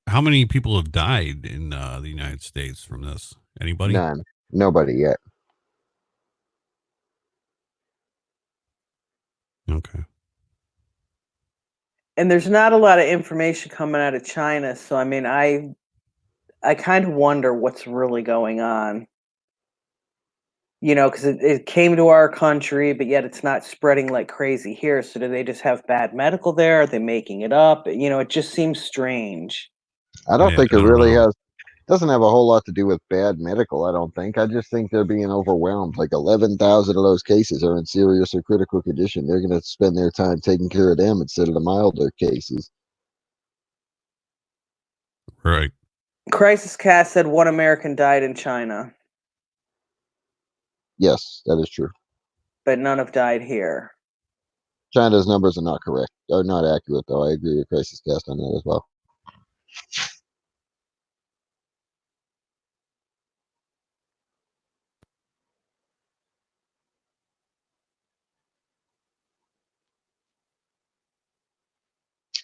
How many people have died in the United States from this? Anybody? None. Nobody yet. Okay. And there's not a lot of information coming out of China, so I mean, I kind of wonder what's really going on. You know, because it came to our country, but yet it's not spreading like crazy here. So do they just have bad medical there? Are they making it up? You know, it just seems strange. I don't Yeah, think I it don't really know. doesn't have a whole lot to do with bad medical, I don't think. I just think they're being overwhelmed. Like 11,000 of those cases are in serious or critical condition. They're going to spend their time taking care of them instead of the milder cases. Right. Crisis Cast said one American died in China, Yes, that is true. but none have died here. China's numbers are not correct. Are not accurate, though. I agree with Crisis Cast on that as well.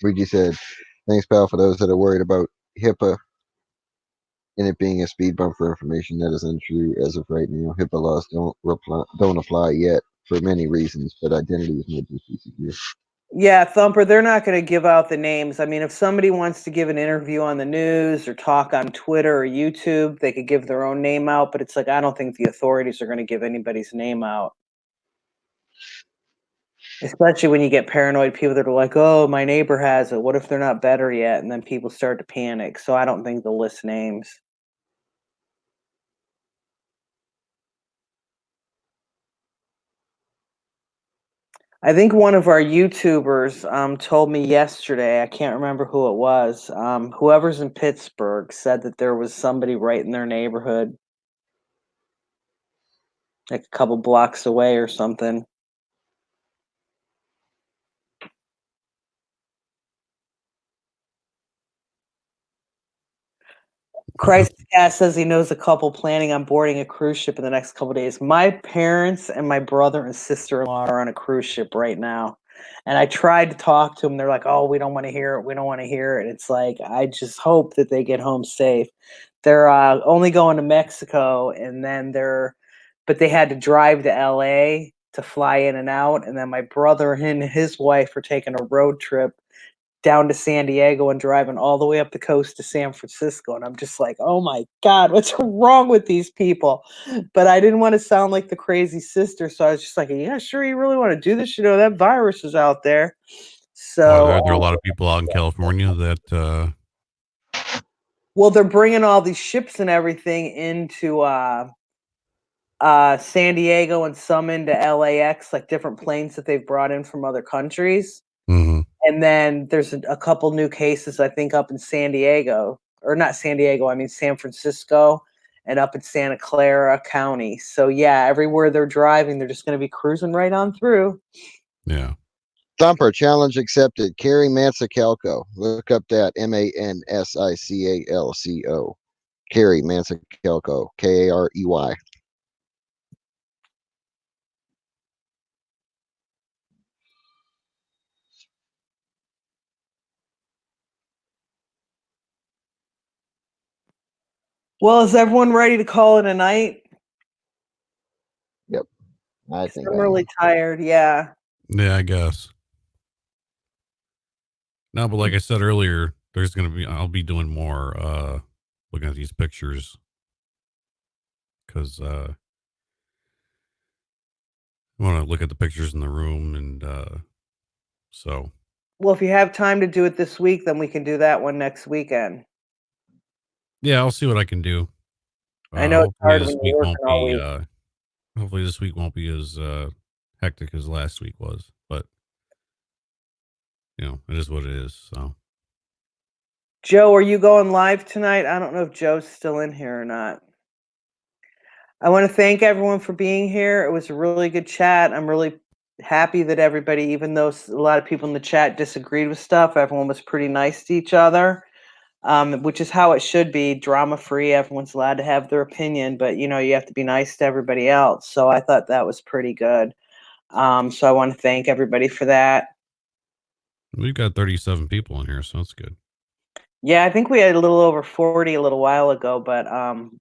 Luigi said, thanks, pal, for those that are worried about HIPAA and it being a speed bump for information. That is untrue as of right now. HIPAA laws don't apply yet for many reasons, but identity is more deeply secure. Yeah, Thumper, they're not going to give out the names. I mean, if somebody wants to give an interview on the news or talk on Twitter or YouTube, they could give their own name out, but it's like, I don't think the authorities are going to give anybody's name out. Especially when you get paranoid people that are like, oh, my neighbor has it. What if they're not better yet? And then people start to panic. So I don't think they'll list names. I think one of our YouTubers told me yesterday, I can't remember who it was, whoever's in Pittsburgh said that there was somebody right in their neighborhood, like a couple blocks away or something. Christ says he knows a couple planning on boarding a cruise ship in the next couple days. My parents and my brother and sister-in-law are on a cruise ship right now. And I tried to talk to them. They're like, oh, we don't want to hear it. We don't want to hear it. It's like, I just hope that they get home safe. They're only going to Mexico, and then but they had to drive to LA to fly in and out. And then my brother and his wife are taking a road trip down to San Diego and driving all the way up the coast to San Francisco. And I'm just like, oh my God, what's wrong with these people? But I didn't want to sound like the crazy sister. So I was just like, yeah, sure, you really want to do this? You know, that virus is out there. So Well, are there a lot of people out in California that well, they're bringing all these ships and everything into San Diego and some into LAX, like different planes that they've brought in from other countries. mhm. And then there's a couple new cases, I think, up in San Diego, or not San Diego, I mean San Francisco, and up in Santa Clara County. So yeah, everywhere they're driving, they're just going to be cruising right on through. Yeah. Thumper challenge accepted. Carrie Mansicalco. Look up that Mansicalco. Carrie Mansicalco. Karey. Well, is everyone ready to call it a night? Yep. I think I'm really tired. Yeah. Yeah, I guess. No, but like I said earlier, I'll be doing more looking at these pictures because I want to look at the pictures in the room, and so Well, if you have time to do it this week, then we can do that one next weekend. yeah, I'll see what I can do. I know it's hard when this you're week working won't all be week. hopefully this week won't be as hectic as last week was, but you know, it is what it is. So Joe, are you going live tonight? I don't know if Joe's still in here or not. I want to thank everyone for being here. It was a really good chat. I'm really happy that everybody, even though a lot of people in the chat disagreed with stuff, everyone was pretty nice to each other, which is how it should be, drama-free. Everyone's allowed to have their opinion, but, you know, you have to be nice to everybody else. So I thought that was pretty good. So I want to thank everybody for that. we've got 37 people in here, so that's good. Yeah, I think we had a little over 40 a little while ago, but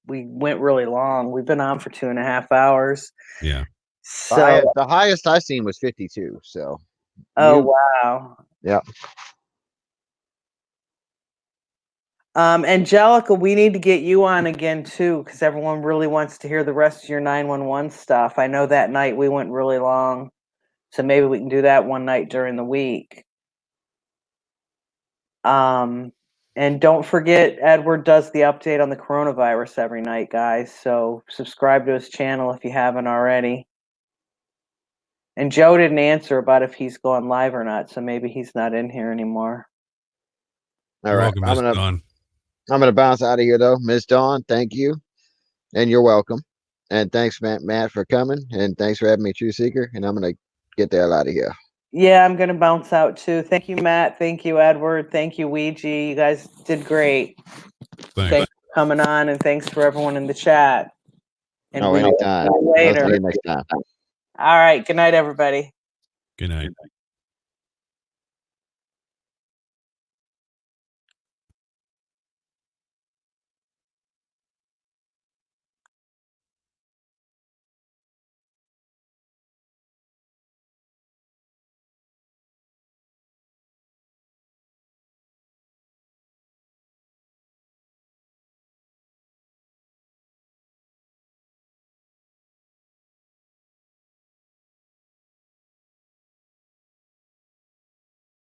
we went really long. We've been on for 2.5 hours. Yeah. So, The highest I seen was 52. So. oh, wow. Yeah. Angelica, we need to get you on again too, because everyone really wants to hear the rest of your 911 stuff. I know that night we went really long, so maybe we can do that one night during the week. And don't forget, Edward does the update on the coronavirus every night, guys. So subscribe to his channel if you haven't already. And Joe didn't answer about if he's going live or not, so maybe he's not in here anymore. All You're right. welcome, Miss Dawn. I'm gonna bounce out of here though. Miss Dawn, thank you. And you're welcome. And thanks, Matt, for coming. And thanks for having me, True Seeker. And I'm gonna get the hell out of here. Yeah, I'm going to bounce out too. Thank you, Matt. Thank you, Edward. Thank you, Ouija. You guys did great. Thanks for coming on, and thanks for everyone in the chat. And anytime. later. I'll see you next time. All right. Good night, everybody. Good night.